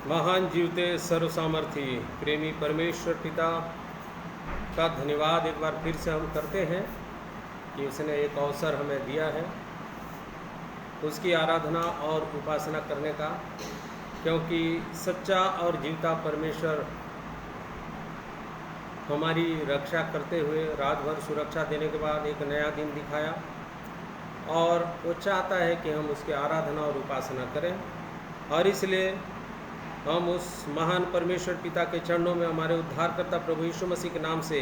महान जीवते सर्वसामर्थी प्रेमी परमेश्वर पिता का धन्यवाद एक बार फिर से हम करते हैं कि उसने एक अवसर हमें दिया है उसकी आराधना और उपासना करने का, क्योंकि सच्चा और जीवता परमेश्वर हमारी रक्षा करते हुए रात भर सुरक्षा देने के बाद एक नया दिन दिखाया और वो चाहता है कि हम उसकी आराधना और उपासना करें। और इसलिए हम उस महान परमेश्वर पिता के चरणों में हमारे उद्धारकर्ता प्रभु यीशु मसीह के नाम से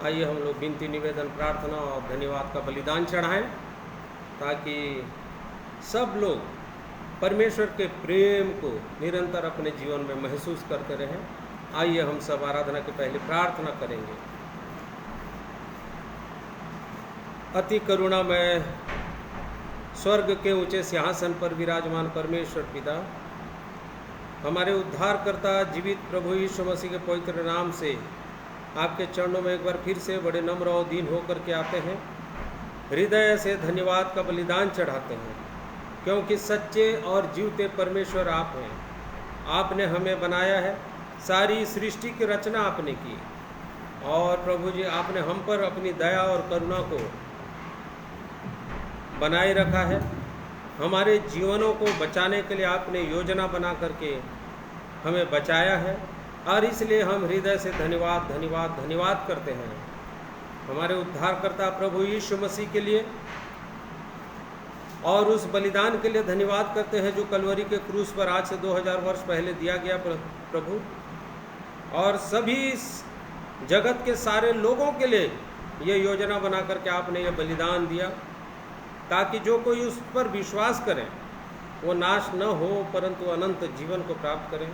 आइए हम लोग विनती, निवेदन, प्रार्थना और धन्यवाद का बलिदान चढ़ाएं, ताकि सब लोग परमेश्वर के प्रेम को निरंतर अपने जीवन में महसूस करते रहें। आइए हम सब आराधना के पहले प्रार्थना करेंगे। अति करुणामय स्वर्ग के ऊंचे सिंहासन पर विराजमान परमेश्वर पिता, हमारे उद्धारकर्ता जीवित प्रभु यीशु मसीह के पवित्र नाम से आपके चरणों में एक बार फिर से बड़े नम्र और दीन होकर के आते हैं, हृदय से धन्यवाद का बलिदान चढ़ाते हैं, क्योंकि सच्चे और जीवते परमेश्वर आप हैं। आपने हमें बनाया है, सारी सृष्टि की रचना आपने की, और प्रभु जी आपने हम पर अपनी दया और करुणा को बनाए रखा है। हमारे जीवनों को बचाने के लिए आपने योजना बना करके हमें बचाया है, और इसलिए हम हृदय से धन्यवाद धन्यवाद धन्यवाद करते हैं हमारे उद्धारकर्ता प्रभु यीशु मसीह के लिए, और उस बलिदान के लिए धन्यवाद करते हैं जो कलवरी के क्रूस पर आज से 2000 वर्ष पहले दिया गया प्रभु, और सभी जगत के सारे लोगों के लिए ये योजना बना करके आपने ये बलिदान दिया, ताकि जो कोई उस पर विश्वास करे वो नाश न हो परंतु अनंत जीवन को प्राप्त करें।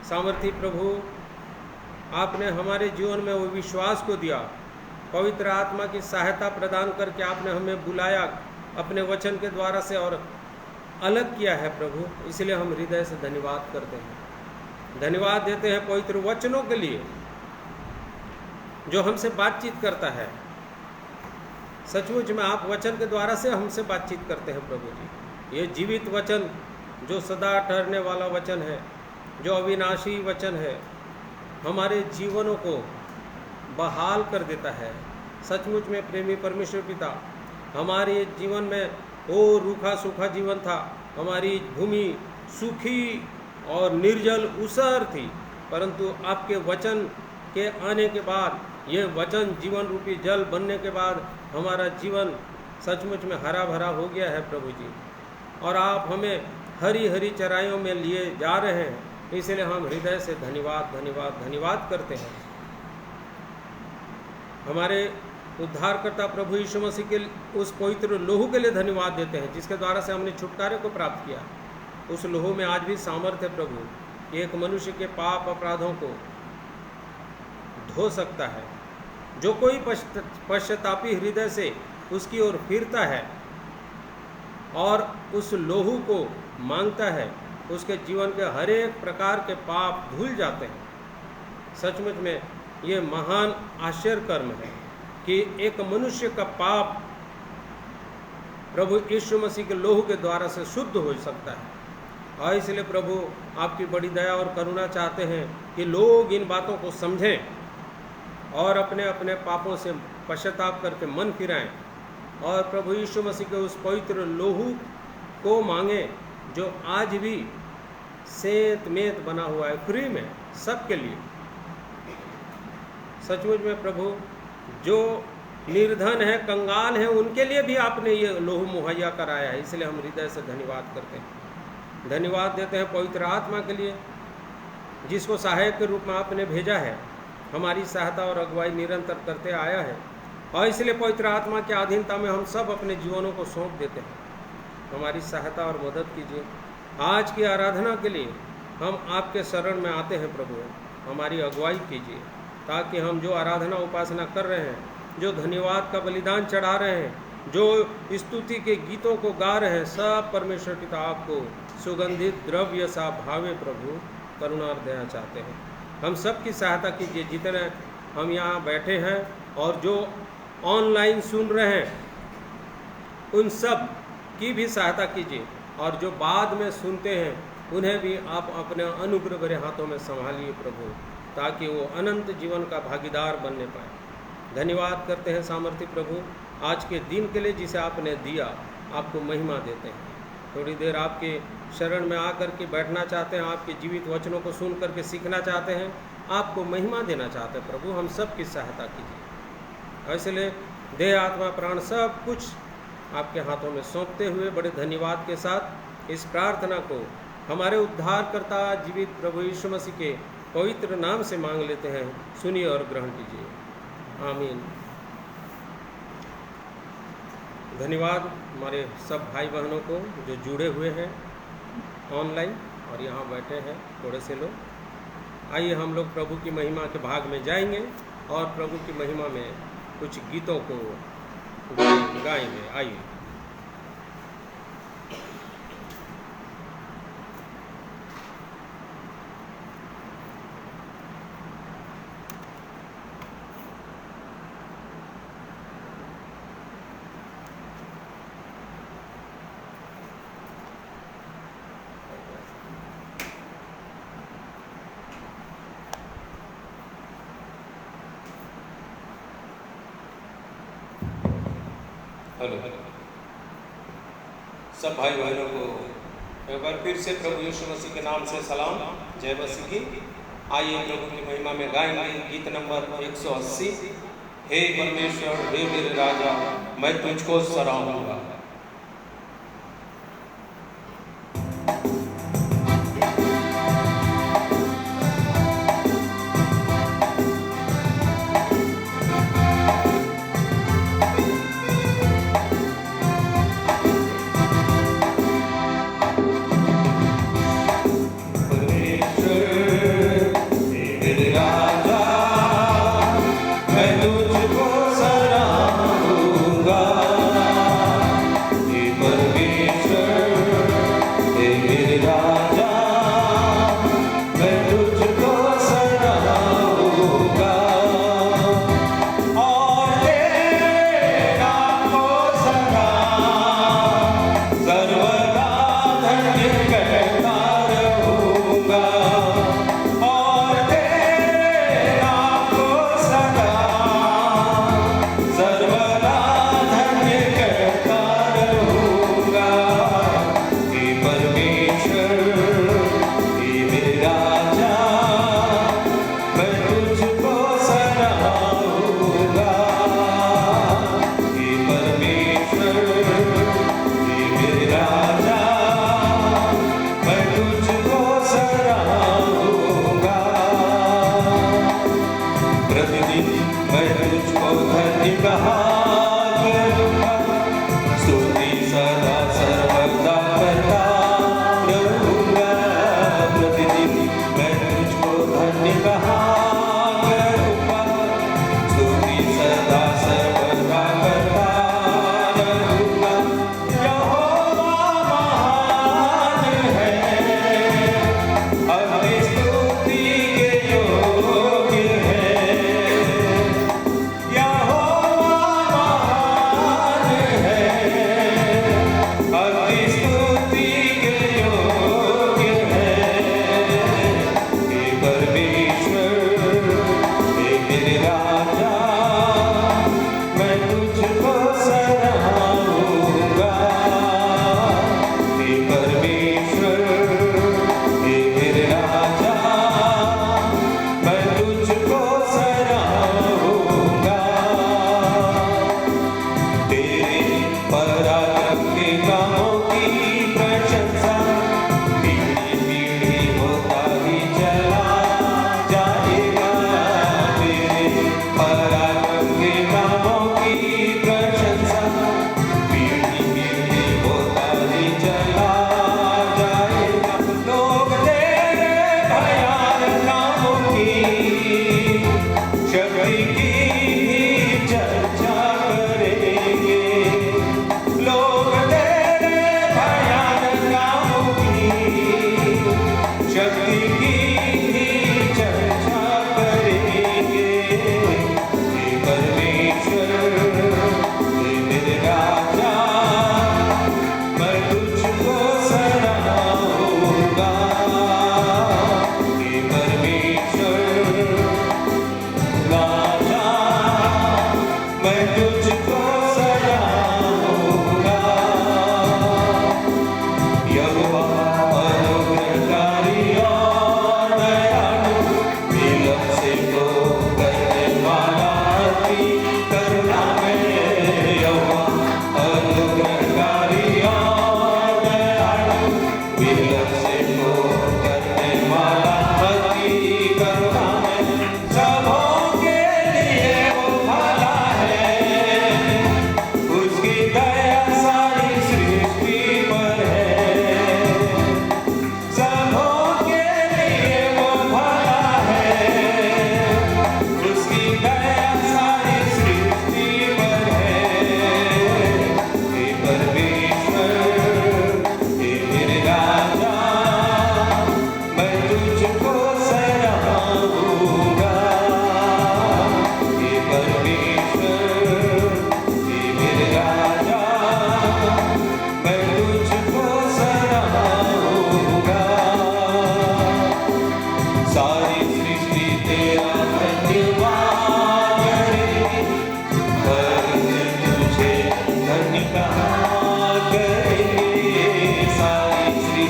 सामर्थी प्रभु, आपने हमारे जीवन में वो विश्वास को दिया, पवित्र आत्मा की सहायता प्रदान करके आपने हमें बुलाया अपने वचन के द्वारा से और अलग किया है प्रभु, इसलिए हम हृदय से धन्यवाद करते हैं। धन्यवाद देते हैं पवित्र वचनों के लिए जो हमसे बातचीत करता है। सचमुच में आप वचन के द्वारा से हमसे बातचीत करते हैं प्रभु जी। ये जीवित वचन जो सदा ठहरने वाला वचन है, जो अविनाशी वचन है, हमारे जीवनों को बहाल कर देता है। सचमुच में प्रेमी परमेश्वर पिता, हमारे जीवन में वो रूखा सूखा जीवन था, हमारी भूमि सूखी और निर्जल ऊसर थी, परंतु आपके वचन के आने के बाद, ये वचन जीवन रूपी जल बनने के बाद हमारा जीवन सचमुच में हरा भरा हो गया है प्रभु जी, और आप हमें हरी हरी चराइयों में लिए जा रहे हैं, इसलिए हम हृदय से धन्यवाद धन्यवाद धन्यवाद करते हैं। हमारे उद्धारकर्ता प्रभु यीशु मसीह के उस पवित्र लोहू के लिए धन्यवाद देते हैं जिसके द्वारा से हमने छुटकारे को प्राप्त किया। उस लोहू में आज भी सामर्थ्य है प्रभु, एक मनुष्य के पाप अपराधों को धो सकता है। जो कोई पश्चातापी हृदय से उसकी ओर फिरता है और उस लोहू को मांगता है, उसके जीवन के हर एक प्रकार के पाप धुल जाते हैं। सचमुच में ये महान आश्चर्य कर्म है कि एक मनुष्य का पाप प्रभु यीशु मसीह के लोहू के द्वारा से शुद्ध हो सकता है। और इसलिए प्रभु आपकी बड़ी दया और करुणा चाहते हैं कि लोग इन बातों को समझें और अपने अपने पापों से पश्चाताप करके मन फिराएं, और प्रभु यीशु मसीह के उस पवित्र लोहू को मांगें जो आज भी सेत मेत बना हुआ है, फ्री में सबके लिए। सचमुच में प्रभु, जो निर्धन है, कंगाल हैं, उनके लिए भी आपने ये लोहू मुहैया कराया है, इसलिए हम हृदय से धन्यवाद करते हैं। धन्यवाद देते हैं पवित्र आत्मा के लिए जिसको सहायक के रूप में आपने भेजा है, हमारी सहायता और अगुवाई निरंतर करते आया है, और इसलिए पवित्र आत्मा की अधीनता में हम सब अपने जीवनों को सौंप देते हैं। हमारी सहायता और मदद कीजिए। आज की आराधना के लिए हम आपके शरण में आते हैं प्रभु, हमारी अगुवाई कीजिए, ताकि हम जो आराधना उपासना कर रहे हैं, जो धन्यवाद का बलिदान चढ़ा रहे हैं, जो स्तुति के गीतों को गा रहे हैं, सब परमेश्वर पिता आपको सुगंधित द्रव्य सा भावे प्रभु करुणा और दया चाहते हैं। हम सब की सहायता कीजिए, जितने हम यहाँ बैठे हैं और जो ऑनलाइन सुन रहे हैं, उन सब की भी सहायता कीजिए, और जो बाद में सुनते हैं उन्हें भी आप अपने अनुग्रह भरे हाथों में संभालिए प्रभु, ताकि वो अनंत जीवन का भागीदार बनने पाए। धन्यवाद करते हैं सामर्थ्य प्रभु आज के दिन के लिए जिसे आपने दिया, आपको महिमा देते हैं। थोड़ी देर आपके शरण में आकर के बैठना चाहते हैं, आपके जीवित वचनों को सुन करके सीखना चाहते हैं, आपको महिमा देना चाहते हैं प्रभु। हम सब की सहायता कीजिए। इसलिए देह आत्मा प्राण सब कुछ आपके हाथों में सौंपते हुए बड़े धन्यवाद के साथ इस प्रार्थना को हमारे उद्धारकर्ता जीवित प्रभु यीशु मसीह के पवित्र नाम से मांग लेते हैं। सुनिए और ग्रहण कीजिए। आमीन। धन्यवाद हमारे सब भाई बहनों को जो जुड़े हुए हैं ऑनलाइन और यहाँ बैठे हैं थोड़े से लोग। आइए हम लोग प्रभु की महिमा के भाग में जाएंगे और प्रभु की महिमा में कुछ गीतों को गाएंगे। आइए। हेलो सब भाई बहनों को एक बार फिर से प्रभु यीशु मसीह के नाम से सलाम, जय मसीह की। आइए प्रभु की महिमा में गाएंगे गीत नंबर 180। हे परमेश्वर, हे मेरे राजा, मैं तुझको सराहूंगा। मैं तुझको सराहूंगा।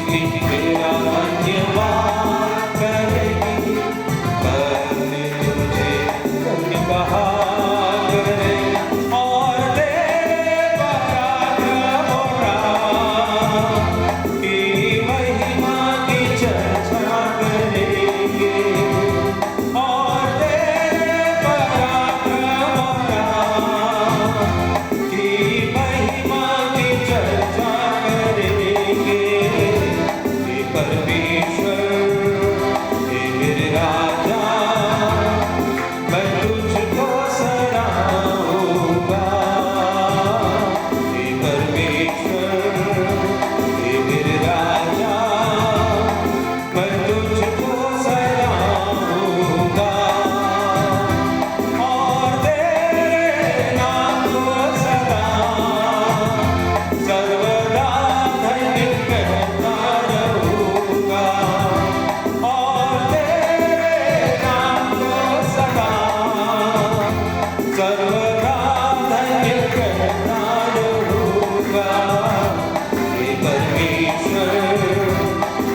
तेरा धन्यवाद करेगी, बंद तुझे कहा करे, और तेरे पराक्रम की महिमा की चर्चा करेंगे, और तेरे पराक्रम की महिमा की चर्चा करेंगे। हे परमेश्वर, हे मेरे राजा, मैं तुझको सराहूंगा। हे परमेश्वर, हे मेरे राजा, मैं तुझको सराहूंगा, और तेरे नाम को सदा सर्वदा धन्य कहता रहूंगा, और तेरे नाम को सदा सर्वदा धन्य कहता रहूंगा। हे परमेश्वर,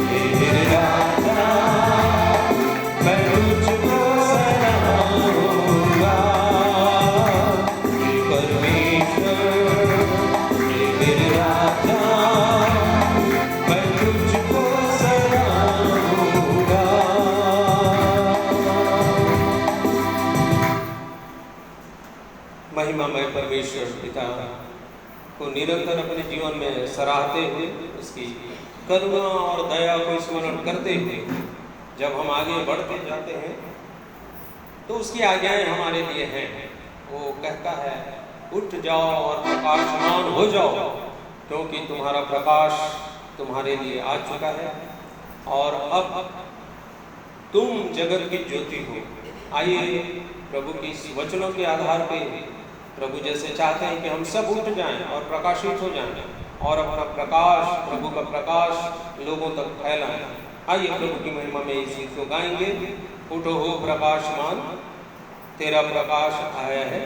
हे मेरे राजा, मैं तुझको सराहूंगा। हे परमेश्वर, हे मेरे राजा, मैं तुझको सराहूंगा। महिमामय परमेश्वर पिता को निरंतर अपने जीवन में सराहते हुए, उसकी करुणा और दया को स्मरण करते हुए जब हम आगे बढ़ते जाते हैं तो उसकी आज्ञाएं हमारे लिए हैं। वो कहता है, उठ जाओ और प्रकाशमान हो जाओ, क्योंकि तुम्हारा प्रकाश तुम्हारे लिए आ चुका है, और अब तुम जगत की ज्योति हो। आइए प्रभु की इस वचनों के आधार पे प्रभु जैसे चाहते हैं कि हम सब उठ जाएं और प्रकाशित हो जाएं, और अपना प्रकाश, प्रभु का प्रकाश लोगों तक फैलाएं। आइए प्रभु की महिमा में इस गीत को गाएंगे। उठो हो प्रकाशमान, तेरा प्रकाश आया है।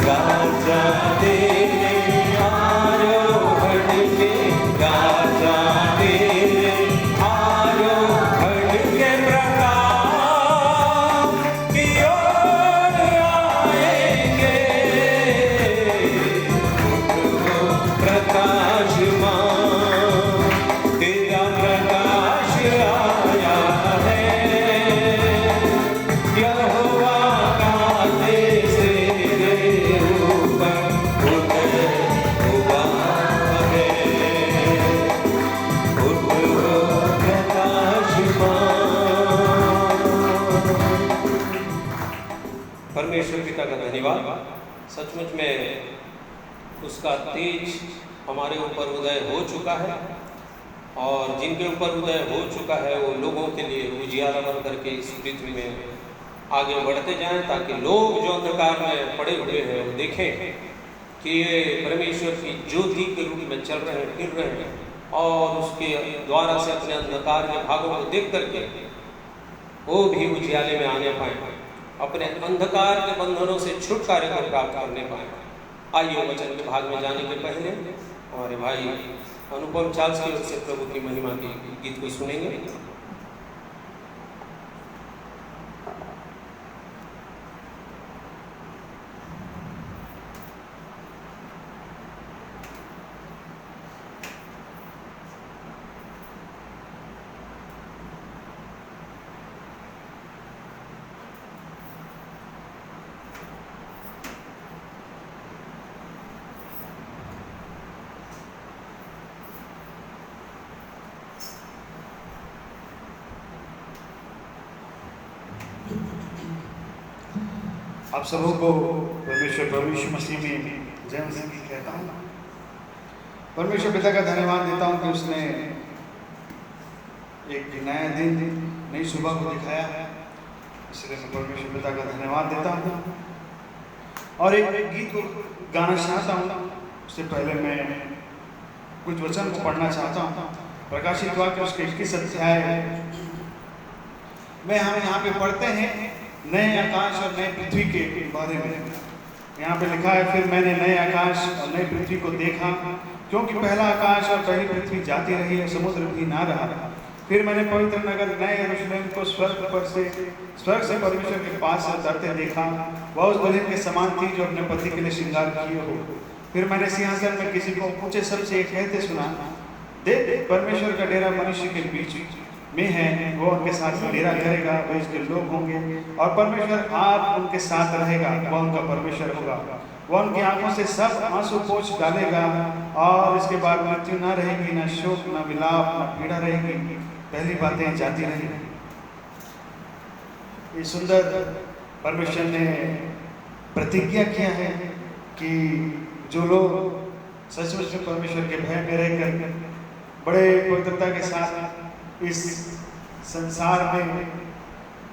राजा दे धन्यवाद। सचमुच में उसका तेज हमारे ऊपर उदय हो चुका है, और जिनके ऊपर उदय हो चुका है वो लोगों के लिए उजियारा बन करके इस पृथ्वी में आगे बढ़ते जाएं, ताकि लोग जो अंधकार में पड़े हुए हैं वो देखें कि ये परमेश्वर की ज्योति के रूप में चल रहे हैं, फिर रहे हैं, और उसके द्वारा से अपने अंधकार के भागों को देख करके वो भी उजियाले में आने पाए, अपने अंधकार के बंधनों से छुटकारे को प्राप्त करने पाए। आइए वचन के भाग में जाने के पहले हमारे भाई अनुपम चार्ल्स की ओर से प्रभु की महिमा के गीत को सुनेंगे। आप सबों को परमेश्वर प्रभु यीशु मसीह में जय मसीह कहता हूँ। परमेश्वर पिता का धन्यवाद देता हूँ कि उसने एक नया दिन, नई सुबह को दिखाया है, इसलिए मैं परमेश्वर पिता का धन्यवाद देता हूँ। और एक गीत को गाना चाहता हूँ। उससे पहले मैं कुछ वचन को पढ़ना चाहता हूँ। प्रकाशित वाक्य उसके 21 अध्याय में हम यहाँ पे पढ़ते हैं नए आकाश और नए पृथ्वी के बारे में। यहाँ पे लिखा है, फिर मैंने नए आकाश और नई पृथ्वी को देखा, क्योंकि पहला आकाश और पहली पृथ्वी जाती रही और समुद्र भी ना रहा। फिर मैंने पवित्र नगर नए यरूशलेम को स्वर्ग से परमेश्वर के पास से उतरते देखा। वह उस दुल्हन के समान थी जो अपने पति के लिए श्रृंगार किए हो। फिर मैंने सिंहासन में किसी को ऊंचे स्वर से कहते सुना, देख परमेश्वर का डेरा मनुष्य के बीच में है, वो उनके साथ डेरा करेगा, वे उसके लोग होंगे और परमेश्वर आप उनके साथ रहेगा, वह उनका परमेश्वर होगा। वह उनकी आंखों से सब आंसू पोंछ डालेगा, और इसके बाद मृत्यु ना रहेगी, ना शोक, ना विलाप, ना पीड़ा रहेगी, पहली बातें जाती रहेंगी। ये सुंदर परमेश्वर ने प्रतिज्ञा किया है कि जो लोग सचमुच में परमेश्वर के भय में रहकर बड़े पवित्रता के साथ इस संसार में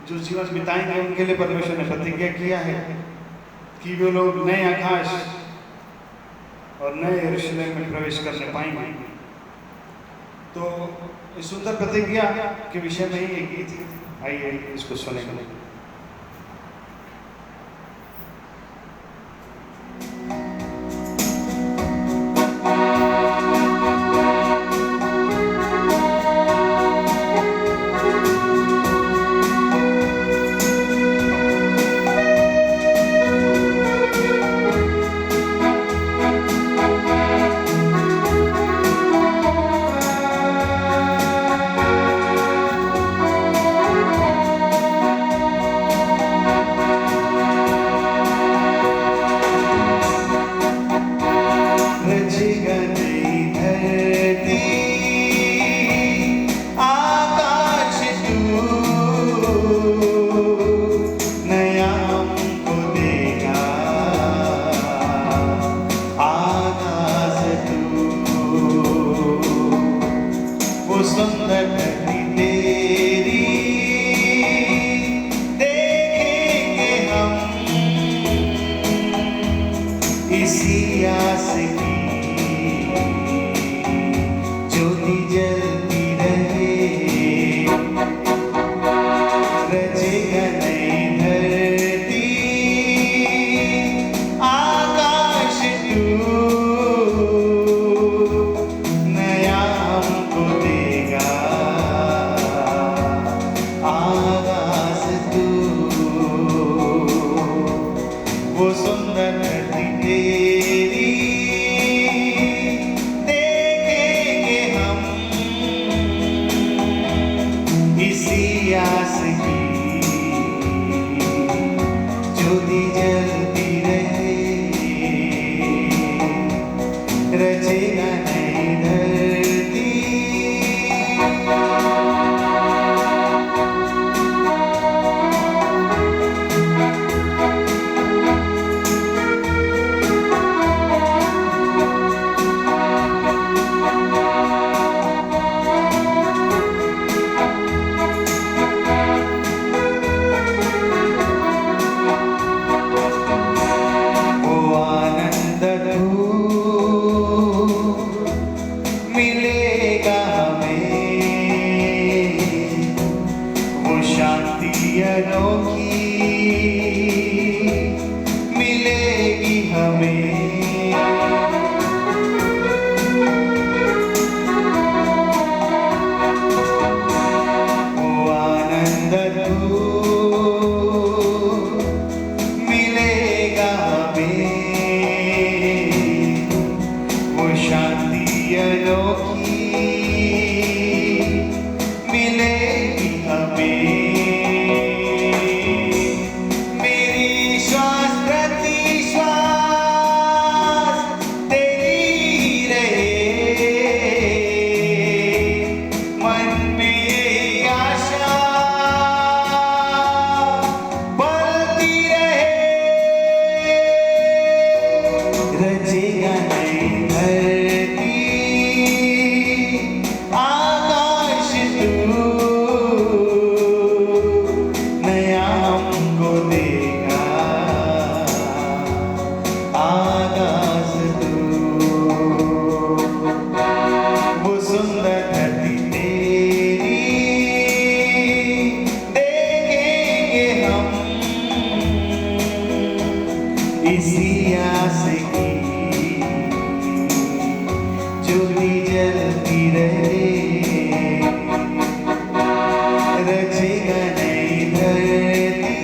जो जीवन बिताएंगे, उनके लिए परमेश्वर ने प्रतिज्ञा किया है कि वे लोग नए आकाश और नए यरूशलेम में प्रवेश करने पाएंगे। तो इस सुंदर प्रतिज्ञा के विषय में ही एक गीत है, आइए इसको सुनेंगे। वो सुंदर धरती तेरी रचेगा नई धरती आकाश तू, नया हमको देगा आकाश तू। वो सुंदर धरती तेरी देखेंगे हम, इसी आस की ज्योति जलती रहे, रचेगा नई धरती।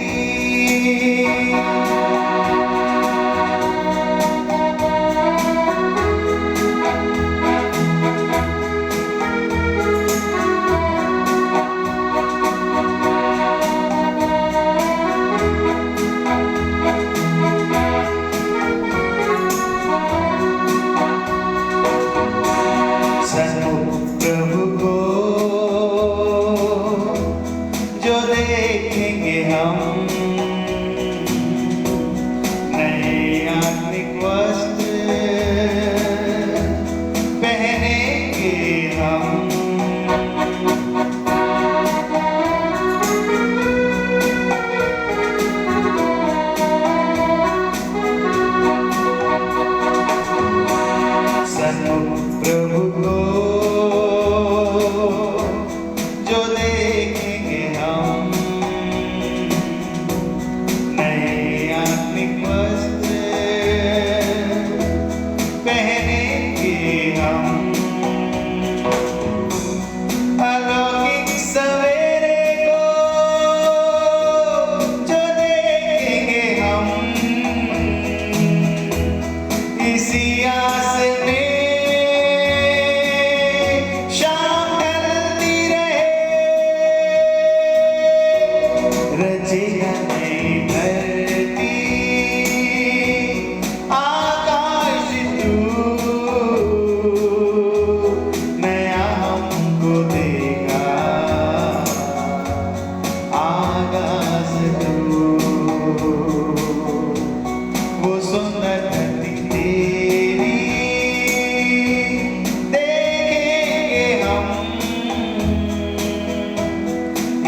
प्रभु को जो देखेंगे हम, नए आत्मिक वस्त्र पहनेंगे हम। प्रभु को जो देखेंगे हम, नए आत्मिक वस्त्र पहनेंगे हम। अलौकिक सवेरे को जो देखेंगे हम, इसी आस में रचेगा नई धरती आकाश तू, नया हमको देगा आकाश तू। वो सुंदर धरती तेरी देखेंगे हम,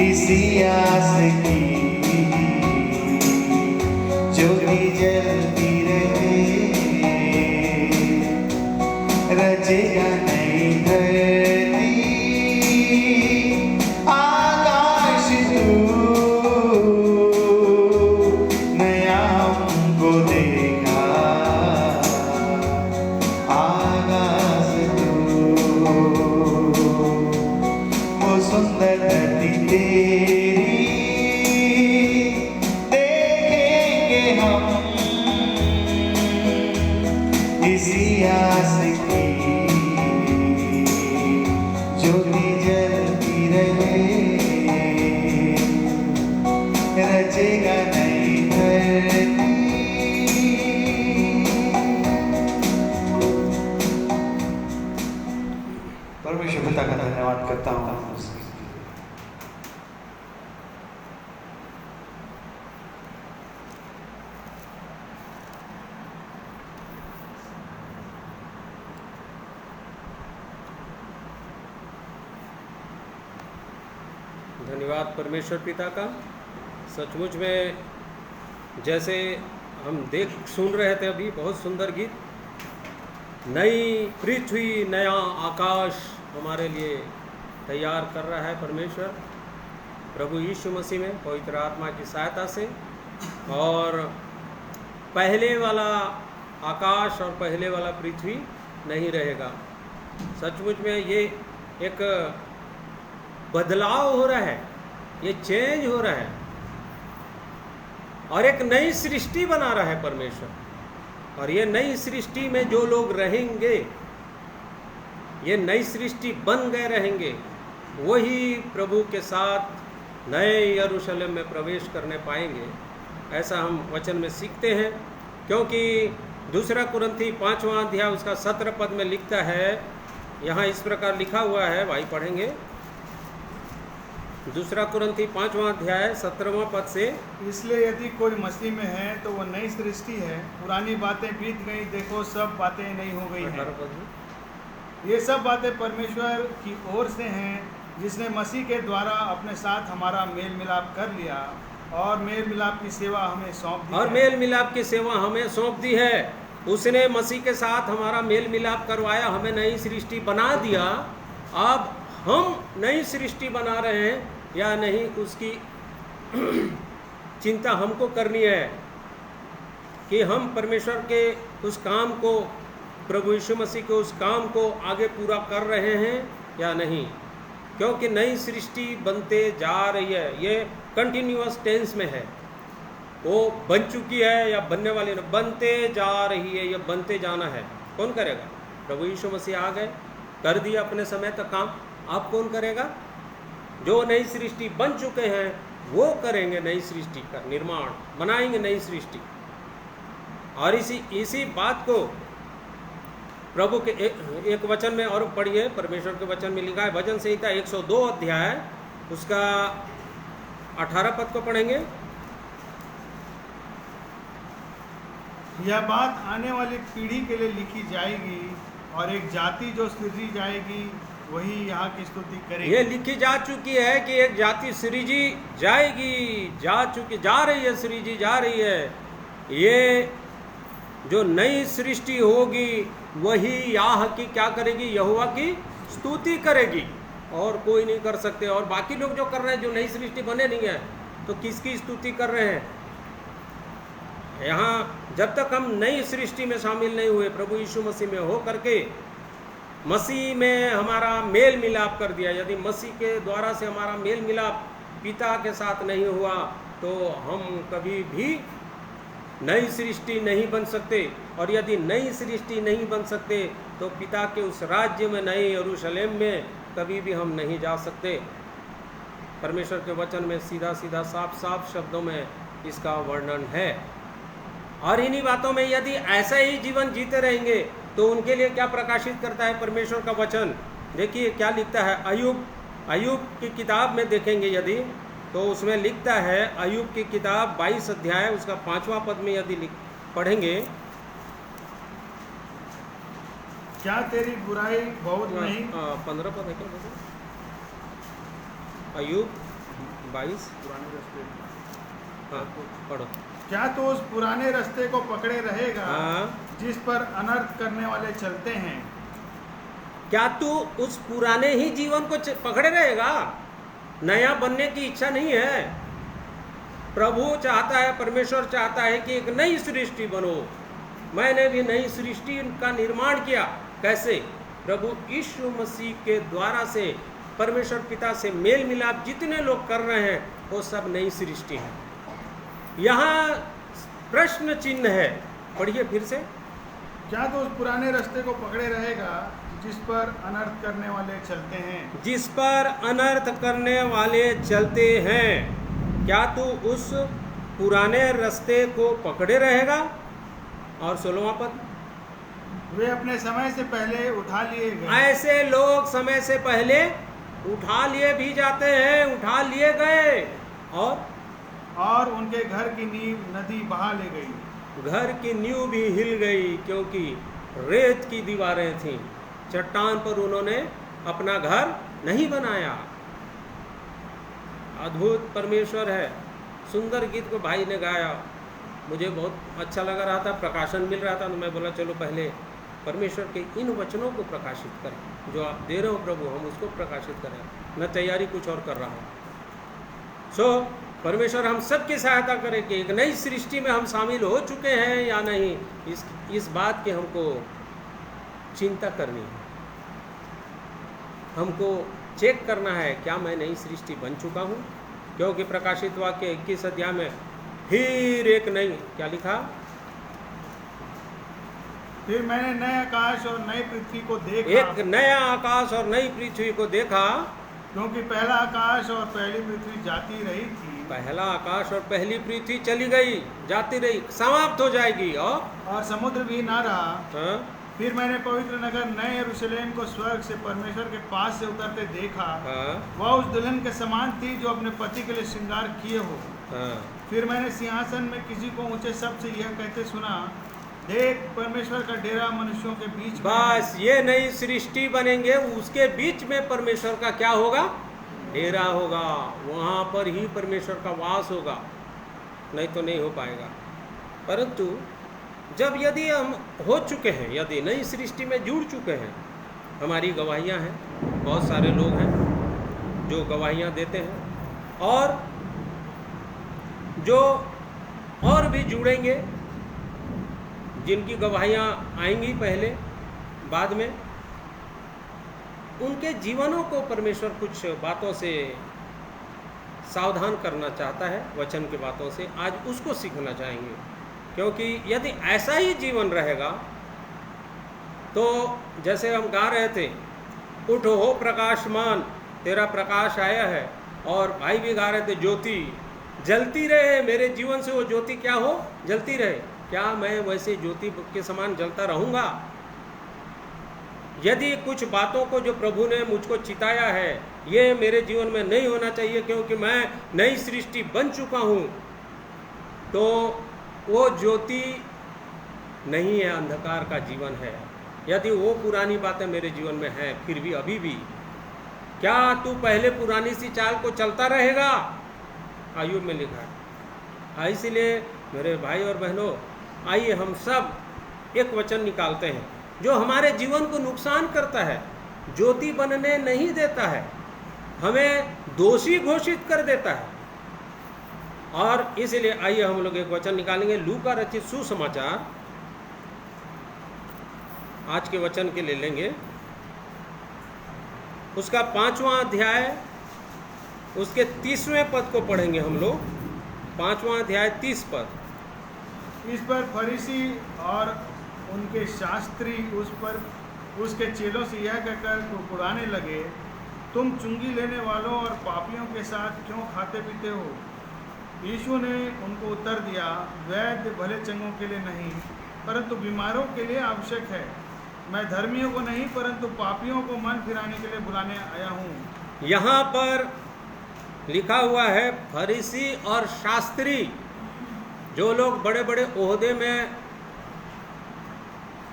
इसी आस की ज्योति जलती रहे, रचेगा नई धरती आकाश तू, नया हमको देगा आकाश तू। वो सुंदर धरती तेरी देखेंगे हम, इसी आस की ज्योति जलती रहे, रचेगा नई धरती। परमेश्वर पिता का धन्यवाद करता हूँ। धन्यवाद परमेश्वर पिता का। सचमुच में जैसे हम सुन रहे थे अभी, बहुत सुंदर गीत। नई पृथ्वी, नया आकाश हमारे लिए तैयार कर रहा है परमेश्वर प्रभु यीशु मसीह में पवित्र आत्मा की सहायता से। और पहले वाला आकाश और पहले वाला पृथ्वी नहीं रहेगा। सचमुच में ये एक बदलाव हो रहा है, ये चेंज हो रहा है और एक नई सृष्टि बना रहा है परमेश्वर। और ये नई सृष्टि में जो लोग रहेंगे, ये नई सृष्टि बन गए रहेंगे, वही प्रभु के साथ नए यरूशलेम में प्रवेश करने पाएंगे। ऐसा हम वचन में सीखते हैं, क्योंकि दूसरा कुरिन्थी 5वां अध्याय उसका 17 पद में लिखता है, यहाँ इस प्रकार लिखा हुआ है, भाई पढ़ेंगे। दूसरा कुरिन्थी 5वां अध्याय 17वां पद से, इसलिए यदि कोई मसीह में है तो वो नई सृष्टि है, पुरानी बातें बीत गई, देखो सब बातें नई हो गई हैं। 18 पद में, ये सब बातें परमेश्वर की ओर से हैं, जिसने मसीह के द्वारा अपने साथ हमारा मेल मिलाप कर लिया और मेल मिलाप की सेवा हमें सौंप दी और है। मेल मिलाप की सेवा हमें सौंप दी है। उसने मसीह के साथ हमारा मेल मिलाप करवाया, हमें नई सृष्टि बना दिया। अब हम नई सृष्टि बना रहे हैं या नहीं, उसकी चिंता हमको करनी है कि हम परमेश्वर के उस काम को, प्रभु यीशु मसीह के उस काम को आगे पूरा कर रहे हैं या नहीं। क्योंकि नई सृष्टि बनते जा रही है, ये कंटिन्यूअस टेंस में है, वो बन चुकी है या बनने वाली है, बनते जा रही है, ये बनते जाना है। कौन करेगा? प्रभु यीशु मसीह आ गए, कर दिया अपने समय का काम। आप कौन करेगा? जो नई सृष्टि बन चुके हैं वो करेंगे नई सृष्टि का निर्माण, बनाएंगे नई सृष्टि। और इसी बात को प्रभु के एक वचन में और पढ़िए, परमेश्वर के वचन में लिखा है, भजन संहिता 102 अध्याय उसका 18 पद को पढ़ेंगे। यह बात आने वाली पीढ़ी के लिए लिखी जाएगी और एक जाति जो सृजी जाएगी वही यहाँ की स्तुति करेगी। ये लिखी जा चुकी है कि एक जाति सृजी जाएगी, जा रही है, सृजी जा रही है। ये जो नई सृष्टि होगी वही याह की क्या करेगी? यहोवा की स्तुति करेगी, और कोई नहीं कर सकते। और बाकी लोग जो कर रहे हैं, जो नई सृष्टि बने नहीं है, तो किसकी स्तुति कर रहे हैं? यहाँ जब तक हम नई सृष्टि में शामिल नहीं हुए, प्रभु यीशु मसीह में हो करके मसीह में हमारा मेल मिलाप कर दिया, यदि मसीह के द्वारा से हमारा मेल मिलाप पिता के साथ नहीं हुआ, तो हम कभी भी नई सृष्टि नहीं बन सकते। और यदि नई सृष्टि नहीं बन सकते तो पिता के उस राज्य में, नए यरूशलेम में कभी भी हम नहीं जा सकते। परमेश्वर के वचन में सीधा सीधा साफ साफ शब्दों में इसका वर्णन है। और इन्हीं बातों में यदि ऐसा ही जीवन जीते रहेंगे तो उनके लिए क्या प्रकाशित करता है परमेश्वर का वचन? देखिए क्या लिखता है। अय्यूब की किताब में देखेंगे यदि, तो उसमें लिखता है, अय्यूब की किताब 22 अध्याय उसका 5वां पद में यदि पढ़ेंगे, क्या तेरी बुराई बहुत नहीं? 15 पद है क्या? अय्यूब 22, हाँ पढ़ो। क्या तो उस पुराने रास्ते को पकड़े रहेगा जिस पर अनर्थ करने वाले चलते हैं? क्या तू उस पुराने ही जीवन को पकड़े रहेगा? नया बनने की इच्छा नहीं है। प्रभु चाहता है, परमेश्वर चाहता है कि एक नई सृष्टि बनो। मैंने भी नई सृष्टि का निर्माण किया। कैसे? प्रभु यीशु मसीह के द्वारा से, परमेश्वर पिता से मेल मिलाप जितने लोग कर रहे हैं वो सब नई सृष्टि है। यहाँ प्रश्न चिन्ह है, पढ़िए फिर से। क्या तो उस पुराने रास्ते को पकड़े रहेगा जिस पर अनर्थ करने वाले चलते हैं? जिस पर अनर्थ करने वाले चलते हैं। क्या तू उस पुराने रास्ते को पकड़े रहेगा? और 16वां पद, वे अपने समय से पहले उठा लिए गए। ऐसे लोग समय से पहले उठा लिए भी जाते हैं, उठा लिए गए, और उनके घर की नींव नदी बहा ले गई। घर की नींव भी हिल गई, क्योंकि रेत की दीवारें थीं, चट्टान पर उन्होंने अपना घर नहीं बनाया। अद्भुत परमेश्वर है। सुंदर गीत को भाई ने गाया, मुझे बहुत अच्छा लग रहा था, प्रकाशन मिल रहा था, तो मैं बोला चलो पहले परमेश्वर के इन वचनों को प्रकाशित करें, जो आप दे रहे हो प्रभु, हम उसको प्रकाशित करें। मैं तैयारी कुछ और कर रहा हूँ। परमेश्वर हम सबकी सहायता करे कि एक नई सृष्टि में हम शामिल हो चुके हैं या नहीं, इस बात की हमको चिंता करनी है। हमको चेक करना है, क्या मैं नई सृष्टि बन चुका हूँ? क्योंकि प्रकाशित वाक्य 21 अध्याय में फिर एक नई, क्या लिखा? फिर मैंने नए आकाश और नई पृथ्वी को देखा। एक नया आकाश और नई पृथ्वी को देखा, क्योंकि पहला आकाश और पहली पृथ्वी जाती रही थी। पहला आकाश और पहली पृथ्वी चली गई, जाती रही, समाप्त हो जाएगी, और समुद्र भी ना रहा। फिर मैंने पवित्र नगर नए यरूशलेम को स्वर्ग से परमेश्वर के पास से उतरते देखा। हाँ वह उस दुल्हन के समान थी जो अपने पति के लिए श्रृंगार किए हो। हाँ फिर मैंने सिंहासन में किसी को ऊंचे शब्द से यह कहते सुना, देख परमेश्वर का डेरा मनुष्यों के बीच में है। बस ये नई सृष्टि बनेंगे, उसके बीच में परमेश्वर का क्या होगा? डेरा होगा। वहां पर ही परमेश्वर का वास होगा, नहीं तो नहीं हो पाएगा। परंतु जब यदि हम हो चुके हैं, यदि नई सृष्टि में जुड़ चुके हैं, हमारी गवाहियां हैं, बहुत सारे लोग हैं जो गवाहियां देते हैं, और जो और भी जुड़ेंगे, जिनकी गवाहियां आएंगी पहले बाद में, उनके जीवनों को परमेश्वर कुछ बातों से सावधान करना चाहता है, वचन की बातों से। आज उसको सीखना चाहेंगे, क्योंकि यदि ऐसा ही जीवन रहेगा तो जैसे हम गा रहे थे, उठ हो प्रकाशमान, तेरा प्रकाश आया है, और भाई भी गा रहे थे, ज्योति जलती रहे मेरे जीवन से, वो ज्योति क्या हो? जलती रहे। क्या मैं वैसे ज्योति के समान जलता रहूँगा? यदि कुछ बातों को जो प्रभु ने मुझको चिताया है, ये मेरे जीवन में नहीं होना चाहिए क्योंकि मैं नई सृष्टि बन चुका हूँ, तो वो ज्योति नहीं है, अंधकार का जीवन है। यदि वो पुरानी बातें मेरे जीवन में हैं, फिर भी अभी भी, क्या तू पहले पुरानी सी चाल को चलता रहेगा? आयुब में लिखा है। इसीलिए मेरे भाई और बहनों, आइए हम सब एक वचन निकालते हैं जो हमारे जीवन को नुकसान करता है, ज्योति बनने नहीं देता है, हमें दोषी घोषित कर देता है। और इसलिए आइए हम लोग एक वचन निकालेंगे, लूका रचित सुसमाचार, आज के वचन के ले लेंगे, उसका 5वां अध्याय, उसके 30वें पद को पढ़ेंगे हम लोग। 5वां अध्याय 30 पद। इस पर फरीसी और उनके शास्त्री उसके चेलों से यह कहकर कुड़कुड़ाने लगे, तुम चुंगी लेने वालों और पापियों के साथ क्यों खाते पीते हो? यीशु ने उनको उत्तर दिया, वैद्य भले चंगों के लिए नहीं परंतु बीमारों के लिए आवश्यक है। मैं धर्मियों को नहीं परंतु पापियों को मन फिराने के लिए बुलाने आया हूँ। यहाँ पर लिखा हुआ है फरीसी और शास्त्री, जो लोग बड़े बड़े ओहदे में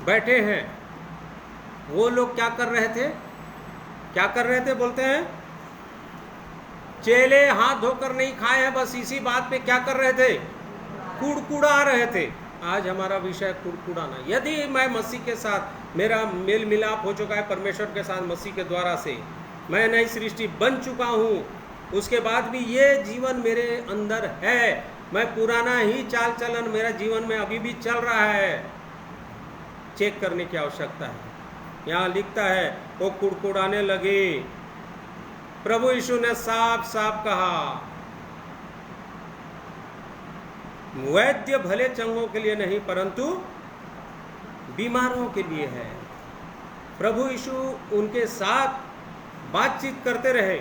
बैठे हैं, वो लोग क्या कर रहे थे? क्या कर रहे थे बोलते हैं? चेले हाथ धोकर नहीं खाए हैं, बस इसी बात पे क्या कर रहे थे? कुड़कुड़ा रहे थे। आज हमारा विषय कुड़कुड़ाना। यदि मैं मसीह के साथ, मेरा मेल मिलाप हो चुका है परमेश्वर के साथ मसीह के द्वारा से, मैं नई सृष्टि बन चुका हूँ, उसके बाद भी ये जीवन मेरे अंदर है, मैं पुराना ही चाल चलन मेरा जीवन में अभी भी चल रहा है, चेक करने की आवश्यकता है। यहाँ लिखता है वो कुड़कुड़ाने लगे। प्रभु यीशु ने साफ साफ कहा, वैद्य भले चंगों के लिए नहीं परंतु बीमारों के लिए है। प्रभु यीशु उनके साथ बातचीत करते रहे,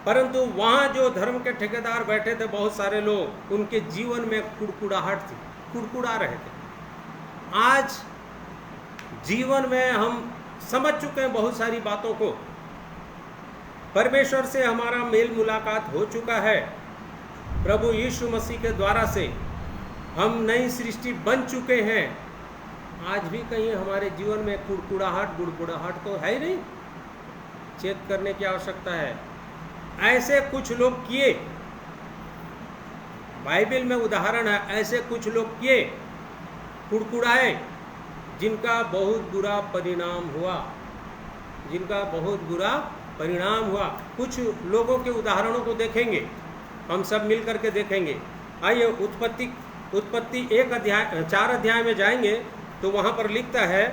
परंतु वहाँ जो धर्म के ठेकेदार बैठे थे, बहुत सारे लोग, उनके जीवन में कुड़कुड़ाहट थी, कुड़कुड़ा रहे थे। आज जीवन में हम समझ चुके हैं बहुत सारी बातों को, परमेश्वर से हमारा मेल मुलाकात हो चुका है, प्रभु यीशु मसीह के द्वारा से हम नई सृष्टि बन चुके हैं। आज भी कहीं हमारे जीवन में कुड़कुड़ाहट गुड़गुड़ाहट तो है ही नहीं, चेक करने की आवश्यकता है। ऐसे कुछ लोग किए, बाइबल में उदाहरण है, ऐसे कुछ लोग किए, कुड़कुड़ाए, जिनका बहुत बुरा परिणाम हुआ, जिनका बहुत बुरा परिणाम हुआ। कुछ लोगों के उदाहरणों को देखेंगे, हम सब मिल करके देखेंगे। आइए उत्पत्ति 4 अध्याय में जाएंगे तो वहाँ पर लिखता है,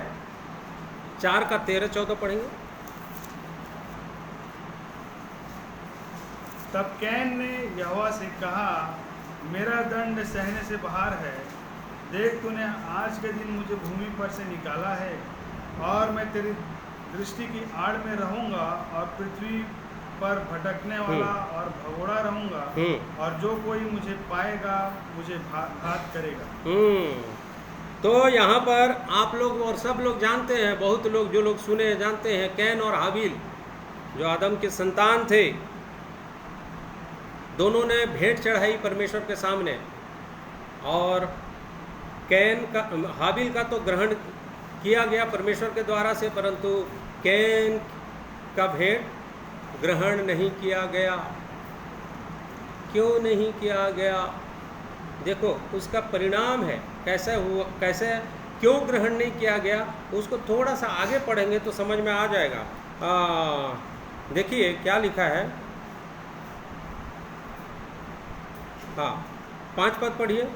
4 का 13-14 पढ़ेंगे। तब कैन ने यहोवा से कहा, मेरा दंड सहने से बाहर है, देख तूने आज के दिन मुझे भूमि पर से निकाला है, और मैं तेरी दृष्टि की आड़ में रहूंगा और पृथ्वी पर भटकने वाला और भगोड़ा रहूंगा, और जो कोई मुझे पाएगा मुझे घात करेगा। तो यहाँ पर आप लोग और सब लोग जानते हैं, बहुत लोग जो लोग सुने जानते हैं, कैन और हाबिल जो आदम के संतान थे, दोनों ने भेंट चढ़ाई परमेश्वर के सामने। और कैन का, हाबिल का तो ग्रहण किया गया परमेश्वर के द्वारा से, परंतु कैन का भेंट ग्रहण नहीं किया गया। क्यों नहीं किया गया? देखो उसका परिणाम है, कैसे हुआ, कैसे, क्यों ग्रहण नहीं किया गया, उसको थोड़ा सा आगे पढ़ेंगे तो समझ में आ जाएगा। देखिए क्या लिखा है। हाँ, 5 पद पढ़िए,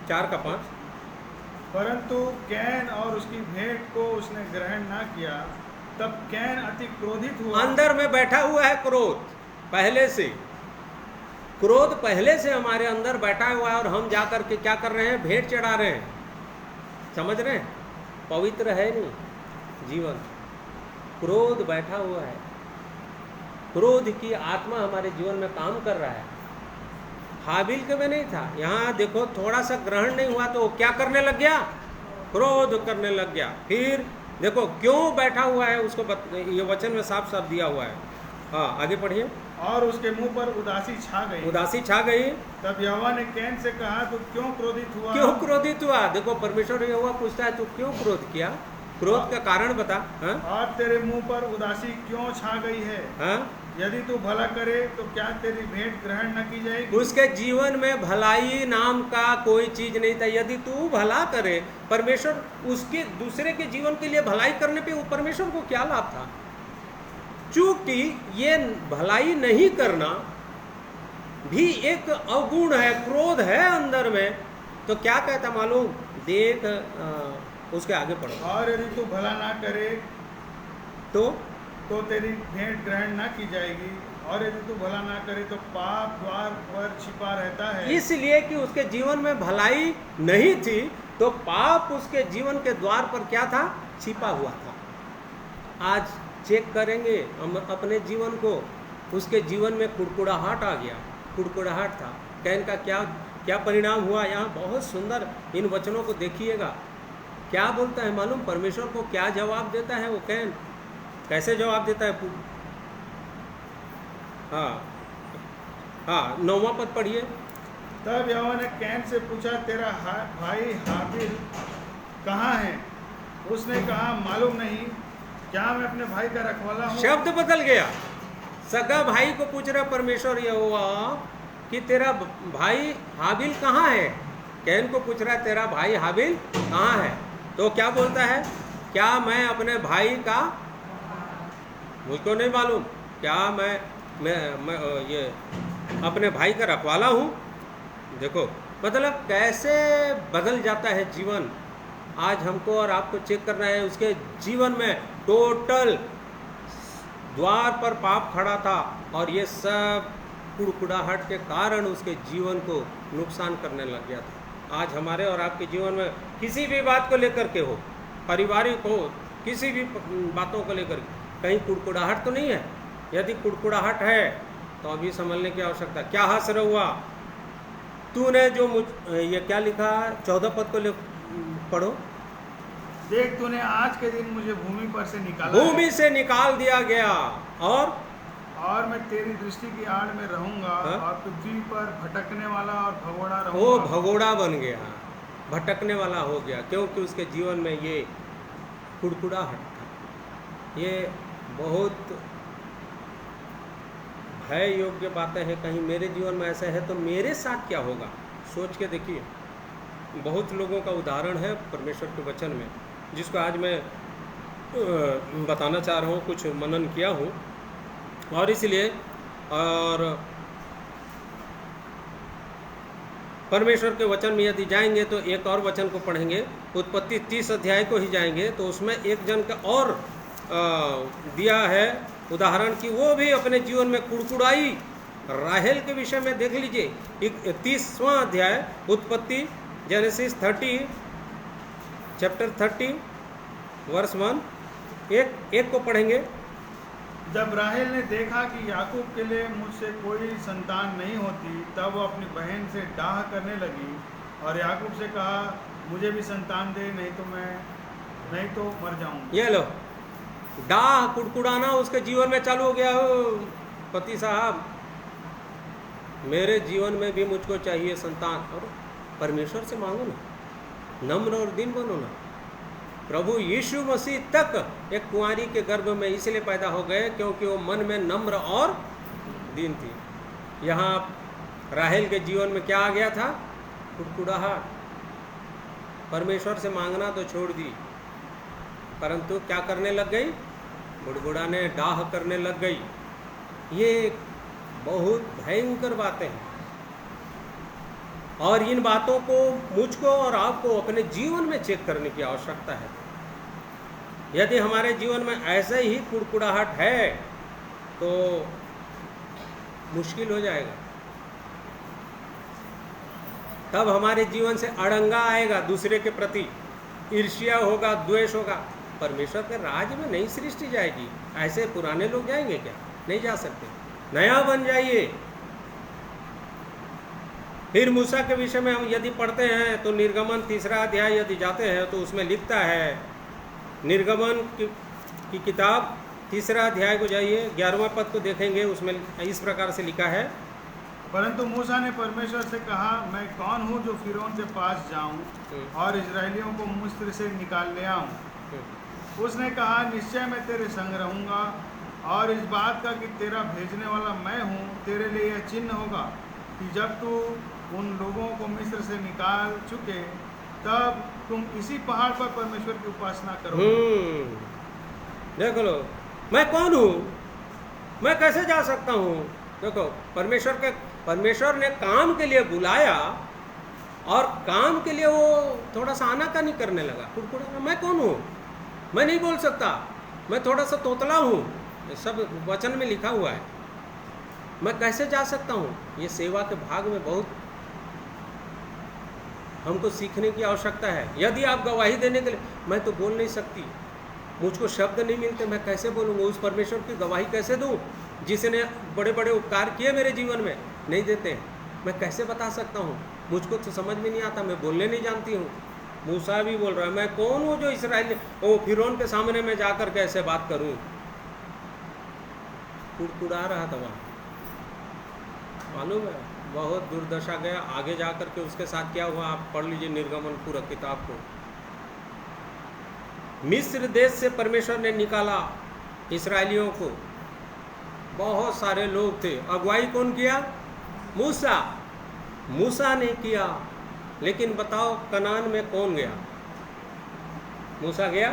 4 का 5। परंतु कैन और उसकी भेंट को उसने ग्रहण ना किया, तब कैन अति क्रोधित हुआ। अंदर में बैठा हुआ है क्रोध, पहले से क्रोध पहले से हमारे अंदर बैठा हुआ है, और हम जाकर के क्या कर रहे हैं? भेंट चढ़ा रहे हैं। समझ रहे हैं? पवित्र है नहीं जीवन, क्रोध बैठा हुआ है। क्रोध की आत्मा हमारे जीवन में काम कर रहा है। हाबिल के में नहीं था। यहाँ देखो थोड़ा सा ग्रहण नहीं हुआ तो क्या करने लग गया? क्रोध करने लग गया। फिर देखो क्यों बैठा हुआ है, उसको ये वचन में साफ साफ दिया हुआ है। हाँ, आगे पढ़िए। और उसके मुंह पर उदासी छा गई। उदासी छा गई। तब यहोवा ने कैन से कहा, तू क्यों क्रोधित हुआ? क्यों क्रोधित हुआ? देखो परमेश्वर यहोवा पूछता है, तू क्यों क्रोध किया? क्रोध का कारण बता। हाँ? और तेरे मुंह पर उदासी क्यों छा गई है? हाँ? यदि तू भला करे तो क्या तेरी भेंट ग्रहण न की जाएगी? उसके जीवन में भलाई नाम का कोई चीज नहीं था। यदि तू भला करे, परमेश्वर उसके दूसरे के जीवन के लिए भलाई करने पे परमेश्वर को क्या लाभ था? चूंकि ये भलाई नहीं करना भी एक अवगुण है, क्रोध है अंदर में, तो क्या कहता मालूम? देख, उसके आगे पढ़ो। और यदि तू भला ना करे तो तेरी भेंट ग्रहण ना की जाएगी। और यदि तू भला ना करे तो पाप द्वार पर छिपा रहता है। इसलिए कि उसके जीवन में भलाई नहीं थी, तो पाप उसके जीवन के द्वार पर क्या था? छिपा हुआ था। आज चेक करेंगे हम अपने जीवन को, उसके जीवन में कुड़कुड़ाहट आ गया, कुड़कुड़ाहट था। कैन का क्या परिणाम हुआ? यहाँ बहुत सुंदर इन वचनों को देखिएगा। क्या बोलता है मालूम? परमेश्वर को क्या जवाब देता है वो कैन? कैसे जवाब देता है? हाँ, 9वां पद पढ़िए। तब यहोवा ने कैन से पूछा, तेरा भाई हाबिल कहाँ है? उसने कहा, मालूम नहीं। क्या मैं अपने भाई का रखवाला हूँ? शब्द बदल गया। सगा भाई को पूछ रहा परमेश्वर यहोवा कि तेरा भाई हाबिल कहाँ है? कैन को पूछ रहा है, तेरा भाई हाबिल कहाँ है? तो क्या बोलता है? क्या मैं अपने भाई का, मुझको नहीं मालूम, क्या मैं ये अपने भाई का रखवाला हूँ? देखो मतलब कैसे बदल जाता है जीवन। आज हमको और आपको चेक करना है। उसके जीवन में टोटल द्वार पर पाप खड़ा था, और ये सब कुड़कुड़ाहट के कारण उसके जीवन को नुकसान करने लग गया था। आज हमारे और आपके जीवन में किसी भी बात को लेकर के हो, पारिवारिक हो, किसी भी बातों को लेकर कहीं कुड़कुड़ाहट तो नहीं है? यदि कुड़कुड़ाहट है तो अभी समझने की आवश्यकता। क्या हासिल हुआ? तूने जो ये क्या लिखा? 14 पद को पढ़ो। देख, तूने आज के दिन मुझे भूमि पर से निकाला, भूमि से निकाल दिया गया, और मैं तेरी दृष्टि की आड़ में रहूंगा। हाँ? और पृथ्वी पर भटकने वाला और भगोड़ा वो रहूंगा। भगोड़ा बन गया, भटकने वाला हो गया, क्योंकि उसके जीवन में ये कुड़कुड़ाहट था। ये बहुत भय योग्य बातें हैं। कहीं मेरे जीवन में ऐसा है तो मेरे साथ क्या होगा? सोच के देखिए। बहुत लोगों का उदाहरण है परमेश्वर के वचन में, जिसको आज मैं बताना चाह रहा हूँ, कुछ मनन किया हूँ। और इसलिए और परमेश्वर के वचन में यदि जाएंगे तो एक और वचन को पढ़ेंगे, उत्पत्ति 30 अध्याय को ही जाएंगे तो उसमें एक जन का और दिया है उदाहरण कि वो भी अपने जीवन में कुड़कुड़ाई। राहेल के विषय में देख लीजिए, 30वां अध्याय उत्पत्ति, जेनेसिस 30 चैप्टर 30 वर्स 1 एक को पढ़ेंगे। जब राहेल ने देखा कि याकूब के लिए मुझसे कोई संतान नहीं होती, तब वो अपनी बहन से डाह करने लगी। और याकूब से कहा, मुझे भी संतान दे, नहीं तो मर जाऊंगा। ये लो, डाह कुड़कुड़ाना उसके जीवन में चालू हो गया। हो पति साहब, मेरे जीवन में भी मुझको चाहिए संतान। और परमेश्वर से मांगो ना, नम्र और दीन बनो ना। प्रभु यीशु मसीह तक एक कुंवारी के गर्भ में इसलिए पैदा हो गए क्योंकि वो मन में नम्र और दीन थी। यहाँ राहेल के जीवन में क्या आ गया था? कुड़कुड़ाहट। परमेश्वर से मांगना तो छोड़ दी, परंतु क्या करने लग गई? गुड़गुड़ाने, डाह करने लग गई। ये बहुत भयंकर बातें हैं और इन बातों को मुझको और आपको अपने जीवन में चेक करने की आवश्यकता है। यदि हमारे जीवन में ऐसे ही कुड़कुड़ाहट है तो मुश्किल हो जाएगा। तब हमारे जीवन से अड़ंगा आएगा, दूसरे के प्रति ईर्ष्या होगा, द्वेष होगा। परमेश्वर के राज्य में नई सृष्टि जाएगी। ऐसे पुराने लोग जाएंगे क्या? नहीं जा सकते। नया बन जाइए। फिर मूसा के विषय में हम यदि पढ़ते हैं तो निर्गमन 3 अध्याय यदि जाते हैं तो उसमें लिखता है, निर्गमन की किताब 3 अध्याय को जाइए, 11वां पद को देखेंगे। उसमें इस प्रकार से लिखा है, परंतु मूसा ने परमेश्वर से कहा, मैं कौन हूँ जो फिरौन के पास जाऊँ और इजरायलियों को मिस्र से निकाल ले आऊँ। उसने कहा, निश्चय मैं तेरे संग रहूँगा और इस बात का कि तेरा भेजने वाला मैं हूँ, तेरे लिए यह चिन्ह होगा कि जब तू उन लोगों को मिस्र से निकाल चुके तब तुम इसी पहाड़ पर परमेश्वर की उपासना करो। देख लो, मैं कौन हूँ, मैं कैसे जा सकता हूँ। देखो, परमेश्वर ने काम के लिए बुलाया और काम के लिए वो थोड़ा सा आनाकानी करने लगा, कुड़कुड़ा। मैं कौन हूँ, मैं नहीं बोल सकता, मैं थोड़ा सा तोतला हूँ। ये सब वचन में लिखा हुआ है। मैं कैसे जा सकता हूँ? ये सेवा के भाग में बहुत हमको सीखने की आवश्यकता है। यदि आप गवाही देने के लिए, मैं तो बोल नहीं सकती, मुझको शब्द नहीं मिलते, मैं कैसे बोलूँगा? उस परमेश्वर की गवाही कैसे दूँ जिसने बड़े बड़े उपकार किए मेरे जीवन में? नहीं देते। मैं कैसे बता सकता हूँ? मुझको तो समझ में नहीं आता, मैं बोलने नहीं जानती हूँ। मूसा भी बोल रहा है, मैं कौन हूँ जो इस्राएल फिरौन के सामने में जाकर के ऐसे बात करूँ। कुड़कुड़ा रहा था वहाँ, मालूम है। बहुत दुर्दशा गया। आगे जाकर के उसके साथ क्या हुआ आप पढ़ लीजिए निर्गमन पूरा किताब को। मिस्र देश से परमेश्वर ने निकाला इस्राएलियों को। बहुत सारे लोग थे। अगुवाई कौन किया? मूसा ने किया। लेकिन बताओ, कनान में कौन गया? मूसा गया।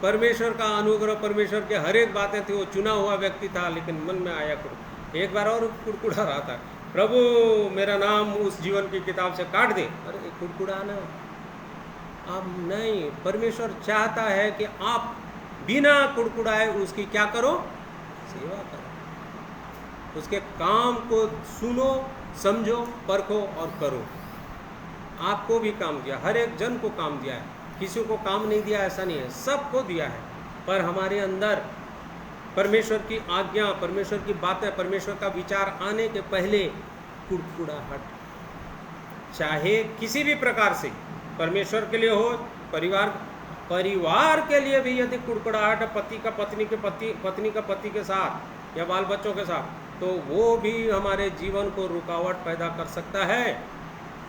परमेश्वर का अनुग्रह, परमेश्वर के हर एक बातें थी, वो चुना हुआ व्यक्ति था, लेकिन मन में आया एक बार और कुड़कुड़ा रहा था, प्रभु मेरा नाम उस जीवन की किताब से काट दे। अरे कुड़कुड़ाना अब नहीं। परमेश्वर चाहता है कि आप बिना कुड़कुड़ाए उसकी क्या करो? सेवा करो। उसके काम को सुनो, समझो, परखो और करो। आपको भी काम दिया, हर एक जन को काम दिया है। किसी को काम नहीं दिया ऐसा नहीं है, सबको दिया है। पर हमारे अंदर परमेश्वर की आज्ञा, परमेश्वर की बातें, परमेश्वर का विचार आने के पहले कुड़कुड़ाहट, चाहे किसी भी प्रकार से, परमेश्वर के लिए हो, परिवार के लिए भी यदि कुड़कुड़ाहट पति का पत्नी का पति के साथ या बाल बच्चों के साथ, तो वो भी हमारे जीवन को रुकावट पैदा कर सकता है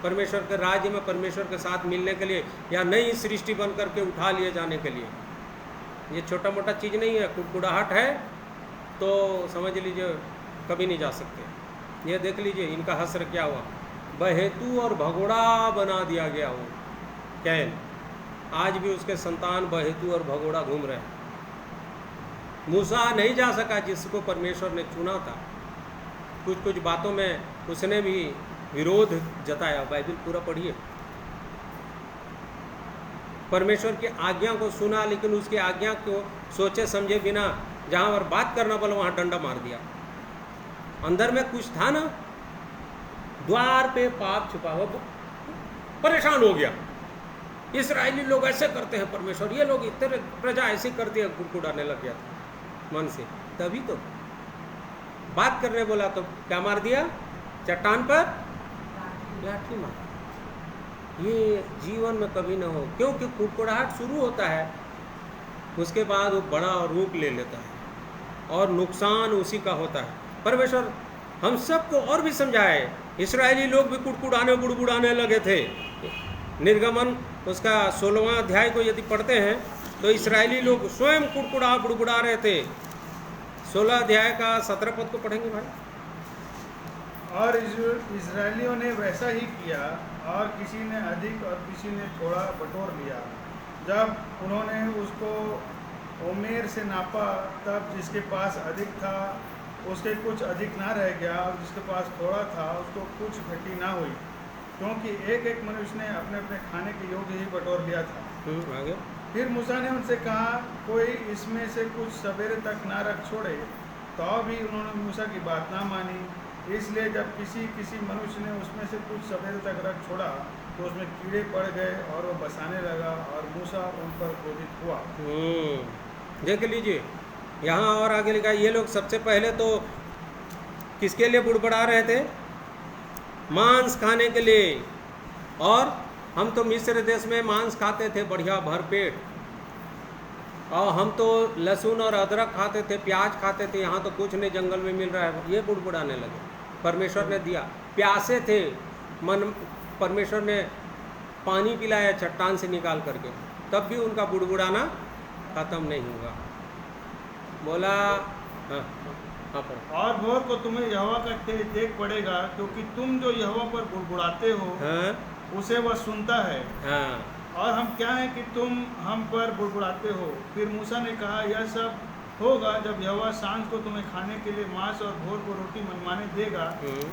परमेश्वर के राज्य में परमेश्वर के साथ मिलने के लिए या नई सृष्टि बन करके उठा लिए जाने के लिए। ये छोटा मोटा चीज़ नहीं है। कुड़कुड़ाहट है तो समझ लीजिए कभी नहीं जा सकते। ये देख लीजिए इनका हश्र क्या हुआ, बहेतू और भगोड़ा बना दिया गया वो कैन। आज भी उसके संतान बहेतू और भगोड़ा घूम रहे हैं। मूसा नहीं जा सका जिसको परमेश्वर ने चुना था। कुछ बातों में उसने भी विरोध जताया। बाइबल पूरा पढ़िए। परमेश्वर की आज्ञा को सुना, लेकिन उसकी आज्ञा को सोचे समझे बिना जहाँ पर बात करना बोला वहाँ डंडा मार दिया। अंदर में कुछ था ना, द्वार पे पाप छुपा हुआ, परेशान हो गया। इस्राएली लोग ऐसे करते हैं परमेश्वर, ये लोग इतने प्रजा ऐसे करती है, कुड़कुड़ाने लग गया था मन से। तभी तो बात करने बोला तो क्या मार दिया? चट्टान पर लाठी मार। ये जीवन में कभी ना हो, क्योंकि कुड़कुड़ाहट शुरू होता है, उसके बाद वो बड़ा रूप ले लेता है और नुकसान उसी का होता है। परमेश्वर हम सबको और भी समझाए, इस्राएली लोग भी कुड़कुड़ाने बुड़बुड़ाने लगे थे। निर्गमन उसका 16वां अध्याय को यदि पढ़ते हैं तो इस्राएली लोग स्वयं कुड़कुड़ा बुड़बुड़ा रहे थे। 16 अध्याय का 17 पद को पढ़ेंगे भाई। और इजरायलियों ने वैसा ही किया, और किसी ने अधिक और किसी ने थोड़ा बटोर लिया। जब उन्होंने उसको ओमेर से नापा, तब जिसके पास अधिक था उसके कुछ अधिक ना रह गया, और जिसके पास थोड़ा था उसको कुछ घटी ना हुई, क्योंकि एक एक मनुष्य ने अपने अपने खाने के योग्य ही बटोर लिया था। आगे। फिर मूसा ने उनसे कहा, कोई इसमें से कुछ सवेरे तक ना रख छोड़े। तो भी उन्होंने मूसा की बात ना मानी। इसलिए जब किसी मनुष्य ने उसमें से कुछ सवेरे तक रख छोड़ा तो उसमें कीड़े पड़ गए और वो बसाने लगा, और मूसा उन पर क्रोधित हुआ। देख लीजिए यहाँ और आगे लिखा, ये लोग सबसे पहले तो किसके लिए बुड़बड़ा रहे थे? मांस खाने के लिए। और हम तो मिस्र देश में मांस खाते थे बढ़िया भरपेट, और हम तो लहसुन और अदरक खाते थे, प्याज खाते थे, यहाँ तो कुछ नहीं जंगल में मिल रहा है। ये बुड़बुड़ाने लगे। परमेश्वर ने दिया, प्यासे थे, मन परमेश्वर ने पानी पिलाया चट्टान से निकाल करके, तब भी उनका बुड़बुड़ाना खत्म नहीं हुआ। बोला और भोर को तुम्हें यहोवा का तेज देख पड़ेगा, क्योंकि तुम जो यहोवा पर बुड़बुड़ाते हो उसे वह सुनता है। और हम क्या हैं कि तुम हम पर बुड़बुड़ाते हो। फिर मूसा ने कहा, यह सब होगा जब यहोवा सांझ को तुम्हें खाने के लिए मांस और भोर को रोटी मनमाने देगा,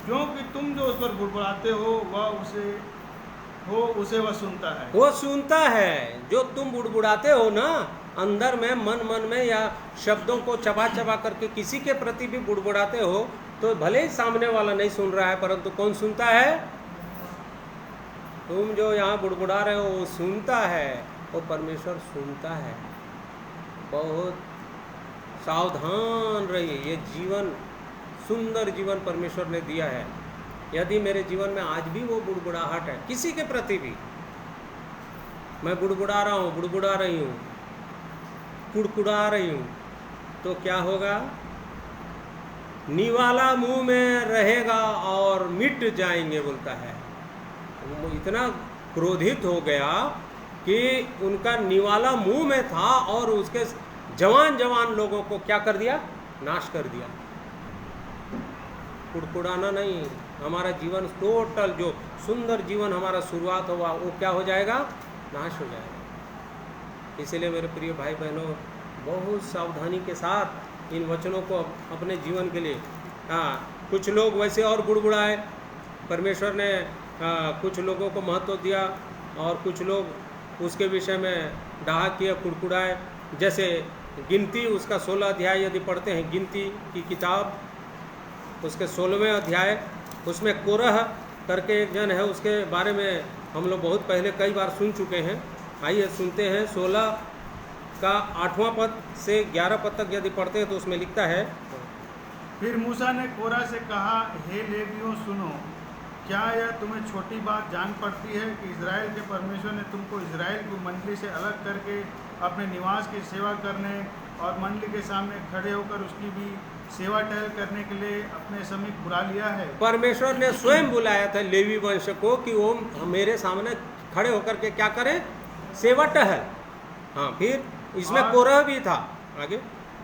क्योंकि तुम जो उस पर बुड़बुड़ाते हो उसे वह सुनता है। वो सुनता है जो तुम बुड़बुड़ाते हो ना, अंदर में मन में या शब्दों को चबा चबा करके किसी के प्रति भी बुड़बुड़ाते हो, तो भले ही सामने वाला नहीं सुन रहा है, परंतु कौन सुनता है? तुम जो यहाँ बुड़बुड़ा रहे हो वो सुनता है, वो परमेश्वर सुनता है। बहुत सावधान रहिए। ये जीवन, सुंदर जीवन परमेश्वर ने दिया है। यदि मेरे जीवन में आज भी वो बुड़बुड़ाहट है किसी के प्रति भी, मैं बुड़बुड़ा रहा हूँ, बुड़बुड़ा रही हूँ, कुड़कुड़ा रही हूँ, तो क्या होगा? निवाला मुंह में रहेगा और मिट जाएंगे, बोलता है। वो इतना क्रोधित हो गया कि उनका निवाला मुंह में था और उसके जवान लोगों को क्या कर दिया? नाश कर दिया। कुड़कुड़ाना नहीं, हमारा जीवन टोटल जो सुंदर जीवन हमारा शुरुआत हुआ वो क्या हो जाएगा? नाश हो जाएगा। इसलिए मेरे प्रिय भाई बहनों, बहुत सावधानी के साथ इन वचनों को अपने जीवन के लिए, कुछ लोग वैसे और बुड़बुड़ाए, परमेश्वर ने कुछ लोगों को महत्व दिया और कुछ लोग उसके विषय में डाहा किया, कुड़कुड़ाए। जैसे गिनती उसका 16 अध्याय यदि पढ़ते हैं, गिनती की किताब उसके 16वें अध्याय, उसमें कोरह करके एक जन है, उसके बारे में हम लोग बहुत पहले कई बार सुन चुके हैं। आइए सुनते हैं। 16 का 8वां पद से 11 पद तक यदि पढ़ते हैं तो उसमें लिखता है, फिर मूसा ने कोरह से कहा, हे लेवियों सुनो, क्या यह तुम्हें छोटी बात जान पड़ती है कि इज़राइल के परमेश्वर ने तुमको इज़राइल की मंडली से अलग करके अपने निवास की सेवा करने और मंडली के सामने खड़े होकर उसकी भी सेवा टहल करने के लिए अपने समीप बुला लिया है। परमेश्वर ने स्वयं बुलाया था लेवी वंश को कि वो मेरे सामने खड़े होकर के क्या करें? सेवा टहल। हाँ, फिर इसमें कोरह भी था। आगे,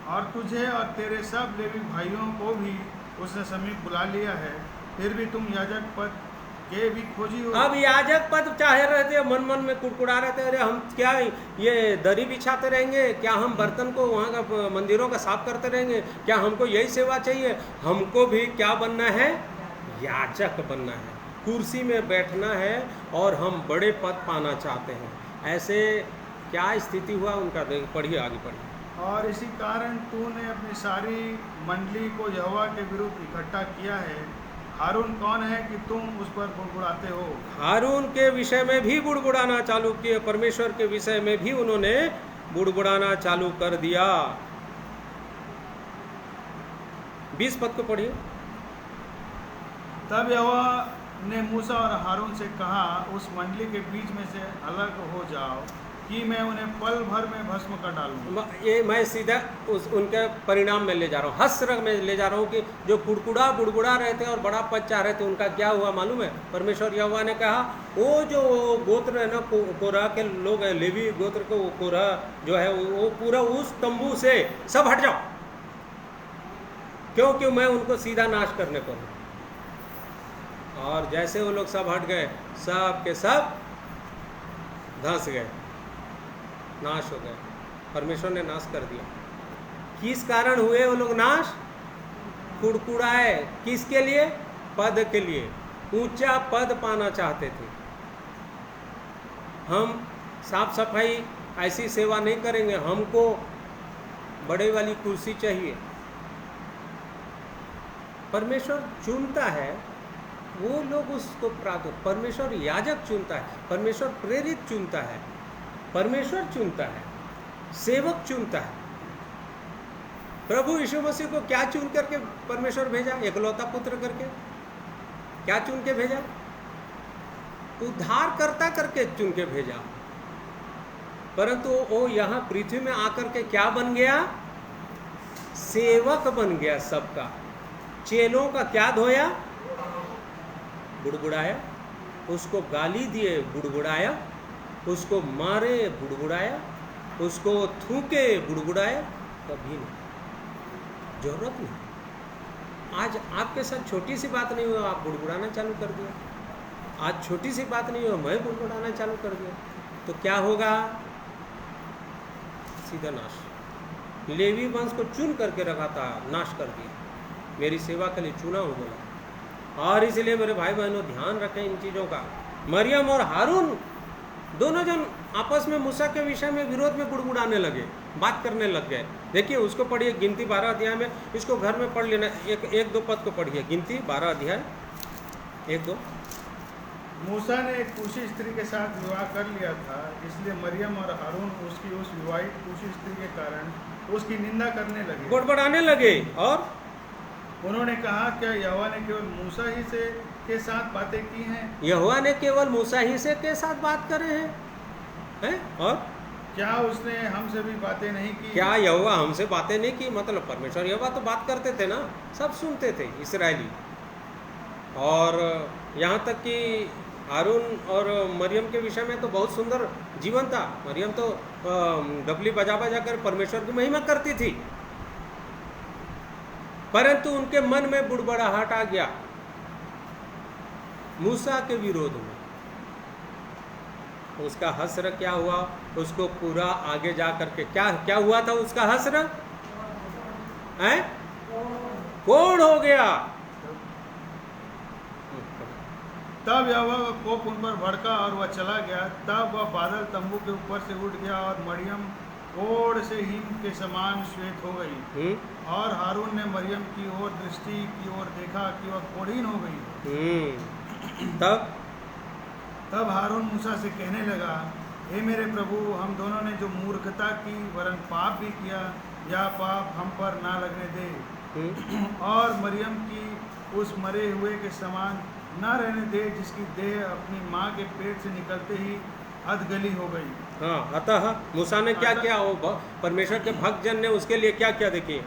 और तुझे और तेरे सब लेवी भाइयों को भी उसने समीप बुला लिया है, फिर भी तुम याजक पद के भी खोजी हो। अब याजक पद चाहे रहते, मन में कुड़कुड़ा रहते, अरे हम क्या ये दरी बिछाते रहेंगे? क्या हम बर्तन को वहाँ का मंदिरों का साफ करते रहेंगे? क्या हमको यही सेवा चाहिए? हमको भी क्या बनना है? याजक बनना है, कुर्सी में बैठना है और हम बड़े पद पाना चाहते हैं। ऐसे क्या स्थिति हुआ उनका? पढ़िए, आगे पढ़िए। और इसी कारण तूने अपनी सारी मंडली को यहोवा के विरुद्ध इकट्ठा किया है। हारून कौन है कि तुम उस पर बुड़बुड़ाते हो? हारून के विषय में भी बुड़बुड़ाना चालू किए, परमेश्वर के विषय में भी उन्होंने बुड़बुड़ाना चालू कर दिया। 20 पद को पढ़िए। तब यहोवा ने मूसा और हारून से कहा, उस मंडली के बीच में से अलग हो जाओ कि मैं उन्हें पल भर में भस्म कर डालूं। ये मैं सीधा उनके परिणाम में ले जा रहा हूँ, हस्र में ले जा रहा हूँ कि जो बुड़बुड़ा रहे थे और बड़ा पद चाह रहे थे, उनका क्या हुआ मालूम है? परमेश्वर यहोवा ने कहा, वो जो गोत्र है ना, कोरह के लोग हैं, लेवी गोत्र को कोरह जो है वो पूरा उस तंबू से सब हट जाओ, क्योंकि मैं उनको सीधा नाश करने पर हूँ। और जैसे वो लोग सब हट गए, सब के सब धंस गए, नाश हो गए। परमेश्वर ने नाश कर दिया। किस कारण हुए वो लोग नाश? कुड़कुड़ाए। किसके लिए? पद के लिए, ऊंचा पद पाना चाहते थे। हम साफ सफाई ऐसी सेवा नहीं करेंगे, हमको बड़े वाली कुर्सी चाहिए। परमेश्वर चुनता है, वो लोग उसको प्राप्त, परमेश्वर याजक चुनता है, परमेश्वर प्रेरित चुनता है, परमेश्वर चुनता है, सेवक चुनता है। प्रभु यीशु मसीह को क्या चुन करके परमेश्वर भेजा? एकलौता पुत्र करके। क्या चुन के भेजा? उद्धारकर्ता करके चुन के भेजा। परंतु वो यहाँ पृथ्वी में आकर के क्या बन गया? सेवक बन गया सबका। चेलों का क्या धोया? बुड़बुड़ाया, उसको गाली दिए, बुड़बुड़ाया, उसको मारे, बुड़बुड़ाया, उसको थूके, बुड़बुड़ाया। कभी नहीं, जरूरत नहीं। आज आपके साथ छोटी सी बात नहीं हुआ, आप बुड़बुड़ाना चालू कर दिया। आज छोटी सी बात नहीं हुआ, मैं बुड़बुड़ाना चालू कर दिया, तो क्या होगा? सीधा नाश। लेवी वंश को चुन करके रखा था, नाश कर दिया। मेरी सेवा के लिए चुना हूँ बोला। और इसलिए मेरे भाई बहनों, ध्यान रखें इन चीज़ों का। मरियम और हारून दोनों जन आपस में मूसा के विषय में विरोध में बुड़बुड़ाने लगे, बात करने लग गए। देखिए, उसको पढ़िए, गिनती 12 अध्याय में, इसको घर में पढ़ लेना। एक दो पद को पढ़िए, गिनती 12 अध्याय 1-2। मूसा ने एक कूशी स्त्री के साथ विवाह कर लिया था, इसलिए मरियम और हारून उसकी उस विवाहित कूशी स्त्री के कारण उसकी निंदा करने लगे, बुड़बुड़ाने लगे। और उन्होंने कहा, क्या यहोवा ने केवल मूसा ही से के साथ बातें की हैं? यहोवा ने केवल मूसा ही से के साथ बात करे हैं? और क्या उसने हमसे भी बातें नहीं की? क्या यहोवा हमसे बातें नहीं की? मतलब परमेश्वर यहोवा तो बात करते थे ना, सब सुनते थे इस्राएली। और यहाँ तक कि हारून और मरियम के विषय में तो बहुत सुंदर जीवन था। मरियम तो डबली बजा बजा कर परमेश्वर की महिमा करती थी, परंतु उनके मन में बुड़बड़ाहट आ गया मूसा के विरोध में। उसका हस्र क्या हुआ? उसको पूरा आगे जा करके क्या हुआ था? उसका हस्र कोढ़ हो गया। तब यहोवा का कोप उन पर भड़का और वह चला गया। तब वह बादल तंबू के ऊपर से उठ गया और मरियम कोढ़ से हिम के समान श्वेत हो गई। और हारून ने मरियम की ओर दृष्टि की ओर देखा कि वह कोढ़ीन हो गई। तब हारून मूसा से कहने लगा, हे मेरे प्रभु, हम दोनों ने जो मूर्खता की वरन पाप भी किया, यह पाप हम पर ना लगने दे। और मरियम की उस मरे हुए के समान ना रहने दे, जिसकी देह अपनी माँ के पेट से निकलते ही अधगली हो गई। हाँ, अतः मूसा ने क्या किया? वो परमेश्वर के भक्त जन ने उसके लिए क्या किया? देखिए,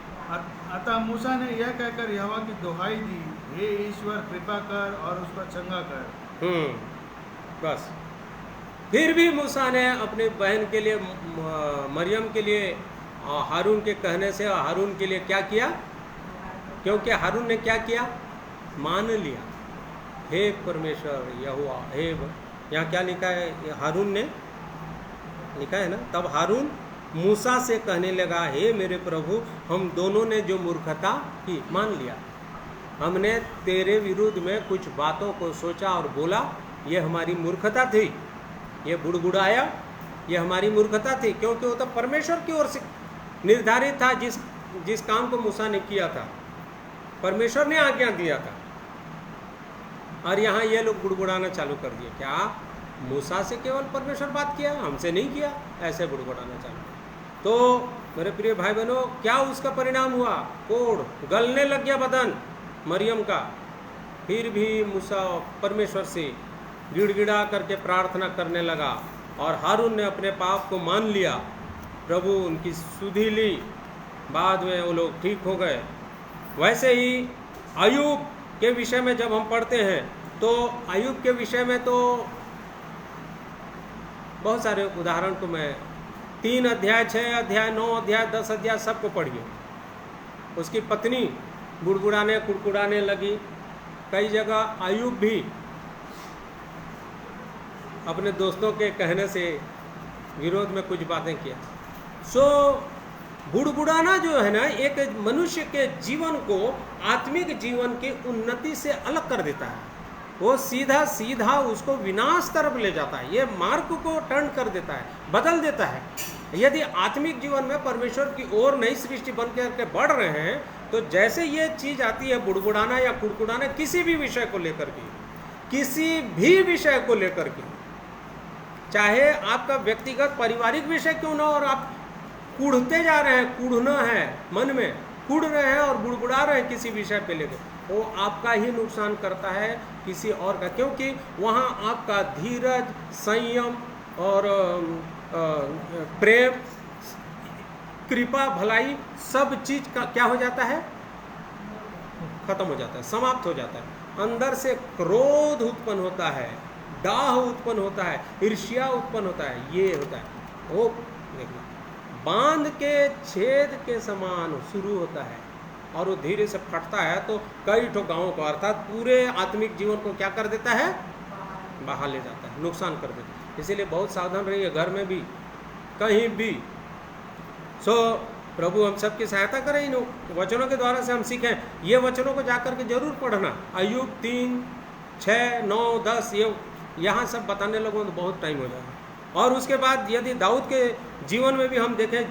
अतः मूसा ने यह कहकर यहोवा की दुहाई दी, हे ईश्वर, कृपा कर और उसका चंगा कर। बस। फिर भी मूसा ने अपनी बहन के लिए, मरियम के लिए, हारून के कहने से हारून के लिए क्या किया? क्योंकि हारून ने क्या किया? मान लिया, हे परमेश्वर यहोवा, हे। यहाँ क्या लिखा है? हारून ने लिखा है ना, तब हारून मूसा से कहने लगा, हे मेरे प्रभु, हम दोनों ने जो मूर्खता की मान लिया। हमने तेरे विरुद्ध में कुछ बातों को सोचा और बोला, ये हमारी मूर्खता थी। ये बुड़बुड़ाया, ये हमारी मूर्खता थी, क्योंकि वो तो परमेश्वर की ओर से निर्धारित था। जिस काम को मूसा ने किया था, परमेश्वर ने आज्ञा दिया था। और यहाँ ये लोग बुड़बुड़ाना चालू कर दिए। क्या मूसा से केवल परमेश्वर बात किया, हमसे नहीं किया? ऐसे बुड़बुड़ाना चालू। तो मेरे प्रिय भाई बहनों, क्या उसका परिणाम हुआ? कोढ़, गलने लग गया बदन मरियम का। फिर भी मूसा परमेश्वर से गिड़गिड़ा करके प्रार्थना करने लगा और हारून ने अपने पाप को मान लिया। प्रभु उनकी सुधि ली, बाद में वो लोग ठीक हो गए। वैसे ही अय्यूब के विषय में जब हम पढ़ते हैं तो अय्यूब के विषय में तो बहुत सारे उदाहरण को मैं 3 अध्याय 6 अध्याय 9 अध्याय 10 अध्याय सबको पढ़िए। उसकी पत्नी बुड़बुड़ाने कुड़कुड़ाने लगी। कई जगह अय्यूब भी अपने दोस्तों के कहने से विरोध में कुछ बातें किया। सो बुड़बुड़ाना जो है ना, एक मनुष्य के जीवन को आत्मिक जीवन की उन्नति से अलग कर देता है। वो सीधा सीधा उसको विनाश तरफ ले जाता है। ये मार्ग को टर्न कर देता है, बदल देता है। यदि आत्मिक जीवन में परमेश्वर की ओर नई सृष्टि बन करके बढ़ रहे हैं तो जैसे ये चीज आती है बुड़बुड़ाना या कुड़कुड़ाना, किसी भी विषय को लेकर के, किसी भी विषय को लेकर के, चाहे आपका व्यक्तिगत पारिवारिक विषय क्यों ना, और आप कूढ़ते जा रहे हैं, कूढ़ना है, मन में कूढ़ रहे हैं और बुड़बुड़ा रहे हैं किसी विषय पे लेकर, वो आपका ही नुकसान करता है, किसी और का। क्योंकि वहाँ आपका धीरज, संयम और प्रेम, कृपा, भलाई सब चीज का क्या हो जाता है, खत्म हो जाता है, समाप्त हो जाता है। अंदर से क्रोध उत्पन्न होता है, दाह उत्पन्न होता है, ईर्ष्या उत्पन्न होता है, ये होता है। वो देखना बांध के छेद के समान शुरू होता है और वो धीरे से फटता है तो कई ठो गाँवों को, अर्थात पूरे आत्मिक जीवन को क्या कर देता है, बहा ले जाता है, नुकसान कर देता है। इसीलिए बहुत सावधान रहिए, घर में भी, कहीं भी। सो प्रभु हम सबकी सहायता करें, इन वचनों के द्वारा से हम सीखें। ये वचनों को जाकर के जरूर पढ़ना। अय्यूब 3, 6, 9, 10 ये यहाँ सब बताने लगों तो बहुत टाइम हो जाएगा। और उसके बाद यदि दाऊद के जीवन में भी हम देखें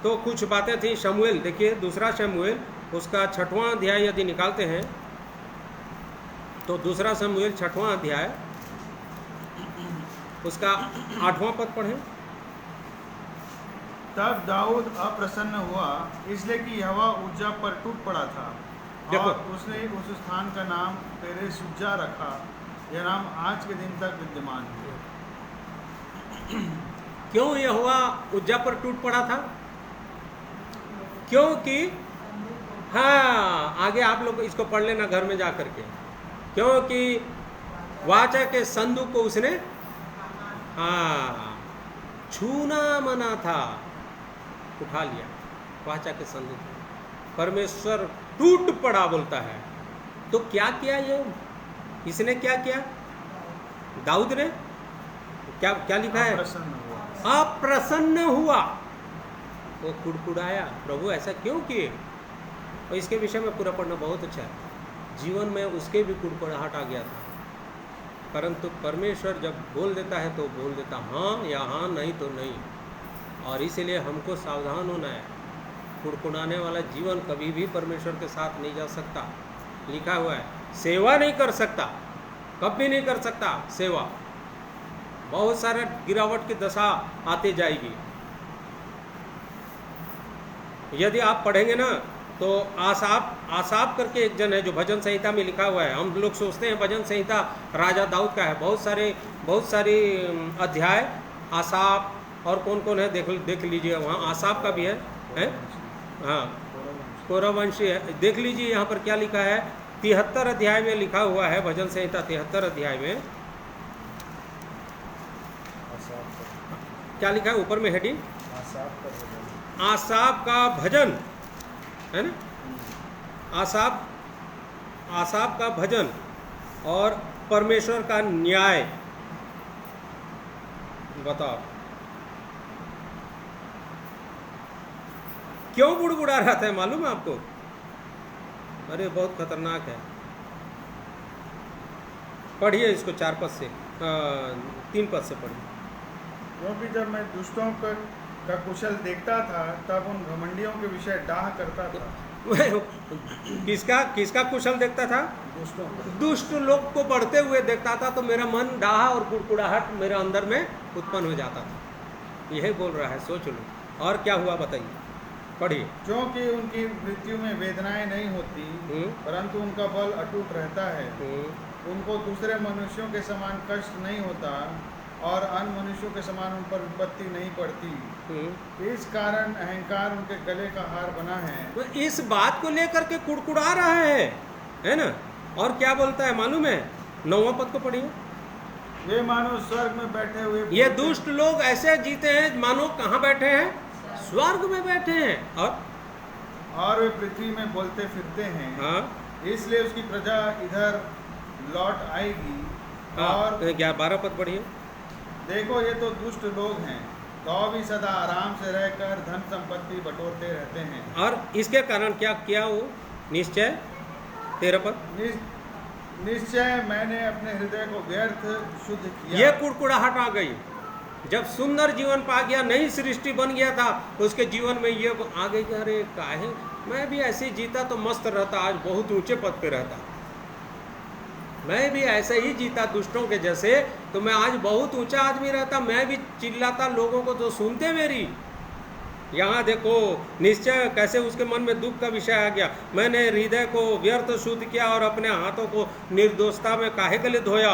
तो कुछ बातें थी। शमूएल देखिए, 2 शमूएल उसका 6वां अध्याय यदि निकालते हैं तो 2 शमूएल 6वां अध्याय उसका 8वां पद पढ़ें। तब दाऊद अप्रसन्न हुआ, इसलिए कि यहोवा उज्जा पर टूट पड़ा था और उसने उस स्थान का नाम पेरेस उज्जा रखा। यह नाम आज के दिन तक विद्यमान है। क्यों यहोवा उज्जा पर टूट पड़ा था? क्योंकि हाँ, आगे आप लोग इसको पढ़ लेना घर में जा करके। क्योंकि वाचा के संदूक को उसने छूना मना था, उठा लिया। वाचा के संदूक परमेश्वर टूट पड़ा बोलता है। तो क्या किया ये, इसने क्या किया? दाऊद ने क्या क्या लिखा है? अप्रसन्न हुआ, वो कुड़कुड़ाया। प्रभु ऐसा क्यों किए? और इसके विषय में पूरा पढ़ना बहुत अच्छा है। जीवन में उसके भी कुड़कुड़ाहट आ गया था, परंतु परमेश्वर जब बोल देता है तो बोल देता हाँ या हाँ, नहीं तो नहीं। और इसीलिए हमको सावधान होना है। कुड़कुड़ाने वाला जीवन कभी भी परमेश्वर के साथ नहीं जा सकता। लिखा हुआ है सेवा नहीं कर सकता, कभी नहीं कर सकता सेवा। बहुत सारे गिरावट की दशा आती जाएगी। यदि आप पढ़ेंगे ना तो आसाप करके एक जन है जो भजन संहिता में लिखा हुआ है। हम लोग सोचते हैं भजन संहिता राजा दाऊद का है। बहुत सारे अध्याय आसाप और कौन कौन है देख लीजिए। वहाँ आसाप का भी है? हाँ, कोरवंशी है। देख लीजिए यहाँ पर क्या लिखा है। 73 अध्याय में लिखा हुआ है, भजन संहिता 73 अध्याय में क्या लिखा है ऊपर में हेडिंग? आसाप का भजन है ना। आसाप का भजन और परमेश्वर का न्याय। बताओ क्यों बुड़बुड़ा रहा था मालूम है आपको? अरे बहुत खतरनाक है। पढ़िए इसको 4 पद से 3 पद से पढ़िए। क्योंकि जब मैं दुष्टों का कुशल देखता था तब उन घमंडियों के विषय डाह करता था। किसका कुशल देखता था? दुष्ट लोग को बढ़ते हुए देखता था तो मेरा मन डाह और कुड़कुड़ाहट मेरे अंदर में उत्पन्न हो जाता था। यही बोल रहा है, सोच लो। और क्या हुआ बताइए। पढ़िए। क्योंकि उनकी मृत्यु में वेदनाएं नहीं होती, परंतु उनका बल अटूट रहता है। उनको दूसरे मनुष्यों के समान कष्ट नहीं होता और अन्य मनुष्यों के समान उन पर विपत्ति नहीं पड़ती। इस कारण अहंकार उनके गले का हार बना है। तो इस बात को लेकर के कुड़कुड़ा रहा है ना। और क्या बोलता है मालूम है? 9वां पद को पढ़िए। वे मानो स्वर्ग में बैठे हुए, ये दुष्ट लोग ऐसे जीते हैं मानो कहाँ बैठे हैं? स्वर्ग में बैठे हैं। और वे पृथ्वी में बोलते फिरते हैं। हाँ, इसलिए उसकी प्रजा इधर लौट आएगी। और 12 पद पढ़िए। देखो ये तो दुष्ट लोग हैं, तो भी सदा आराम से रहकर धन संपत्ति बटोरते रहते हैं। और इसके कारण क्या किया? वो निश्चय 13 पद। निश्चय मैंने अपने हृदय को व्यर्थ शुद्ध किया। ये कुड़कुड़ाहट आ गई। जब सुंदर जीवन पा गया, नई सृष्टि बन गया था, उसके जीवन में ये आ गई कि अरे काहे मैं भी ऐसे जीता तो मस्त रहता, आज बहुत ऊंचे पद पे रहता। मैं भी ऐसे ही जीता दुष्टों के जैसे, तो मैं आज बहुत ऊंचा आदमी रहता। मैं भी चिल्लाता, लोगों को तो सुनते मेरी। यहाँ देखो निश्चय कैसे उसके मन में दुख का विषय आ गया। मैंने हृदय को व्यर्थ शुद्ध किया और अपने हाथों को निर्दोषता में काहे के लिए धोया?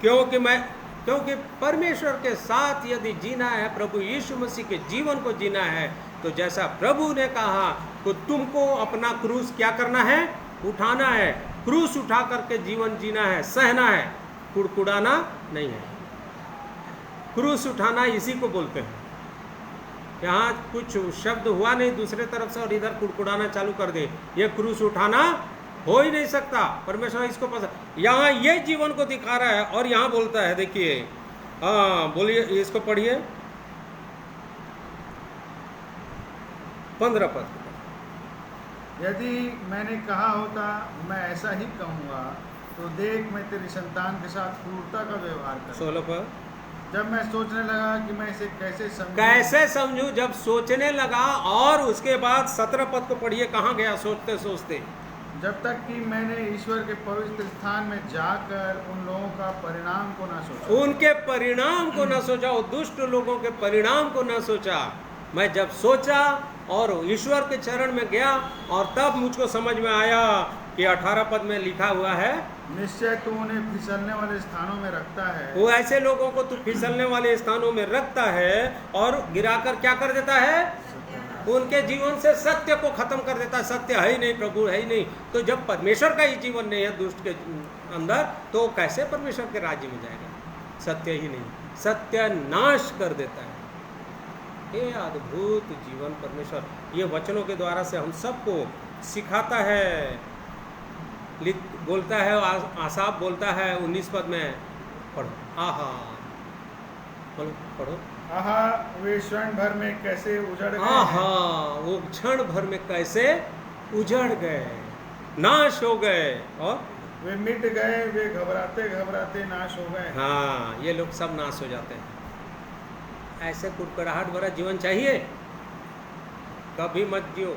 क्योंकि परमेश्वर के साथ यदि जीना है, प्रभु यीशु मसीह के जीवन को जीना है, तो जैसा प्रभु ने कहा तो तुमको अपना क्रूस क्या करना है? उठाना है। क्रूस उठा करके जीवन जीना है, सहना है, कुड़कुड़ाना नहीं है। क्रूस उठाना इसी को बोलते हैं। यहाँ कुछ शब्द हुआ नहीं दूसरे तरफ से और इधर कुड़कुड़ाना चालू कर दे, ये क्रूस उठाना हो ही नहीं सकता। परमेश्वर इसको पसंद, यहाँ ये जीवन को दिखा रहा है। और यहाँ बोलता है, देखिए, हाँ बोलिए, इसको पढ़िए 15 पद। यदि मैंने कहा होता मैं ऐसा ही कहूँगा, तो देख मैं तेरी संतान के साथ क्रूरता का व्यवहार करूँ। 16 पद। जब मैं सोचने लगा कि मैं इसे कैसे समझूं, जब सोचने लगा, और उसके बाद 17 पद को पढ़िए, कहाँ गया सोचते सोचते? जब तक कि मैंने ईश्वर के पवित्र स्थान में जाकर उन लोगों का परिणाम को ना सोचा। उनके परिणाम को ना सोचा, वो दुष्ट लोगों के परिणाम को ना सोचा। मैं जब सोचा और ईश्वर के चरण में गया, और तब मुझको समझ में आया कि 18 पद में लिखा हुआ है, निश्चय तू उन्हें फिसलने वाले स्थानों में रखता है। वो ऐसे लोगों को तू फिसलने वाले स्थानों में रखता है और गिराकर क्या कर देता है? उनके जीवन से सत्य को खत्म कर देता है। सत्य है ही नहीं, प्रभु है ही नहीं। तो जब परमेश्वर का ही जीवन नहीं है दुष्ट के अंदर, तो कैसे परमेश्वर के राज्य में जाएगा? सत्य ही नहीं, सत्य नाश कर देता है। ये अद्भुत जीवन परमेश्वर ये वचनों के द्वारा से हम सबको सिखाता है, बोलता है। आसाफ बोलता है 19 पद में, पढ़ो। आहा, पढ़ो। आहा, वे क्षण भर में कैसे उजड़ गए। आहा, वो क्षण भर में कैसे उजड़ गए, नाश हो गए, और वे मिट गए, वे घबराते घबराते नाश हो गए। हाँ, ये लोग सब नाश हो जाते हैं। ऐसे कुड़कुड़ाहट भरा जीवन चाहिए? कभी मत जियो,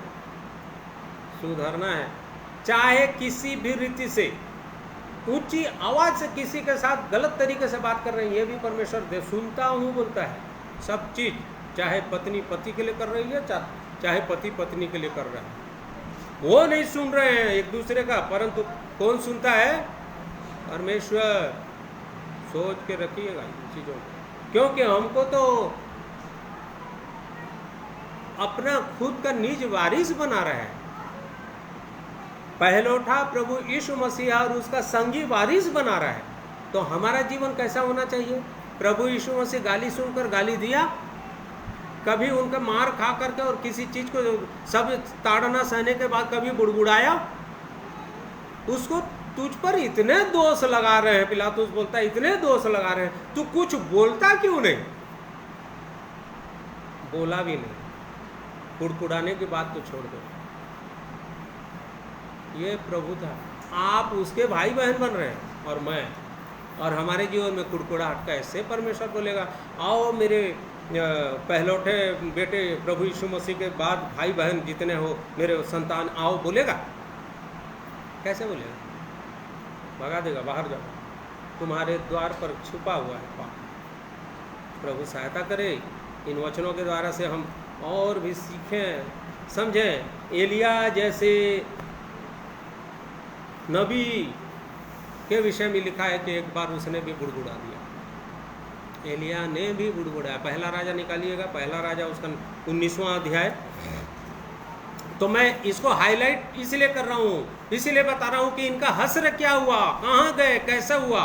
सुधरना है। चाहे किसी भी रीति से, ऊंची आवाज से किसी के साथ गलत तरीके से बात कर रहे हैं, ये भी परमेश्वर दे सुनता हूँ बोलता है। सब चीज, चाहे पत्नी पति के लिए कर रही है, चाहे पति पत्नी के लिए कर रहा है, वो नहीं सुन रहे हैं एक दूसरे का, परंतु कौन सुनता है? परमेश्वर। सोच के रखिएगा इन चीजों को, क्योंकि हमको तो अपना खुद का निज वारिस बना रहा है। पहलौठा प्रभु यीशु मसीह और उसका संगी वारिस बना रहा है। तो हमारा जीवन कैसा होना चाहिए? प्रभु यीशु मसीह गाली सुनकर गाली दिया? कभी उनका मार खा करके और किसी चीज को सब ताड़ना सहने के बाद कभी बुड़बुड़ाया? उसको तुझ पर इतने दोष लगा रहे हैं, पिलातुस बोलता है इतने दोष लगा रहे हैं, तू कुछ बोलता क्यों नहीं? बोला भी नहीं। कुड़कुड़ाने की बात तो छोड़ दो। ये प्रभु था, आप उसके भाई बहन बन रहे हैं और मैं, और हमारे जीवन में कुड़कुड़ाहट कैसे परमेश्वर बोलेगा? आओ मेरे पहलौठे बेटे प्रभु यीशु मसीह के बाद भाई बहन जितने हो मेरे संतान, आओ बोलेगा? कैसे बोलेगा? भगा देगा, बाहर जाओ, तुम्हारे द्वार पर छुपा हुआ है पाप। प्रभु सहायता करे, इन वचनों के द्वारा से हम और भी सीखें, समझें। एलिया जैसे नबी के विषय में लिखा है कि एक बार उसने भी बुड़बुड़ा दिया। एलिया ने भी बुड़बुड़ाया। पहला राजा निकालिएगा, पहला राजा उसका 19वां अध्याय। तो मैं इसको हाईलाइट इसलिए कर रहा हूँ, इसीलिए बता रहा हूँ कि इनका हश्र क्या हुआ, कहाँ गए, कैसे हुआ,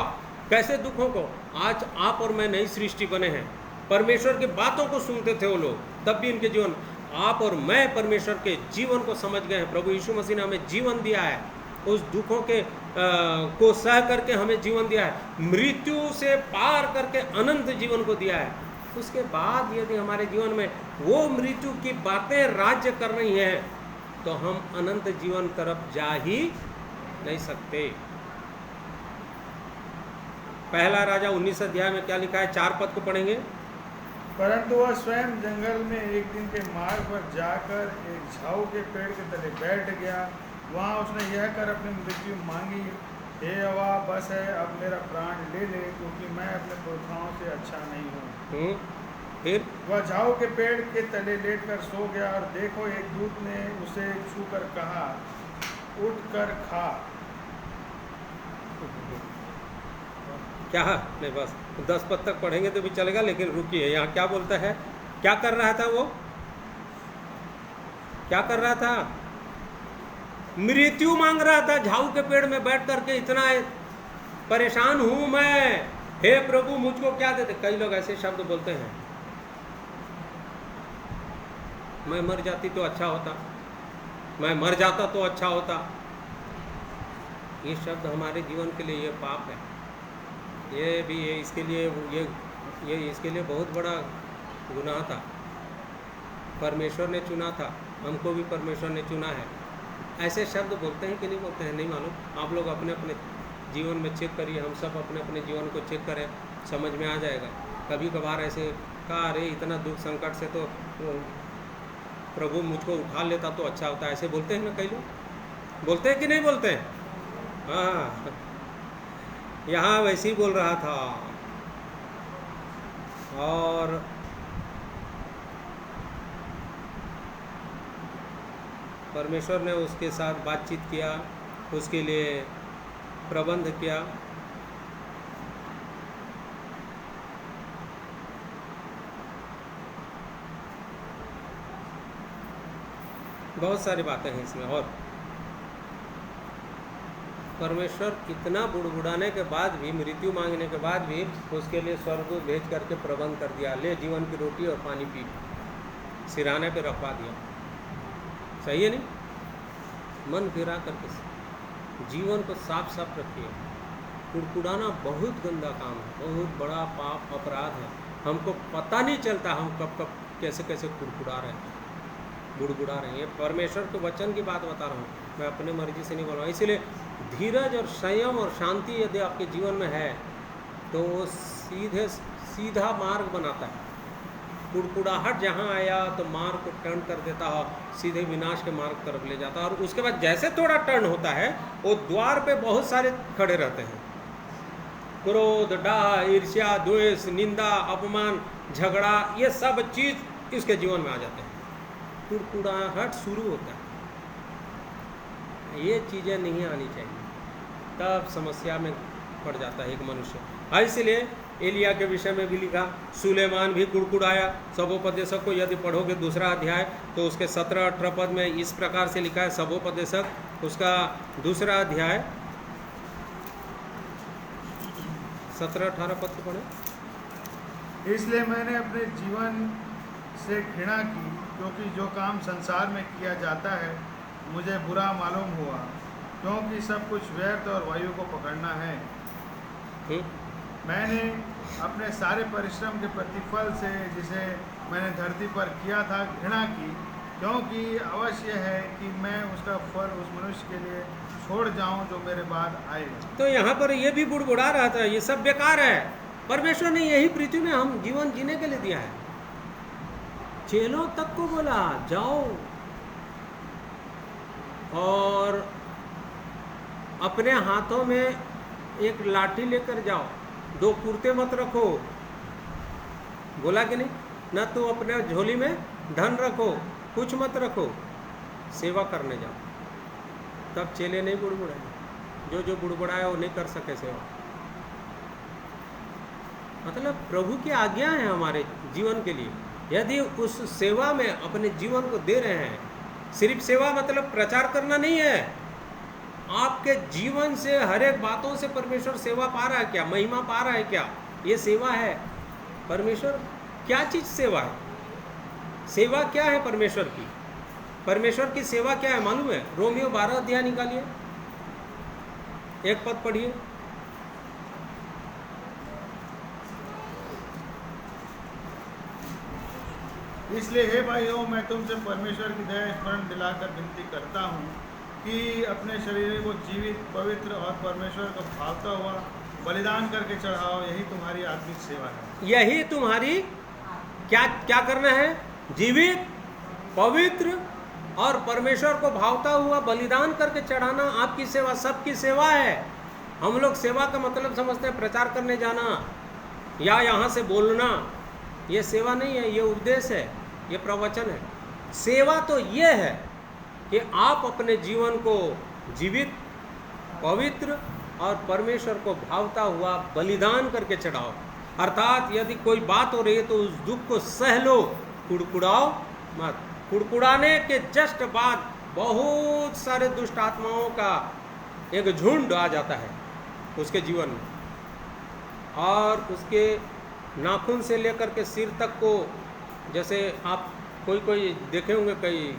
कैसे दुखों को। आज आप और मैं नई सृष्टि बने हैं। परमेश्वर की बातों को सुनते थे वो लोग, तब भी इनके जीवन, आप और मैं परमेश्वर के जीवन को समझ गए हैं। प्रभु यीशु मसीह ने हमें जीवन दिया है, उस दुखों के को सह करके हमें जीवन दिया है, मृत्यु से पार करके अनंत जीवन को दिया है। उसके बाद यदि हमारे जीवन में वो मृत्यु की बातें राज्य कर रही हैं, तो हम अनंत जीवन तरफ जा ही नहीं सकते। पहला राजा 19 अध्याय में क्या लिखा है, 4 पद को पढ़ेंगे। परंतु वह स्वयं जंगल में एक दिन के मार्ग पर जाकर एक झाऊ के पेड़ के तले बैठ गया। वहाँ उसने यह कर अपनी मृत्यु मांगी, हे यहोवा, बस है, अब मेरा प्राण ले ले, क्योंकि मैं अपने पुरखाओं से अच्छा नहीं हूँ। फिर वह झाऊ के पेड़ के तले लेटकर सो गया, और देखो एक दूत ने उसे छूकर कहा, उठ कर खा। क्या, नहीं बस 10 पद तक पढ़ेंगे तो भी चलेगा, लेकिन रुकिए, यहाँ क्या बोलता है, क्या कर रहा था वो, क्या कर रहा था, मृत्यु मांग रहा था। झाऊ के पेड़ में बैठ करके इतना परेशान हूं मैं, हे प्रभु मुझको क्या देते। कई लोग ऐसे शब्द बोलते हैं, मैं मर जाती तो अच्छा होता, मैं मर जाता तो अच्छा होता। ये शब्द हमारे जीवन के लिए ये पाप है। ये भी ये इसके लिए ये इसके लिए बहुत बड़ा गुनाह था। परमेश्वर ने चुना था, हमको भी परमेश्वर ने चुना है। ऐसे शब्द बोलते हैं कि नहीं बोलते हैं नहीं मालूम। आप लोग अपने अपने जीवन में चेक करिए, हम सब अपने अपने जीवन को चेक करें, समझ में आ जाएगा। कभी कभार ऐसे कहा, अरे इतना दुख संकट से तो प्रभु मुझको उठा लेता तो अच्छा होता, ऐसे बोलते हैं ना कई लोग, बोलते हैं कि नहीं बोलते हैं। हाँ, यहाँ वैसे ही बोल रहा था। और परमेश्वर ने उसके साथ बातचीत किया, उसके लिए प्रबंध किया। बहुत सारी बातें हैं इसमें। और परमेश्वर इतना बुड़बुड़ाने के बाद भी, मृत्यु मांगने के बाद भी उसके लिए स्वर्गदूत भेज करके प्रबंध कर दिया, ले जीवन की रोटी और पानी पी, सिराने पे रखवा दिया। सही है नहीं? मन फिरा करके जीवन को साफ साफ रखिए। कुड़कुड़ाना बहुत गंदा काम है, बहुत बड़ा पाप अपराध है। हमको पता नहीं चलता हम कब कब कैसे कैसे कुड़कुड़ा रहे हैं, बुड़बुड़ा रहे हैं। ये परमेश्वर के वचन की बात बता रहा हूँ, मैं अपने मर्जी से नहीं बोल रहा हूँ। इसीलिए धीरज और संयम और शांति यदि आपके जीवन में है तो वो सीधा मार्ग बनाता है। कुड़कुड़ाहट जहाँ आया तो मार्ग को टर्न कर देता है, सीधे विनाश के मार्ग तरफ ले जाता है। और उसके बाद जैसे थोड़ा टर्न होता है, वो द्वार पे बहुत सारे खड़े रहते हैं। क्रोध, डाह, ईर्ष्या, द्वेष, निंदा, अपमान, झगड़ा, ये सब चीज़ इसके जीवन में आ जाते हैं। कुड़कुड़ाहट शुरू होता है, ये चीज़ें नहीं आनी चाहिए, तब समस्या में पड़ जाता है एक मनुष्य। इसलिए एलिया के विषय में भी लिखा, सुलेमान भी कुड़कुड़ाया। सबोपदेशक को यदि पढ़ोगे दूसरा अध्याय तो उसके 17-18 पद में इस प्रकार से लिखा है। सबोपदेशक, उसका दूसरा अध्याय 17-18 पद को पढ़े। इसलिए मैंने अपने जीवन से घृणा की, क्योंकि जो काम संसार में किया जाता है मुझे बुरा मालूम हुआ, क्योंकि सब कुछ व्यर्थ और वायु को पकड़ना है। मैंने अपने सारे परिश्रम के प्रतिफल से, जिसे मैंने धरती पर किया था, घृणा की, क्योंकि अवश्य है कि मैं उसका फल उस मनुष्य के लिए छोड़ जाऊं जो मेरे बाद आएगा। तो यहाँ पर ये भी बुड़बुड़ा रहा था, ये सब बेकार है। परमेश्वर ने यही पृथ्वी में हम जीवन जीने के लिए दिया है। चेलों तक को बोला जाओ और अपने हाथों में एक लाठी लेकर जाओ, 2 कुर्ते मत रखो, बोला कि नहीं? ना तो अपने झोली में धन रखो, कुछ मत रखो, सेवा करने जाओ। तब चेले नहीं बुड़बुड़ाए, जो बुड़बुड़ाए वो नहीं कर सके सेवा। मतलब प्रभु की आज्ञा है हमारे जीवन के लिए, यदि उस सेवा में अपने जीवन को दे रहे हैं। सिर्फ सेवा मतलब प्रचार करना नहीं है, आपके जीवन से हर एक बातों से परमेश्वर सेवा पा रहा है क्या, महिमा पा रहा है क्या, ये सेवा है। परमेश्वर क्या चीज सेवा है? सेवा क्या है परमेश्वर की? परमेश्वर की सेवा क्या है मालूम है? रोमियो 12 अध्याय निकालिए, एक पद पढ़िए। इसलिए हे भाइयों, मैं तुमसे परमेश्वर की दया स्मरण दिलाकर विनती करता हूँ कि अपने शरीर को जीवित, पवित्र और परमेश्वर को भावता हुआ बलिदान करके चढ़ाओ, यही तुम्हारी आत्मिक सेवा है। यही तुम्हारी क्या क्या करना है? जीवित, पवित्र और परमेश्वर को भावता हुआ बलिदान करके चढ़ाना आपकी सेवा, सबकी सेवा है। हम लोग सेवा का मतलब समझते हैं प्रचार करने जाना या यहाँ से बोलना, ये सेवा नहीं है, ये उपदेश है, ये प्रवचन है। सेवा तो ये है कि आप अपने जीवन को जीवित, पवित्र और परमेश्वर को भावता हुआ बलिदान करके चढ़ाओ। अर्थात यदि कोई बात हो रही है तो उस दुख को सह लो, कुड़कुड़ाओ मत। कुड़कुड़ाने के जस्ट बाद बहुत सारे दुष्ट आत्माओं का एक झुंड आ जाता है उसके जीवन में, और उसके नाखून से लेकर के सिर तक को, जैसे आप कोई देखे होंगे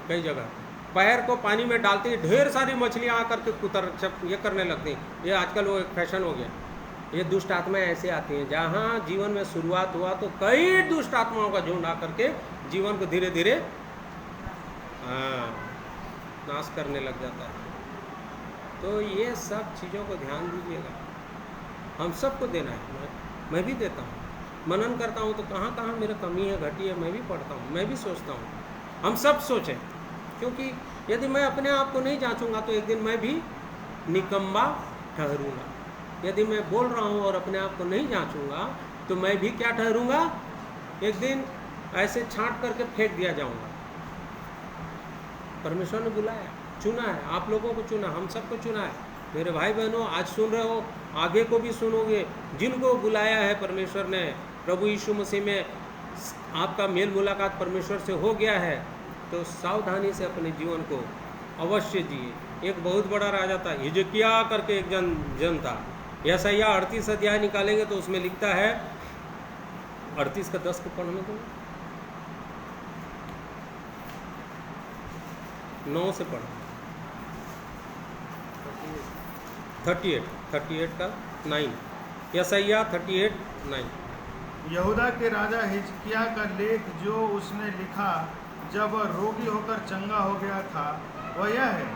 कई जगह, पैर को पानी में डालते ही ढेर सारी मछलियाँ आकर के कुतर ये करने लगती हैं। ये आजकल वो एक फैशन हो गया। ये दुष्ट आत्माएं ऐसे आती हैं, जहाँ जीवन में शुरुआत हुआ तो कई दुष्ट आत्माओं का झुंड आकर के जीवन को धीरे धीरे नाश करने लग जाता है। तो ये सब चीज़ों को ध्यान दीजिएगा, हम सबको देना है। मैं भी देता हूँ, मनन करता हूँ तो कहाँ कहाँ मेरा कमी है, घटी है, मैं भी पढ़ता हूँ, मैं भी सोचता हूँ। हम सब सोचें, क्योंकि यदि मैं अपने आप को नहीं जांचूंगा तो एक दिन मैं भी निकम्मा ठहरूंगा। यदि मैं बोल रहा हूँ और अपने आप को नहीं जांचूंगा तो मैं भी क्या ठहरूंगा? एक दिन ऐसे छांट करके फेंक दिया जाऊंगा। परमेश्वर ने बुलाया, चुना है, आप लोगों को चुना, हम सबको चुना है। मेरे भाई बहनों, आज सुन रहे हो, आगे को भी सुनोगे। जिनको बुलाया है परमेश्वर ने, प्रभु यीशु मसीह में आपका मेल मुलाकात परमेश्वर से हो गया है, तो सावधानी से अपने जीवन को अवश्य जिए। एक बहुत बड़ा राजा था, हिजकिय्याह करके एक जन था। यशायाह 38 अध्याय निकालेंगे तो उसमें लिखता है, 38 का 10 को पढ़ने को, 9 से पढ़, 38 का 9, यशायाह 38:9। यहूदा के राजा हिजकिय्याह का लेख जो उसने लिखा जब वह रोगी होकर चंगा हो गया था, वह यह है,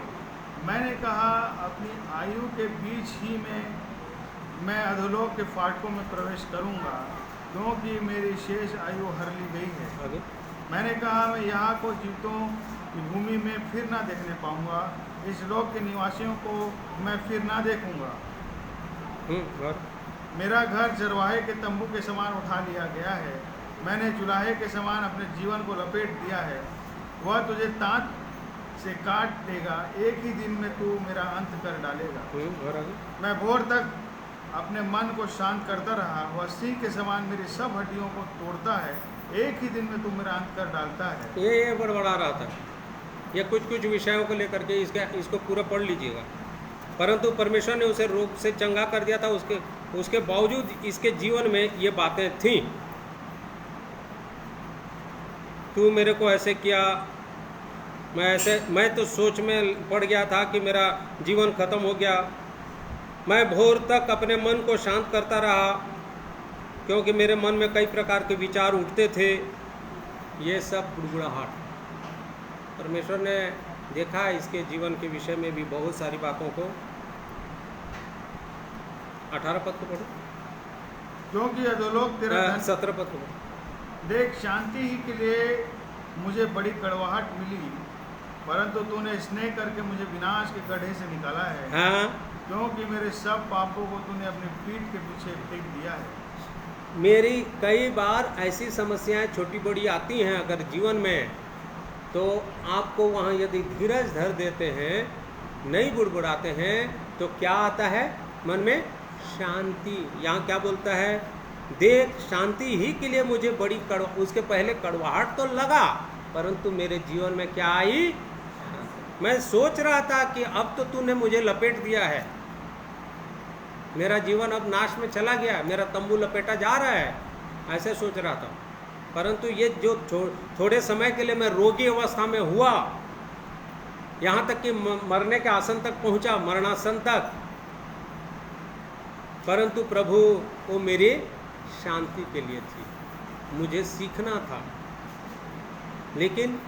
मैंने कहा अपनी आयु के बीच ही में मैं अधोलोक के फाटकों में प्रवेश करूंगा, क्योंकि मेरी शेष आयु हर ली गई है। आगे, मैंने कहा मैं यहाँ को जीवितों की भूमि में फिर ना देखने पाऊंगा, इस लोक के निवासियों को मैं फिर ना देखूंगा। और मेरा घर चरवाहे के तंबू के समान उठा लिया गया है, मैंने चुलाहे के समान अपने जीवन को लपेट दिया है। वह तुझे तांत से काट देगा, एक ही दिन में तू मेरा अंत कर डालेगा। और आगे, मैं भोर तक अपने मन को शांत करता रहा, वह सिंह के समान मेरी सब हड्डियों को तोड़ता है, एक ही दिन में तू मेरा अंत कर डालता है। ये बड़बड़ा रहा था। ये कुछ विषयों को लेकर के इसको पूरा पढ़ लीजिएगा। परंतु परमेश्वर ने उसे रोग से चंगा कर दिया था, उसके बावजूद इसके जीवन में ये बातें थीं। तू मेरे को ऐसे किया, मैं तो सोच में पड़ गया था कि मेरा जीवन खत्म हो गया। मैं भोर तक अपने मन को शांत करता रहा, क्योंकि मेरे मन में कई प्रकार के विचार उठते थे। ये सब बुड़बुड़ाहट। परमेश्वर ने देखा इसके जीवन के विषय में भी बहुत सारी बातों को। 18 पद को पढ़ो, क्योंकि अधोलोक तेरा 17 पद को पढ़ो। देख, शांति ही के लिए मुझे बड़ी कड़वाहट मिली, परंतु तूने स्नेह करके मुझे विनाश के गड्ढे से निकाला है। हाँ, क्योंकि मेरे सब पापों को तूने अपनी पीठ के पीछे फेंक दिया है। मेरी कई बार ऐसी समस्याएं छोटी बड़ी आती हैं अगर जीवन में, तो आपको वहाँ यदि धीरज धर देते हैं, नहीं बुड़बुड़ाते हैं, तो क्या आता है मन में? शांति। यहाँ क्या बोलता है? देख, शांति ही के लिए मुझे बड़ी उसके पहले कड़वाहट तो लगा, परंतु मेरे जीवन में क्या आई? मैं सोच रहा था कि अब तो तूने मुझे लपेट दिया है, मेरा जीवन अब नाश में चला गया, मेरा तंबू लपेटा जा रहा है, ऐसे सोच रहा था। परंतु ये जो थोड़े समय के लिए मैं रोगी अवस्था में हुआ, यहाँ तक कि मरने के आसन तक पहुँचा, मरणासन तक, परंतु प्रभु वो मेरी शांति के लिए थी, मुझे सीखना था, लेकिन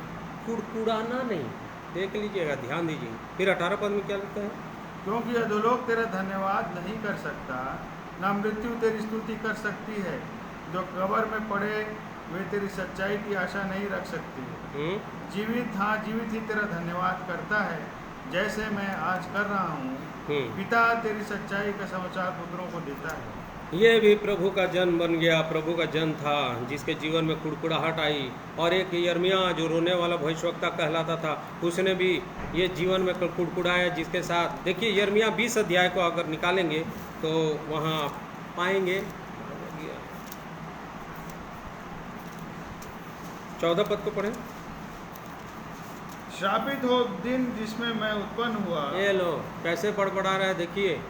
कुड़कुड़ाना नहीं। देख लीजिएगा, ध्यान दीजिए। फिर 18 पद में क्या लिखता है? क्योंकि अधोलोक तेरा धन्यवाद नहीं कर सकता, ना मृत्यु तेरी स्तुति कर सकती है। जो कब्र में पड़े वे तेरी सच्चाई की आशा नहीं रख सकती। जीवित, हाँ जीवित ही तेरा धन्यवाद करता है, जैसे मैं आज कर रहा हूँ। पिता तेरी सच्चाई का समाचार पुत्रों को देता है। ये भी प्रभु का जन बन गया, प्रभु का जन था जिसके जीवन में कुड़कुड़ाहट आई। और एक यिर्मयाह जो रोने वाला भविष्यवक्ता कहलाता था, उसने भी ये जीवन में कुड़कुड़ाया, जिसके साथ देखिए यिर्मयाह 20 अध्याय को अगर निकालेंगे तो वहाँ पाएंगे 14 पद को पढ़ें। श्रापित हो दिन जिसमें मैं उत्पन्न हुआ। ये लो कैसे बड़बड़ा रहा है, देखिए,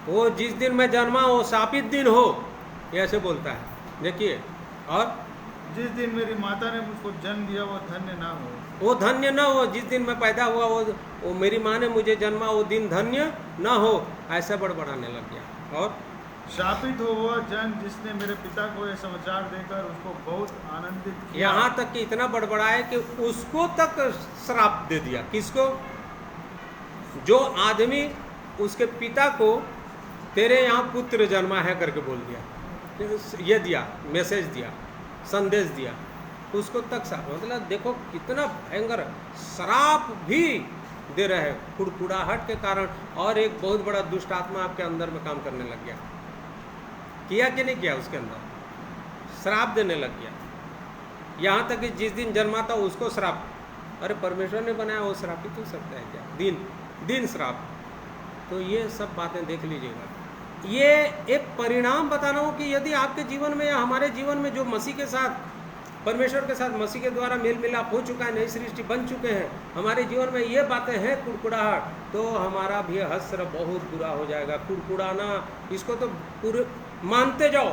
वो जिस दिन मैं जन्मा वो शापित दिन हो, ये ऐसे बोलता है, देखिए। और जिस दिन मेरी माता ने मुझको जन्म दिया वो धन्य ना हो। वो धन्य न हो, जिस दिन मैं पैदा हुआ वो मेरी माँ ने मुझे जन्मा, वो दिन धन्य न हो, ऐसा बड़बड़ाने लग गया। और शापित हो वह जन जिसने मेरे पिता को यह समाचार देकर उसको बहुत आनंदित किया। यहाँ तक कि इतना बड़बड़ाया कि उसको तक श्राप दे दिया। किसको? जो आदमी उसके पिता को तेरे यहाँ पुत्र जन्मा है करके बोल दिया, ये दिया, मैसेज दिया, संदेश दिया, उसको तक श्राप। मतलब देखो कितना भयंकर श्राप भी दे रहे हैं कुड़कुड़ाहट के कारण। और एक बहुत बड़ा दुष्ट आत्मा आपके अंदर में काम करने लग गया। किया कि नहीं किया? उसके अंदर श्राप देने लग गया। यहाँ तक कि जिस दिन जन्मा था उसको श्राप। अरे परमेश्वर ने बनाया, वो श्रापित हो सकता है क्या? दिन श्राप। तो ये सब बातें देख लीजिएगा। ये एक परिणाम बता रहा हूँ कि यदि आपके जीवन में या हमारे जीवन में जो मसीह के साथ, परमेश्वर के साथ मसीह के द्वारा मेल मिलाप हो चुका है, नई सृष्टि बन चुके हैं, हमारे जीवन में ये बातें हैं कुड़कुड़ाहट, तो हमारा भी हश्र बहुत बुरा हो जाएगा। कुड़कुड़ाना, इसको तो पूरे मानते जाओ,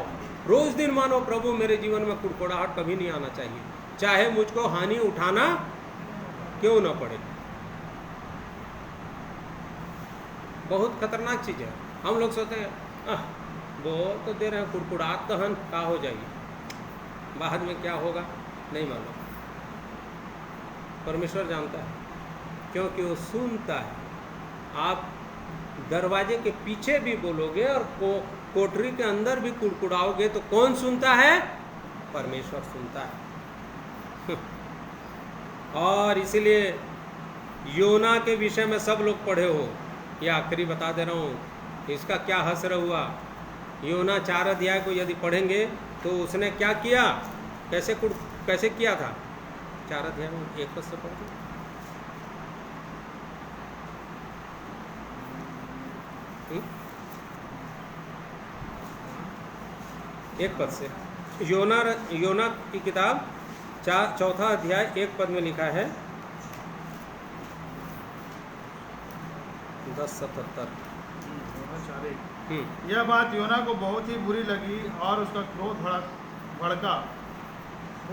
रोज दिन मानो, प्रभु मेरे जीवन में कुड़कुड़ाहट कभी नहीं आना चाहिए, चाहे मुझको हानि उठाना क्यों ना पड़े। बहुत खतरनाक चीज़ है। हम लोग सोचते हैं वो तो दे रहे हैं, कुड़कुड़ाहट तो हन का हो जाइए, बाद में क्या होगा नहीं मालूम। परमेश्वर जानता है, क्योंकि वो सुनता है। आप दरवाजे के पीछे भी बोलोगे और कोठरी के अंदर भी कुड़कुड़ाओगे तो कौन सुनता है? परमेश्वर सुनता है। और इसीलिए योना के विषय में सब लोग पढ़े हो, ये आखिरी बता दे रहा हूँ, इसका क्या हश्र हुआ। योना 4 अध्याय को यदि पढ़ेंगे तो उसने क्या किया, कैसे किया था। 4 अध्याय में 1 पद से पढ़ते, एक पद से। योना की किताब 4 अध्याय 1 पद में लिखा है 10:77। यह बात योना को बहुत ही बुरी लगी और उसका क्रोध भड़का।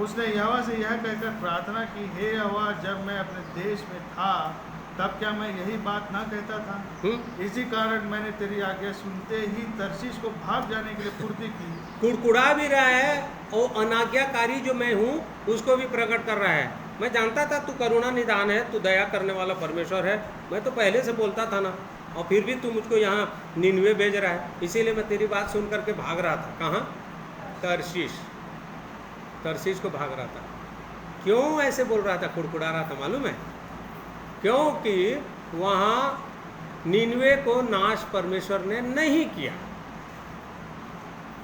उसने यहोवा से यह कहकर प्रार्थना की, हे यहोवा, जब मैं अपने देश में था तब क्या मैं यही बात ना कहता था? इसी कारण मैंने तेरी आज्ञा सुनते ही तर्शीश को भाग जाने के लिए फुर्ती की। कुड़कुड़ा भी रहा है और अनाज्ञाकारी जो मैं हूँ उसको भी प्रकट कर रहा है। मैं जानता था तू करुणा निदान है, तू दया करने वाला परमेश्वर है, मैं तो पहले से बोलता था ना, और फिर भी तू मुझको यहाँ निनवे भेज रहा है। इसीलिए मैं तेरी बात सुन करके भाग रहा था। कहाँ? तर्शीश को भाग रहा था। क्यों ऐसे बोल रहा था, कुड़कुड़ा रहा था मालूम है? क्योंकि वहाँ निनवे को नाश परमेश्वर ने नहीं किया।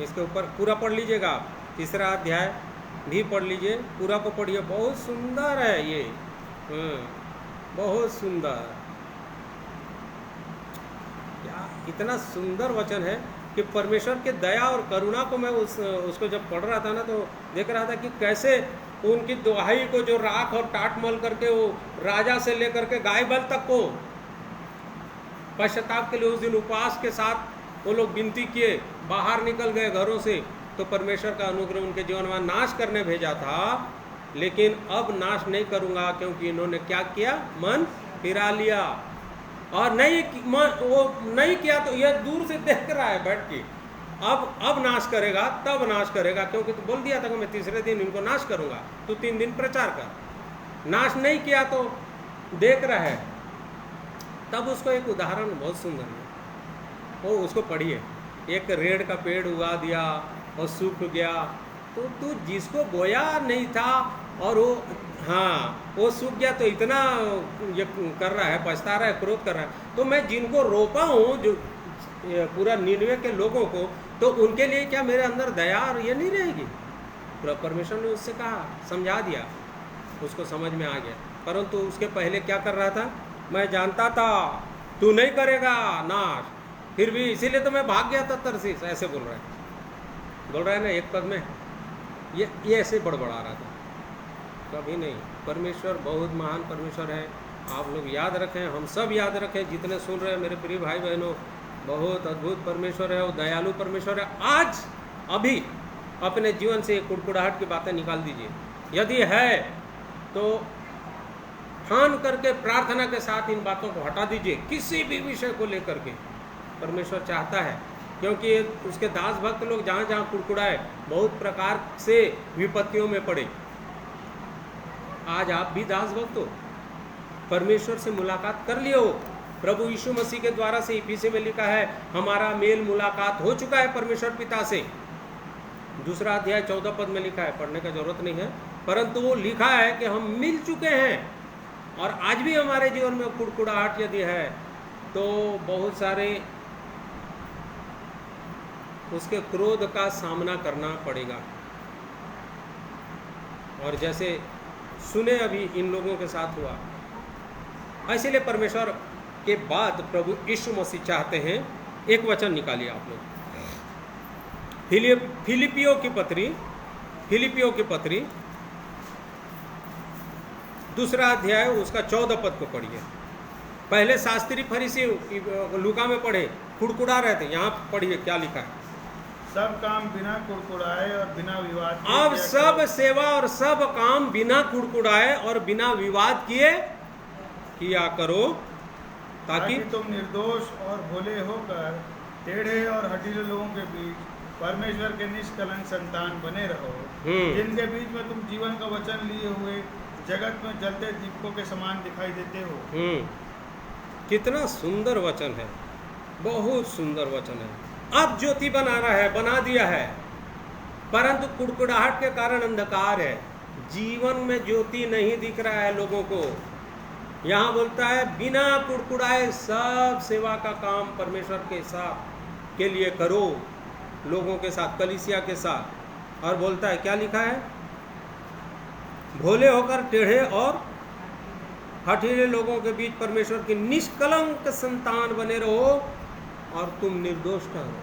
इसके ऊपर पूरा पढ़ लीजिएगा आप, 3 अध्याय भी पढ़ लीजिए, पूरा को पढ़िए, बहुत सुंदर है ये। बहुत सुंदर, क्या इतना सुंदर वचन है कि परमेश्वर के दया और करुणा को मैं उसको जब पढ़ रहा था ना, तो देख रहा था कि कैसे उनकी दुहाई को जो राख और टाट मल करके वो राजा से लेकर के गाय बैल तक को पश्चाताप के लिए उस दिन उपवास के साथ वो लोग विनती किए, बाहर निकल गए घरों से, तो परमेश्वर का अनुग्रह उनके जीवन में नाश करने भेजा था, लेकिन अब नाश नहीं करूंगा, क्योंकि इन्होंने क्या किया, मन फिरा लिया। और नहीं वो नहीं किया तो यह दूर से देख रहा है बैठ के, अब नाश करेगा, तब नाश करेगा, क्योंकि तो बोल दिया था कि मैं तीसरे दिन इनको नाश करूंगा, तो 3 दिन प्रचार कर। नाश नहीं किया तो देख रहा है। तब उसको एक उदाहरण बहुत सुंदर है, वो उसको पढ़िए। एक रेड़ का पेड़ उगा दिया और सूख गया, तो तू जिसको बोया नहीं था और वो सूख गया, तो इतना ये कर रहा है, पछता रहा है, क्रोध कर रहा है। तो मैं जिनको रोपा हूँ, जो पूरा निनवे के लोगों को, तो उनके लिए क्या मेरे अंदर दया और ये नहीं रहेगी? पूरा परमेश्वर ने उससे कहा, समझा दिया, उसको समझ में आ गया। परंतु उसके पहले क्या कर रहा था, मैं जानता था तू नहीं करेगा नाश, फिर भी इसीलिए तो मैं भाग गया था तरसीस, ऐसे बोल रहा है ना एक पद में, ये ऐसे बड़बड़ा रहा था। कभी नहीं, परमेश्वर बहुत महान परमेश्वर है। आप लोग याद रखें, हम सब याद रखें, जितने सुन रहे हैं मेरे प्रिय भाई बहनों, बहुत अद्भुत परमेश्वर है, वो दयालु परमेश्वर है। आज अभी अपने जीवन से कुड़कुड़ाहट की बातें निकाल दीजिए, यदि है तो ठान करके प्रार्थना के साथ इन बातों को हटा दीजिए, किसी भी विषय को लेकर के। परमेश्वर चाहता है, क्योंकि उसके दास भक्त लोग जहाँ जहाँ कुड़कुड़ाए, बहुत प्रकार से विपत्तियों में पड़े। आज आप भी दास भक्त हो, परमेश्वर से मुलाकात कर लियो। प्रभु यीशु मसीह के द्वारा से इफिसी में लिखा है, हमारा मेल मुलाकात हो चुका है परमेश्वर पिता से। 2 अध्याय 14 पद में लिखा है, पढ़ने का जरूरत नहीं है, परंतु वो लिखा है कि हम मिल चुके हैं। और आज भी हमारे जीवन में कुड़कुड़ाहट यदि है, तो बहुत सारे उसके क्रोध का सामना करना पड़ेगा। और जैसे सुने अभी इन लोगों के साथ हुआ, इसीलिए परमेश्वर के बाद प्रभु यीशु मसीह चाहते हैं, एक वचन निकालिए आप लोग, फिलिपियों की पत्री 2 अध्याय उसका 14 पद को पढ़िए। पहले शास्त्री फरीसी लूका में पढ़े, कुड़कुड़ा रहे थे, यहाँ पढ़िए क्या लिखा है। सब काम बिना कुड़कुड़ाए और बिना विवाद किए अब सब सेवा और सब काम बिना कुड़कुड़ाए और बिना विवाद किया करो, ताकि तुम निर्दोष और भोले होकर टेढ़े और हठीले लोगों के बीच परमेश्वर के निष्कलंक संतान बने रहो, जिनके बीच में तुम जीवन का वचन लिए हुए जगत में जलते दीपकों के समान दिखाई देते हो। कितना सुंदर वचन है, बहुत सुंदर वचन है। अब ज्योति बना दिया है, परंतु कुड़कुड़ाहट के कारण अंधकार है, जीवन में ज्योति नहीं दिख रहा है लोगों को। यहाँ बोलता है बिना कुड़कुड़ाए सब सेवा का काम परमेश्वर के साथ के लिए करो, लोगों के साथ, कलीसिया के साथ। और बोलता है क्या लिखा है, भोले होकर टेढ़े और हठीले लोगों के बीच परमेश्वर की निष्कलंक संतान बने रहो और तुम निर्दोष ठहरो।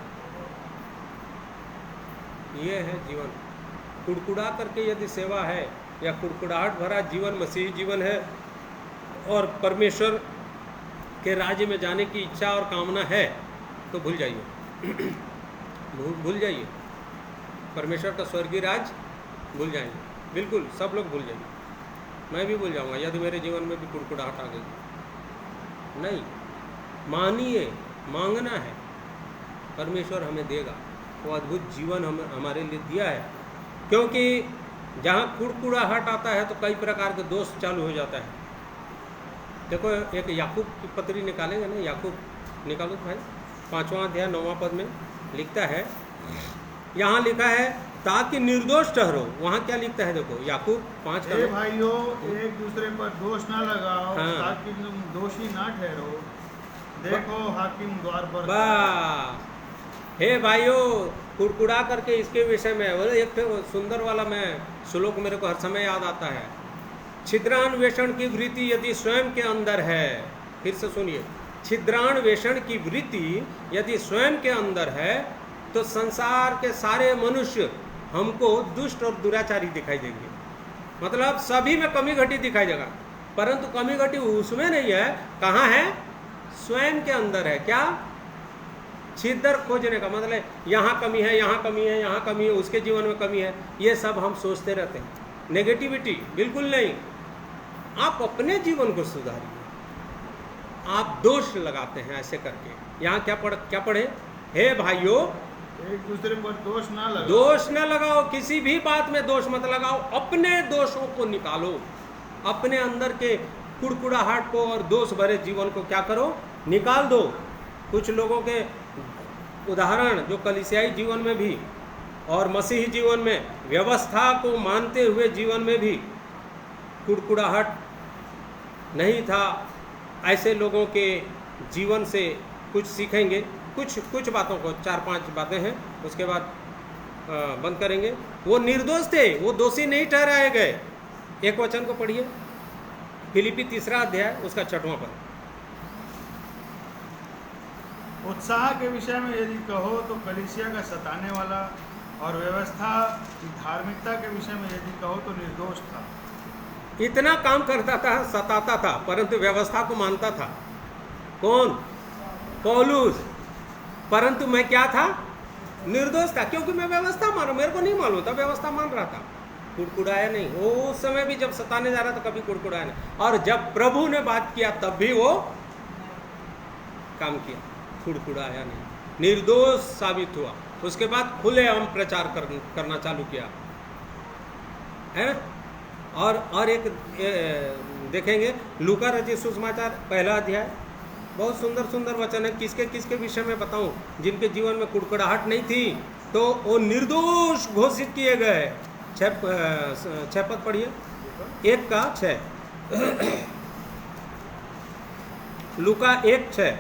ये है जीवन। कुड़कुड़ा करके यदि सेवा है या कुड़कुड़ाहट भरा जीवन मसीही जीवन है और परमेश्वर के राज्य में जाने की इच्छा और कामना है, तो भूल जाइए भूल जाइए परमेश्वर का स्वर्गीय राज भूल जाएंगे, बिल्कुल सब लोग भूल जाएंगे। मैं भी भूल जाऊंगा यदि मेरे जीवन में भी कुड़कुड़ाहट आ गई। नहीं, मानिए, मांगना है, परमेश्वर हमें देगा, वो अद्भुत जीवन हमारे लिए दिया है। क्योंकि जहाँ कुड़कुड़ाहट आता है तो कई प्रकार के दोष चालू हो जाता है। देखो एक याकूब की पत्री निकालेंगे ना, याकूब निकालो भाई, 5वां अध्याय 9वां पद में लिखता है, यहाँ लिखा है ताकि निर्दोष ठहरो। वहाँ क्या लिखता है देखो, याकूब 5 का भाइयों एक दूसरे पर दोष ना लगाओ, ताकि तुम दोषी ना ठहरो। देखो हाकिम द्वार पर। हे भाइयों कुड़कुड़ा करके इसके विषय में बोले, एक तो सुंदर वाला मैं श्लोक मेरे को हर समय याद आता है, छिद्रान्वेषण की वृत्ति यदि स्वयं के अंदर है, फिर से सुनिए, छिद्रान्वेषण की वृत्ति यदि स्वयं के अंदर है तो संसार के सारे मनुष्य हमको दुष्ट और दुराचारी दिखाई देंगे। मतलब सभी में कमी घटी दिखाई देगा, परंतु कमी घटी उसमें नहीं है, कहाँ है? स्वयं के अंदर है। क्या? छिद्र खोजने का मतलब यहाँ कमी है, यहाँ कमी है, यहाँ कमी है, उसके जीवन में कमी है, ये सब हम सोचते रहते हैं। नेगेटिविटी बिल्कुल नहीं। आप अपने जीवन को सुधारिए, आप दोष लगाते हैं ऐसे करके। यहाँ क्या पढ़े? हे भाइयों, एक दूसरे पर दोष ना लगाओ। दोष न लगाओ, किसी भी बात में दोष मत लगाओ, अपने दोषों को निकालो, अपने अंदर के कुड़कुड़ाहट को और दोष भरे जीवन को क्या करो? निकाल दो। कुछ लोगों के उदाहरण जो कलीसियाई जीवन में भी और मसीही जीवन में व्यवस्था को मानते हुए जीवन में भी कुड़कुड़ाहट नहीं था, ऐसे लोगों के जीवन से कुछ सीखेंगे। कुछ बातों को, 4-5 बातें हैं, उसके बाद बंद करेंगे। वो निर्दोष थे, वो दोषी नहीं ठहराए गए। एक वचन को पढ़िए, फिलिपी 3 अध्याय उसका 6वां पद। उत्साह के विषय में यदि कहो तो कलीसिया का सताने वाला, और व्यवस्था की धार्मिकता के विषय में यदि कहो तो निर्दोष था। इतना काम करता था, सताता था, परंतु व्यवस्था को मानता था। कौन? पौलुस। परंतु मैं क्या था? निर्दोष था, क्योंकि मैं व्यवस्था मानू, मेरे को नहीं मालूम था, व्यवस्था मान रहा था। कुड़कुड़ाया नहीं। वो उस समय भी जब सताने जा रहा था कभी कुड़कुड़ाया नहीं, और जब प्रभु ने बात किया तब भी वो काम किया, कुड़कुड़ाया नहीं, निर्दोष साबित हुआ। उसके बाद खुलेआम प्रचार करना चालू किया है। और एक देखेंगे लूका रचित सुसमाचार 1 अध्याय, बहुत सुंदर सुंदर वचन है। किसके विषय में बताऊं? जिनके जीवन में कुड़कुड़ाहट नहीं थी तो वो निर्दोष घोषित किए गए। 6 पद पढ़िए, 1:6। लूका 1:6।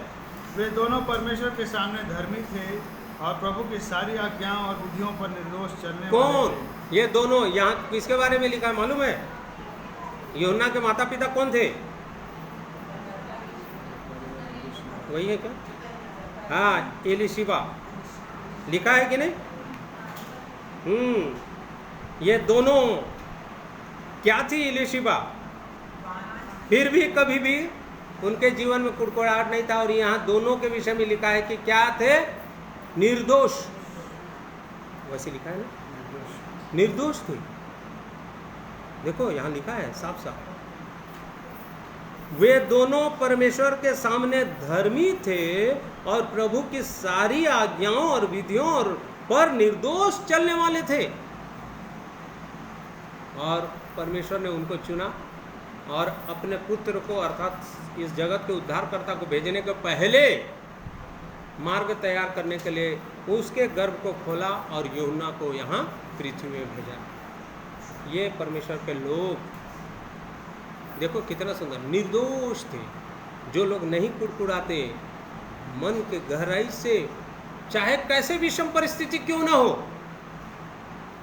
वे दोनों परमेश्वर के सामने धर्मी थे और प्रभु की सारी आज्ञाओं और विधियों पर निर्दोष चलने कौन? वाले थे। ये दोनों यहाँ किसके बारे में लिखा है मालूम है? यूहन्ना के माता पिता कौन थे? वही है क्या? हाँ, एलिशिबा लिखा है कि नहीं? ये दोनों क्या थी? एलिशिबा। फिर भी कभी भी उनके जीवन में कुड़कुड़ाहट नहीं था, और यहाँ दोनों के विषय में लिखा है कि क्या थे? निर्दोष। वैसे लिखा है ना, निर्दोष थे। देखो यहाँ लिखा है साफ साफ, वे दोनों परमेश्वर के सामने धर्मी थे और प्रभु की सारी आज्ञाओं और विधियों और पर निर्दोष चलने वाले थे। और परमेश्वर ने उनको चुना और अपने पुत्र को, अर्थात इस जगत के उद्धारकर्ता को भेजने के पहले मार्ग तैयार करने के लिए उसके गर्भ को खोला और यूहन्ना को यहाँ पृथ्वी में भेजा। ये परमेश्वर के लोग देखो कितना सुंदर, निर्दोष थे। जो लोग नहीं कुड़कुड़ाते, मन के गहराई से, चाहे कैसे विषम परिस्थिति क्यों ना हो,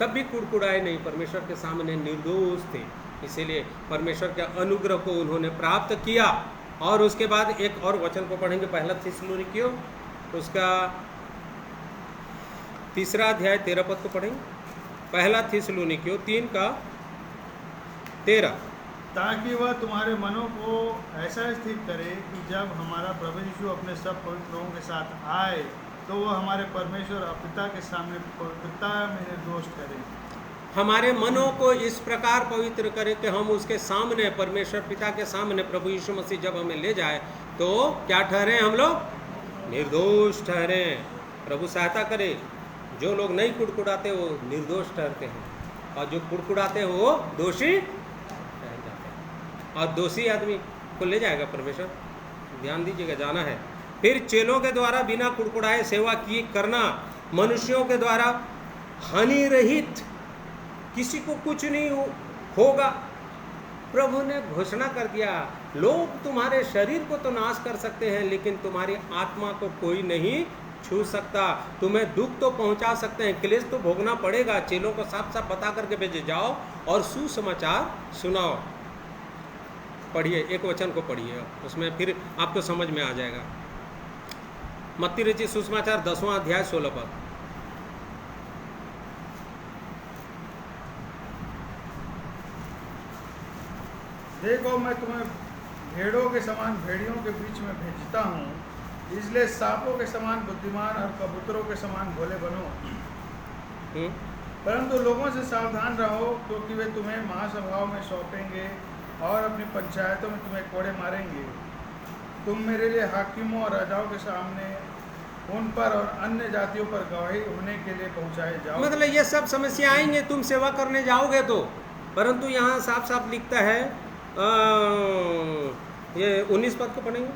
तब भी कुड़कुड़ाए नहीं, परमेश्वर के सामने निर्दोष थे। इसीलिए परमेश्वर के अनुग्रह को उन्होंने प्राप्त किया। और उसके बाद एक और वचन को पढ़ेंगे, 1 थिस्सलुनीकियों उसका 3 अध्याय 13 पद को पढ़ेंगे। 1 थिस्सलुनीकियों 3:13। ताकि वह तुम्हारे मनों को ऐसा स्थिर करे कि जब हमारा प्रभु यीशु अपने सब पवित्र लोगों के साथ आए तो वह हमारे परमेश्वर और पिता के सामने पवित्रता में निर्दोष ठहरे। हमारे मनों को इस प्रकार पवित्र करे कि हम उसके सामने, परमेश्वर पिता के सामने प्रभु यीशु मसीह जब हमें ले जाए तो क्या ठहरे? हम लोग निर्दोष ठहरे। प्रभु सहायता करे। जो लोग नहीं कुड़कुड़ाते वो निर्दोष ठहरते हैं, और जो कुड़कुड़ाते हैं वो दोषी ठहर जाते हैं, और दोषी आदमी को ले जाएगा परमेश्वर। ध्यान दीजिएगा, जाना है। फिर चेलों के द्वारा बिना कुड़कुड़ाए सेवा की करना, मनुष्यों के द्वारा हानि रहित, किसी को कुछ नहीं होगा। प्रभु ने घोषणा कर दिया, लोग तुम्हारे शरीर को तो नाश कर सकते हैं लेकिन तुम्हारी आत्मा को कोई नहीं छू सकता, तुम्हें दुख तो पहुंचा सकते हैं, क्लेश तो भोगना पड़ेगा। चेलों को साफ साफ बता करके भेजे, जाओ और सुसमाचार सुनाओ। पढ़िए, एक वचन को पढ़िए, उसमें फिर आपको समझ में आ जाएगा। मत्ती रचित सुसमाचार 10वां अध्याय 16 पद। देखो मैं तुम्हें भेड़ों के समान भेड़ियों के बीच में भेजता हूँ, इसलिए सांपों के समान बुद्धिमान और कबूतरों के समान भोले बनो। परंतु लोगों से सावधान रहो, क्योंकि वे तुम्हें महासभाओं में सौंपेंगे और अपनी पंचायतों में तुम्हें कोड़े मारेंगे। तुम मेरे लिए हाकिमों और राजाओं के सामने उन पर और अन्य जातियों पर गवाही होने के लिए पहुंचाए जाओ। मतलब ये सब समस्या आएंगे तुम सेवा करने जाओगे तो, परंतु यहाँ साफ साफ लिखता है, ये 19 पद को पढ़ेंगे।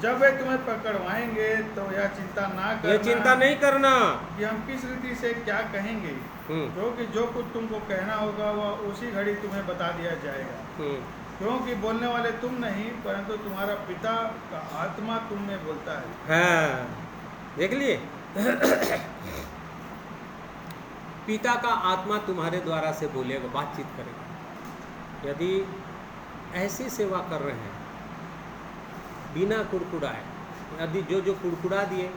जब वे तुम्हें पकड़वाएंगे तो यह चिंता ना करना, ये चिंता नहीं करना कि हम किस रीति से क्या कहेंगे, क्योंकि जो कुछ तुमको कहना होगा वह उसी घड़ी तुम्हें बता दिया जाएगा। क्योंकि बोलने वाले तुम नहीं, परंतु तुम्हारा पिता का आत्मा तुम में बोलता है। हाँ, देख लिए पिता का आत्मा तुम्हारे द्वारा से बोलेगा, बातचीत करेगा। यदि ऐसी सेवा कर रहे हैं बिना कुड़कुड़ाए, यदि जो कुड़कुड़ा दिए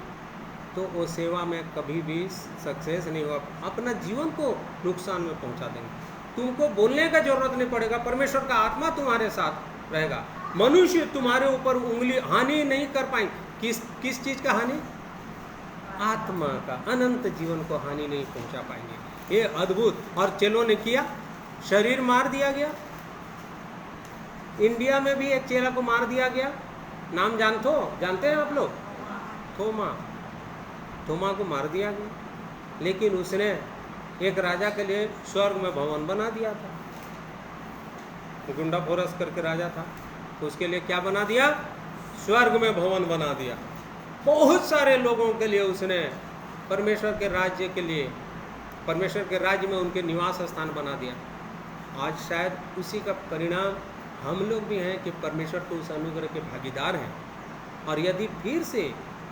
तो वो सेवा में कभी भी सक्सेस नहीं होगा, अपना जीवन को नुकसान में पहुंचा देंगे। तुमको बोलने का जरूरत नहीं पड़ेगा, परमेश्वर का आत्मा तुम्हारे साथ रहेगा। मनुष्य तुम्हारे ऊपर उंगली हानि नहीं कर पाएंगे। किस चीज का हानि? आत्मा का, अनंत जीवन को हानि नहीं पहुंचा पाएंगे। ये अद्भुत। और चेलों ने किया, शरीर मार दिया गया। इंडिया में भी एक चेला को मार दिया गया, नाम जानते हैं आप लोग? थोमा को मार दिया गया, लेकिन उसने एक राजा के लिए स्वर्ग में भवन बना दिया था। गुंडा फोरस करके राजा था, उसके लिए क्या बना दिया? स्वर्ग में भवन बना दिया। बहुत सारे लोगों के लिए उसने परमेश्वर के राज्य के लिए, परमेश्वर के राज्य में उनके निवास स्थान बना दिया। आज शायद उसी का परिणाम हम लोग भी हैं कि परमेश्वर को उस अनुग्रह के भागीदार हैं। और यदि फिर से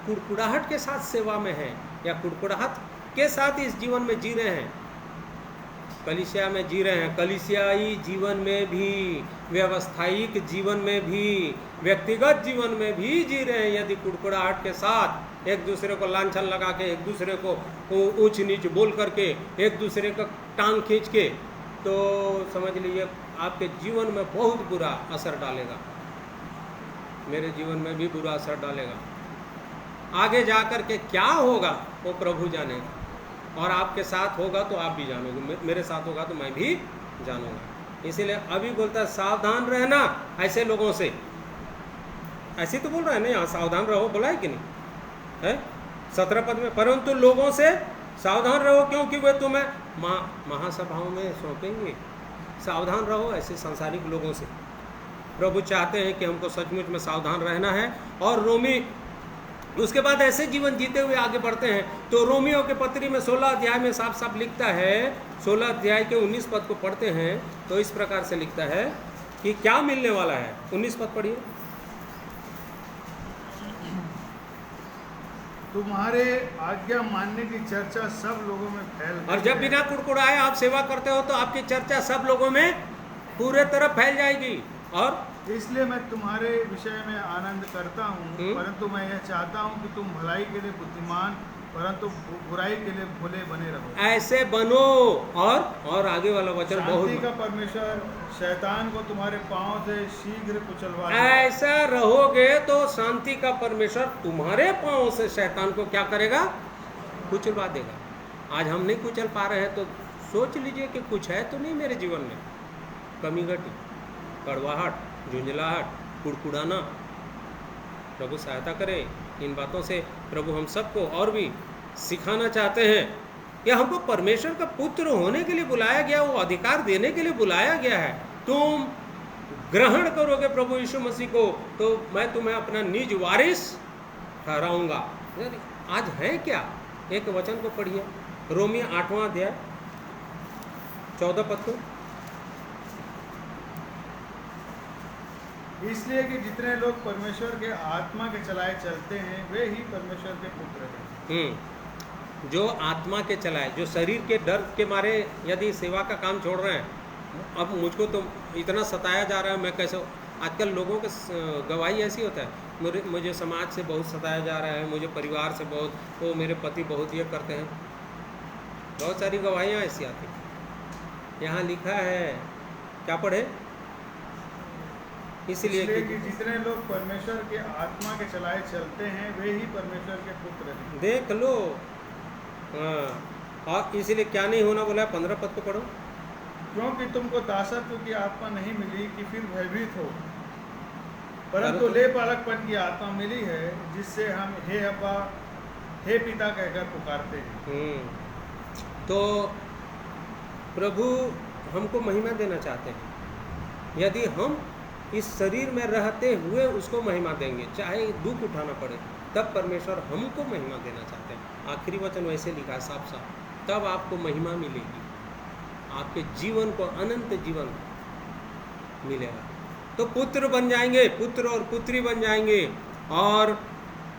कुड़कुड़ाहट के साथ सेवा में हैं या कुड़कुड़ाहट के साथ इस जीवन में जी रहे हैं, कलीसिया में जी रहे हैं, कलीसियाई जीवन में भी, व्यवसायिक जीवन में भी, व्यक्तिगत जीवन में भी जी रहे हैं, यदि कुड़कुड़ाहट के साथ एक दूसरे को लांछन लगा के, एक दूसरे को ऊंच नीच बोल करके, एक दूसरे का टांग खींच के, तो समझ लीजिए आपके जीवन में बहुत बुरा असर डालेगा। मेरे जीवन में भी बुरा असर डालेगा। आगे जाकर के क्या होगा वो प्रभु जानेगा, और आपके साथ होगा तो आप भी जानोगे, मेरे साथ होगा तो मैं भी जानूंगा। इसीलिए अभी बोलता है सावधान रहना ऐसे लोगों से। ऐसे तो बोल रहा है ना यहाँ, सावधान रहो बोला है कि नहीं है? 17 पद में, परंतु लोगों से सावधान रहो, क्योंकि वे तुम्हें महासभाओं में सौंपेंगे। सावधान रहो ऐसे सांसारिक लोगों से। प्रभु चाहते हैं कि हमको सचमुच में सावधान रहना है। और रोमी उसके बाद ऐसे जीवन जीते हुए आगे बढ़ते हैं। तो रोमियो के पत्री में 16 अध्याय में साफ साफ लिखता है, 16 अध्याय के 19 पद को पढ़ते हैं तो इस प्रकार से लिखता है कि क्या मिलने वाला है। 19 पद पढ़िए। तुम्हारे आज्ञा मानने की चर्चा सब लोगों में फैल गई और जब बिना कुड़कुड़ाए आप सेवा करते हो तो आपकी चर्चा सब लोगों में पूरे तरह फैल जाएगी। और इसलिए मैं तुम्हारे विषय में आनंद करता हूँ, परंतु मैं यह चाहता हूँ कि तुम भलाई के लिए बुद्धिमान, परंतु बुराई के लिए भोले बने रहो। ऐसे बनो। और आगे वाला वचन बहुत, शांति का परमेश्वर शैतान को तुम्हारे पांव से शीघ्र कुचलवा देगा। ऐसा रहोगे तो शांति का परमेश्वर तुम्हारे पांव से शैतान को क्या करेगा? कुचलवा देगा। आज हम नहीं कुचल पा रहे हैं तो सोच लीजिए कि कुछ है तो नहीं मेरे जीवन में, कमी घटी, कड़वाहट, झुंझलाहट, कुड़कुड़ाना। प्रभु सहायता करे। इन बातों से प्रभु हम सबको और भी सिखाना चाहते हैं कि हमको परमेश्वर का पुत्र होने के लिए बुलाया गया, वो अधिकार देने के लिए बुलाया गया है। तुम ग्रहण करोगे प्रभु यीशु मसीह को तो मैं तुम्हें अपना निज वारिस ठहराऊंगा। आज है क्या? एक वचन को पढ़िए, रोमियो 8वां अध्याय 14 पद को। इसलिए कि जितने लोग परमेश्वर के आत्मा के चलाए चलते हैं वे ही परमेश्वर के पुत्र हैं। जो आत्मा के चलाए, जो शरीर के डर के मारे यदि सेवा का काम छोड़ रहे हैं, अब मुझको तो इतना सताया जा रहा है, मैं कैसे, आजकल लोगों के गवाही ऐसी होता है, मुझे समाज से बहुत सताया जा रहा है, मुझे परिवार से बहुत, वो मेरे पति बहुत ये करते हैं, बहुत सारी गवाहियाँ ऐसी आती हैं। यहाँ लिखा है, क्या पढ़े? इसलिए कि जितने लोग परमेश्वर के आत्मा के चलाए चलते हैं वे ही परमेश्वर के पुत्र हैं। देख लो, हाँ, और इसलिए क्या नहीं होना बोला है, 15 पद को पढ़ो। क्योंकि तुमको दासत्व की आत्मा नहीं मिली कि फिर भयभीत हो, परंतु ले बालकपन की आत्मा मिली है जिससे हम हे अब्बा हे पिता कहकर पुकारते हैं। तो प्रभु हमको महिमा देना चाहते हैं। यदि हम इस शरीर में रहते हुए उसको महिमा देंगे, चाहे दुख उठाना पड़े, तब परमेश्वर हमको महिमा देना चाहते हैं। आखिरी वचन वैसे लिखा है साफ साफ, तब आपको महिमा मिलेगी, आपके जीवन को अनंत जीवन मिलेगा। तो पुत्र बन जाएंगे, पुत्र और पुत्री बन जाएंगे, और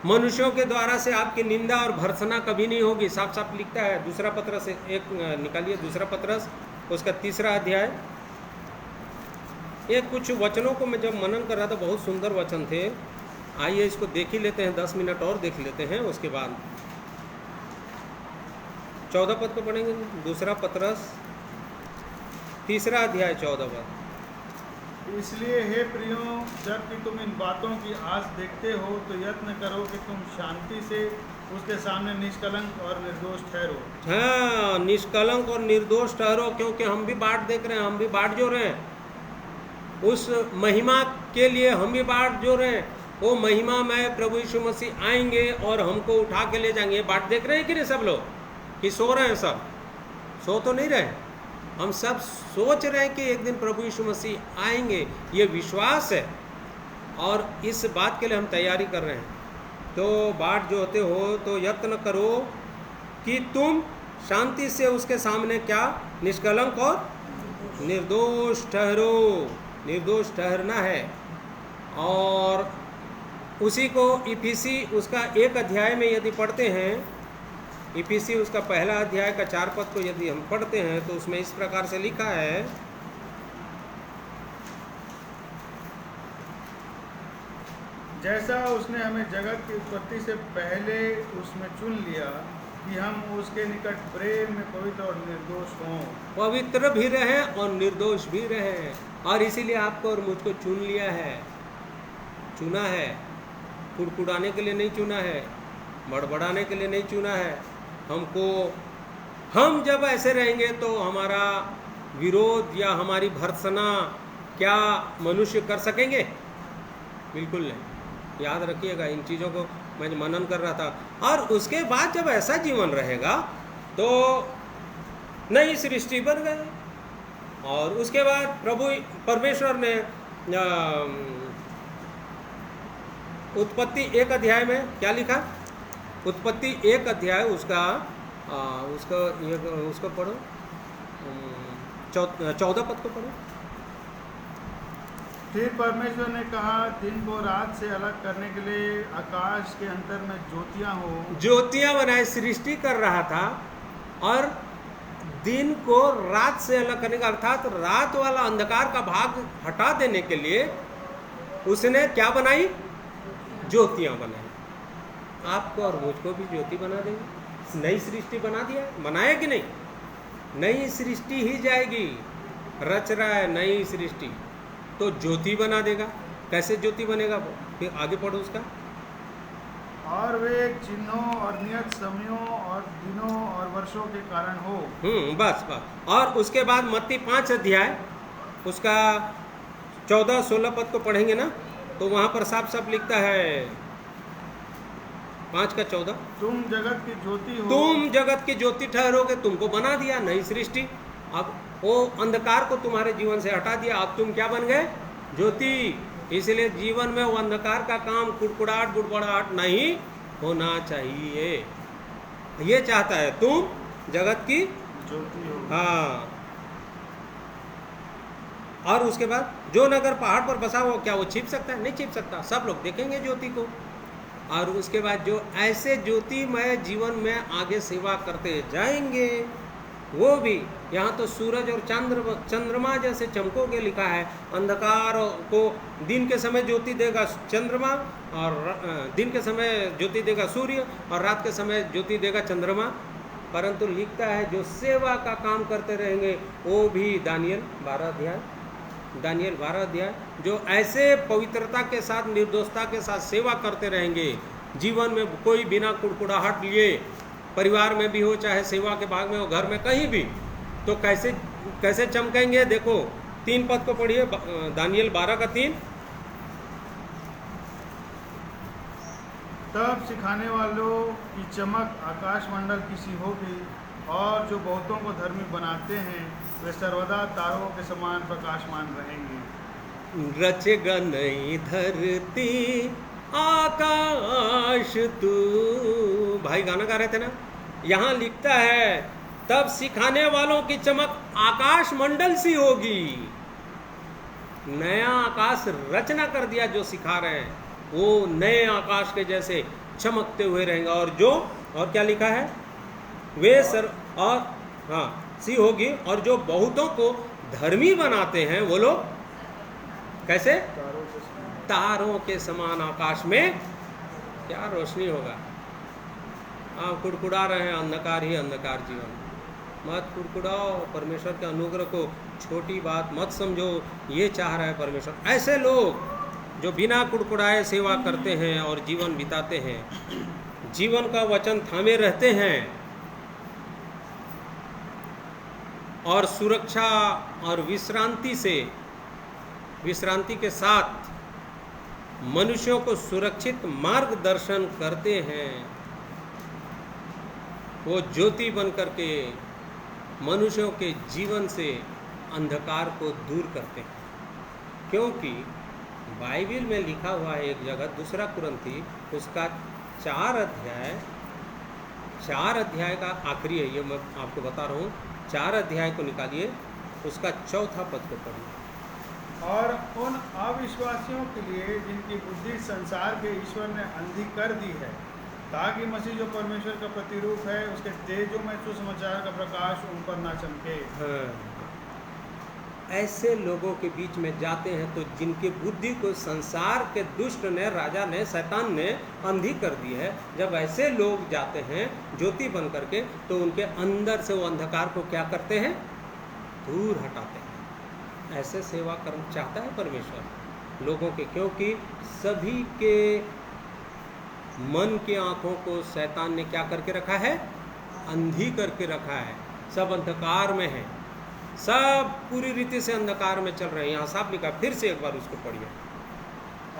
मनुष्यों के द्वारा से आपकी निंदा और भर्त्सना कभी नहीं होगी। साफ साफ लिखता है। दूसरा पत्रस, एक निकालिए दूसरा पत्रस, उसका 3 अध्याय। ये कुछ वचनों को मैं जब मनन कर रहा था, बहुत सुंदर वचन थे। आइए इसको देख ही लेते हैं, 10 मिनट और देख लेते हैं, उसके बाद 14 पद को पढ़ेंगे। दूसरा पत्रस 3 अध्याय 14 पद। इसलिए हे प्रियो, जब कि तुम इन बातों की आस देखते हो तो यत्न करो कि तुम शांति से उसके सामने निष्कलंक और निर्दोष ठहरो। हाँ, निष्कलंक और निर्दोष ठहरो, क्योंकि हम भी बाट देख रहे हैं, हम भी बाट जो रहे हैं उस महिमा के लिए, हम भी बाट जो रहे हैं। वो महिमा में प्रभु यीशु मसीह आएंगे और हमको उठा के ले जाएंगे। बाट देख रहे हैं कि नहीं सब लोग, कि सो रहे हैं? सब सो तो नहीं रहे, हम सब सोच रहे हैं कि एक दिन प्रभु यीशु मसीह आएंगे, ये विश्वास है, और इस बात के लिए हम तैयारी कर रहे हैं। तो बाट जो होते हो तो यत्न करो कि तुम शांति से उसके सामने क्या, निष्कलंक और निर्दोष ठहरो। निर्दोष ठहरना है। और उसी को इफिसी उसका 1 अध्याय में यदि पढ़ते हैं, इफिसी उसका 1 अध्याय का 4 पद को यदि हम पढ़ते हैं तो उसमें इस प्रकार से लिखा है, जैसा उसने हमें जगत की उत्पत्ति से पहले उसमें चुन लिया कि हम उसके निकट प्रेम में पवित्र और निर्दोष हों। पवित्र भी रहे और निर्दोष भी रहे, और इसीलिए आपको और मुझको चुन लिया है, चुना है। कुड़कुड़ाने के लिए नहीं चुना है, बड़बड़ाने के लिए नहीं चुना है हमको। हम जब ऐसे रहेंगे तो हमारा विरोध या हमारी भर्त्सना क्या मनुष्य कर सकेंगे? बिल्कुल नहीं। याद रखिएगा, इन चीज़ों को मैं मनन कर रहा था। और उसके बाद जब ऐसा जीवन रहेगा तो नई सृष्टि बन गए, और उसके बाद प्रभु परमेश्वर ने उत्पत्ति 1 अध्याय में क्या लिखा? उत्पत्ति 1 अध्याय उसको पढ़ो, 14 पद को पढ़ो। फिर परमेश्वर ने कहा, दिन को रात से अलग करने के लिए आकाश के अंतर में ज्योतियां हो। ज्योतियां बनाए, सृष्टि कर रहा था, और दिन को रात से अलग करने का अर्थात रात वाला अंधकार का भाग हटा देने के लिए उसने क्या बनाई? ज्योतियां बनाई। आपको और मुझको भी ज्योति बना देंगे। नई सृष्टि बना दिया, बनाया कि नहीं? नई सृष्टि ही जाएगी, रच रहा है नई सृष्टि, तो ज्योति बना देगा। कैसे ज्योति बनेगा? फिर आगे पढ़ो उसका। और वे चिन्हों और नियत समयों और दिनों और वर्षों के कारण हो। बस। और उसके बाद मत्ती 5 अध्याय उसका 14-16 पद को पढ़ेंगे ना, तो वहां पर साफ साफ लिखता है, 5 का 14, तुम जगत की ज्योति हो। तुम जगत की ज्योति ठहरोगे। तुमको बना दिया नई सृष्टि। अब वो अंधकार को तुम्हारे जीवन से हटा दिया, अब तुम क्या बन गए? ज्योति। इसलिए जीवन में वो अंधकार का काम, कुड़कुड़ाहट बुड़बड़ाहट नहीं होना चाहिए। ये चाहता है तुम जगत की ज्योति हो। हाँ। और उसके बाद जो नगर पहाड़ पर बसा हो, क्या वो छिप सकता है? नहीं छिप सकता, सब लोग देखेंगे ज्योति को। और उसके बाद जो ऐसे ज्योतिमय जीवन में आगे सेवा करते जाएंगे, वो भी यहाँ तो सूरज और चंद्रमा जैसे चमकोगे लिखा है। अंधकार को दिन के समय ज्योति देगा चंद्रमा, और दिन के समय ज्योति देगा सूर्य, और रात के समय ज्योति देगा चंद्रमा। परंतु लिखता है जो सेवा का काम करते रहेंगे, वो भी दानियल 12 अध्याय, जो ऐसे पवित्रता के साथ, निर्दोषता के साथ सेवा करते रहेंगे, जीवन में कोई बिना कुड़कुड़ाहट लिए, परिवार में भी हो, चाहे सेवा के भाग में हो, घर में कहीं भी, तो कैसे चमकेंगे। देखो 3 पद को पढ़िए, दानियल 12:3। तब सिखाने वालों की चमक आकाश मंडल की सी होगी, और जो बहुतों को धर्मी बनाते हैं वे सर्वदा तारों के समान प्रकाशमान रहेंगे। रचेगा नई धरती आकाश तू, भाई गाना गा रहे थे ना। यहाँ लिखता है तब सिखाने वालों की चमक आकाश मंडल सी होगी। नया आकाश रचना कर दिया, जो सिखा रहे हैं वो नए आकाश के जैसे चमकते हुए रहेंगे। और क्या लिखा है, वे और हाँ सी होगी, और जो बहुतों को धर्मी बनाते हैं वो लोग कैसे? तारों के समान आकाश में क्या रोशनी होगा। आप कुड़कुड़ा रहे हैं, अंधकार ही अंधकार जीवन, मत कुड़कुड़ाओ। परमेश्वर के अनुग्रह को छोटी बात मत समझो, ये चाह रहा है परमेश्वर। ऐसे लोग जो बिना कुड़कुड़ाए सेवा करते हैं और जीवन बिताते हैं, जीवन का वचन थामे रहते हैं, और सुरक्षा और विश्रांति के साथ मनुष्यों को सुरक्षित मार्गदर्शन करते हैं, वो ज्योति बन करके मनुष्यों के जीवन से अंधकार को दूर करते हैं। क्योंकि बाइबिल में लिखा हुआ है एक जगह, 2 कुरिन्थी उसका 4 अध्याय का आखिरी है, ये मैं आपको बता रहा हूँ। 4 अध्याय को निकालिए, उसका 4 पद को पढ़िए। और उन अविश्वासियों के लिए जिनकी बुद्धि संसार के ईश्वर ने अंधी कर दी है, ताकि मसीह जो परमेश्वर का प्रतिरूप है उसके तेजों में सुसमाचार का प्रकाश उन पर ना चमके। हाँ। ऐसे लोगों के बीच में जाते हैं तो जिनकी बुद्धि को संसार के दुष्ट ने, राजा ने, शैतान ने अंधी कर दी है, जब ऐसे लोग जाते हैं ज्योति बन करके, तो उनके अंदर से वो अंधकार को क्या करते हैं? दूर हटाते हैं। ऐसे सेवा करना चाहता है परमेश्वर लोगों के, क्योंकि सभी के मन की आंखों को शैतान ने क्या करके रखा है? अंधी करके रखा है। सब अंधकार में है, सब पूरी रीति से अंधकार में चल रहे हैं। यहाँ साफ लिखा, फिर से एक बार उसको पढ़िए।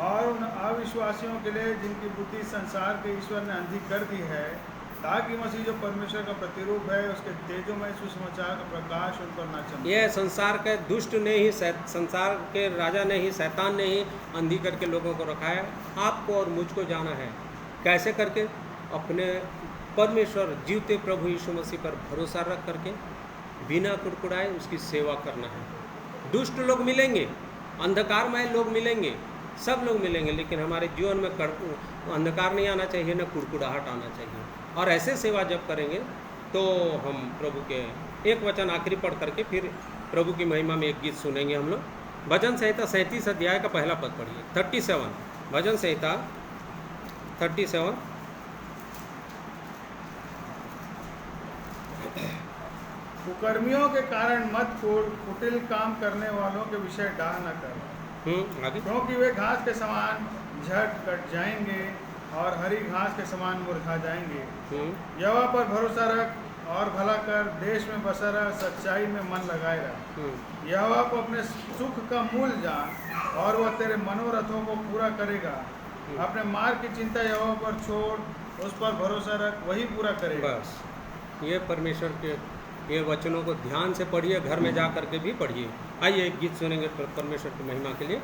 और उन अविश्वासियों के लिए जिनकी बुद्धि संसार के ईश्वर ने अंधी कर दी है, ताकि मसीह जो परमेश्वर का प्रतिरूप है उसके तेजों में सुसमाचार का प्रकाश उन पर ना चमके। यह संसार के दुष्ट ने ही, संसार के राजा ने ही, शैतान ने ही अंधी करके लोगों को रखा है। आपको और मुझको जाना है कैसे करके? अपने परमेश्वर जीवते प्रभु यीशु मसीह पर भरोसा रख करके बिना कुड़कुड़ाए उसकी सेवा करना है। दुष्ट लोग मिलेंगे, अंधकारमय लोग मिलेंगे, सब लोग मिलेंगे, लेकिन हमारे जीवन में अंधकार नहीं आना चाहिए, न कुड़कुड़ाहट आना चाहिए। और ऐसे सेवा जब करेंगे तो हम प्रभु के एक वचन आखिरी पढ़ करके फिर प्रभु की महिमा में एक गीत सुनेंगे हम लोग। भजन संहिता 37 अध्याय का पहला पद पढ़िए। 37, भजन संहिता 37। कुकर्मियों के कारण मत कूद, कुटिल काम करने वालों के विषय डाह न कर। आगे। क्योंकि वे घास के समान झट कट जाएंगे और हरी घास के समान मुरझा जाएंगे। यहोवा पर भरोसा रख और भला कर, देश में बसा रह, सच्चाई में मन लगाए रह। यहोवा को अपने सुख का मूल जान और वह तेरे मनोरथों को पूरा करेगा। अपने मार्ग की चिंता यहोवा पर छोड़, उस पर भरोसा रख, वही पूरा करेगा। बस ये परमेश्वर के ये वचनों को ध्यान से पढ़िए, घर में जा करके भी पढ़िए। आइए एक गीत सुनेंगे परमेश्वर की महिमा के लिए।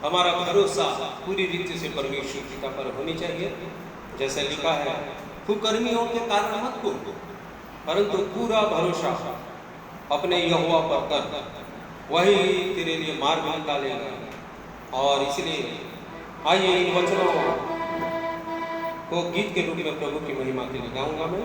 हमारा भरोसा पूरी रीति से परमेश्वर पिता पर होनी चाहिए। जैसे लिखा है, कुकर्मियों के कारण मत को, परंतु पूरा भरोसा अपने यहोवा पर कर, वही तेरे लिए मार्ग निकालेगा। और इसलिए आइए इन वचनों को गीत के रूप में प्रभु की महिमा के लिए गाऊंगा मैं।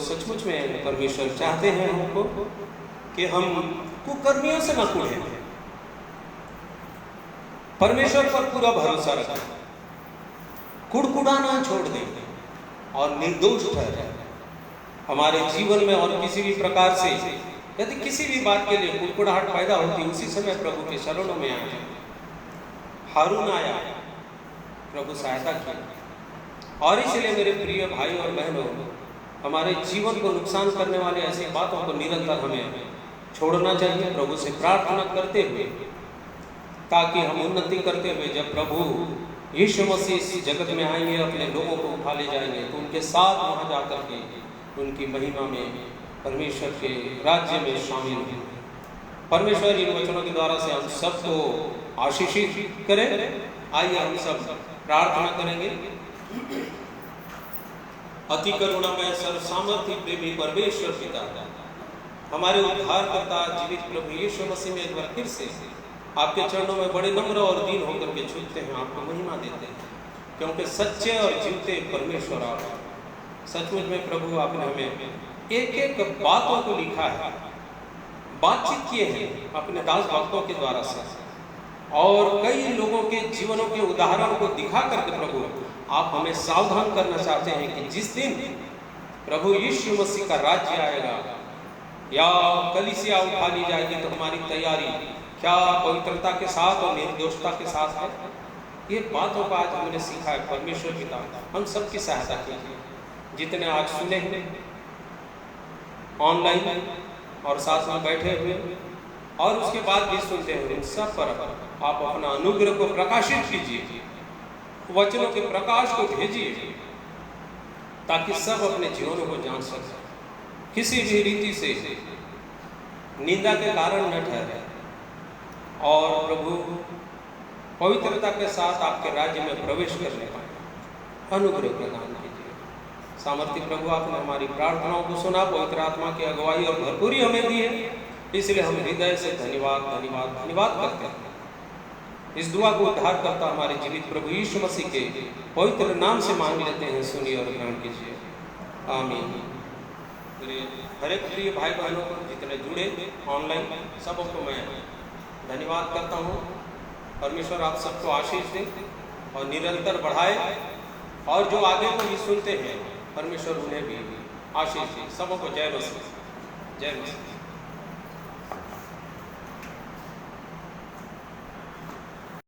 सचमुच में परमेश्वर चाहते हैं हमको कि हम कुकर्मियों से न कुड़े, परमेश्वर पर पूरा भरोसा रखें, कुड़कुड़ाना छोड़ दें और निर्दोष ठहरे। हमारे जीवन में और किसी भी प्रकार से यदि किसी भी बात के लिए कुड़कुड़ाहट पैदा होती, उसी समय प्रभु के शरणों में आए, हारून आया, प्रभु सहायता की। और इसलिए मेरे प्रिय भाई और बहनों, हमारे जीवन को नुकसान करने वाले ऐसी बातों को निरंतर हमें छोड़ना चाहिए, प्रभु से प्रार्थना करते हुए, ताकि हम उन्नति करते हुए जब प्रभु यीशु मसीह इस जगत में आएंगे, अपने लोगों को उठा ले जाएंगे, तो उनके साथ वहाँ जाकर के उनकी महिमा में, परमेश्वर के राज्य में शामिल होंगे। परमेश्वर इन वचनों के द्वारा से हम सबको आशीषित करें। आइए हम सब प्रार्थना करेंगे। अति करुणामय सर्व सामर्थ्य प्रेमी परमेश्वर पिता, हमारे उद्धारकर्ता जीवित प्रभु यीशु मसीह में एक बार फिर से आपके चरणों में बड़े नम्र और दीन होकर के झुकते हैं, आपको महिमा देते हैं, क्योंकि सच्चे और जीवते परमेश्वर आप। सचमुच में प्रभु आपने हमें एक एक बातों को लिखा है, बातचीत किए हैं अपने दास भक्तों के द्वारा से, और कई लोगों के जीवनों के उदाहरण को दिखा करके प्रभु आप हमें सावधान करना चाहते हैं कि जिस दिन प्रभु यीशु मसीह का राज्य आएगा या कलीसिया उठा ली जाएगी, तो हमारी तैयारी क्या पवित्रता के साथ और निर्दोषता के साथ है। ये बातों का आज हमने सीखा है। परमेश्वर पिता हम सबकी सहायता कीजिए, जितने आज सुने हैं ऑनलाइन और साथ में बैठे हुए और उसके बाद भी सुनते हैं, उन सब पर आप अपना अनुग्रह को प्रकाशित कीजिए, वचनों के प्रकाश को भेजिए, ताकि सब अपने जीवनों को जान सके, किसी भी रीति से निंदा के कारण न ठहरे, और प्रभु पवित्रता के साथ आपके राज्य में प्रवेश करने पाए। अनुग्रह प्रदान कीजिए। सामर्थ्य प्रभु आपने हमारी प्रार्थनाओं को सुना, पवित्र आत्मा की अगुवाई और भरपूरी हमें दी है, इसलिए हम हृदय से धन्यवाद धन्यवाद धन्यवाद करते हैं। इस दुआ को उद्धार करता हमारे जीवित प्रभु यीशु मसीह के पवित्र नाम से मांग लेते हैं, सुनिए और ग्रहण कीजिए। आमीन। हर एक प्रिय भाई बहनों को जितने जुड़े ऑनलाइन, सबको मैं धन्यवाद करता हूँ। परमेश्वर आप सबको आशीष दे और निरंतर बढ़ाए, और जो आगे को भी सुनते हैं परमेश्वर उन्हें भी आशीष दे। सबको जय मसीह, जय मसीह।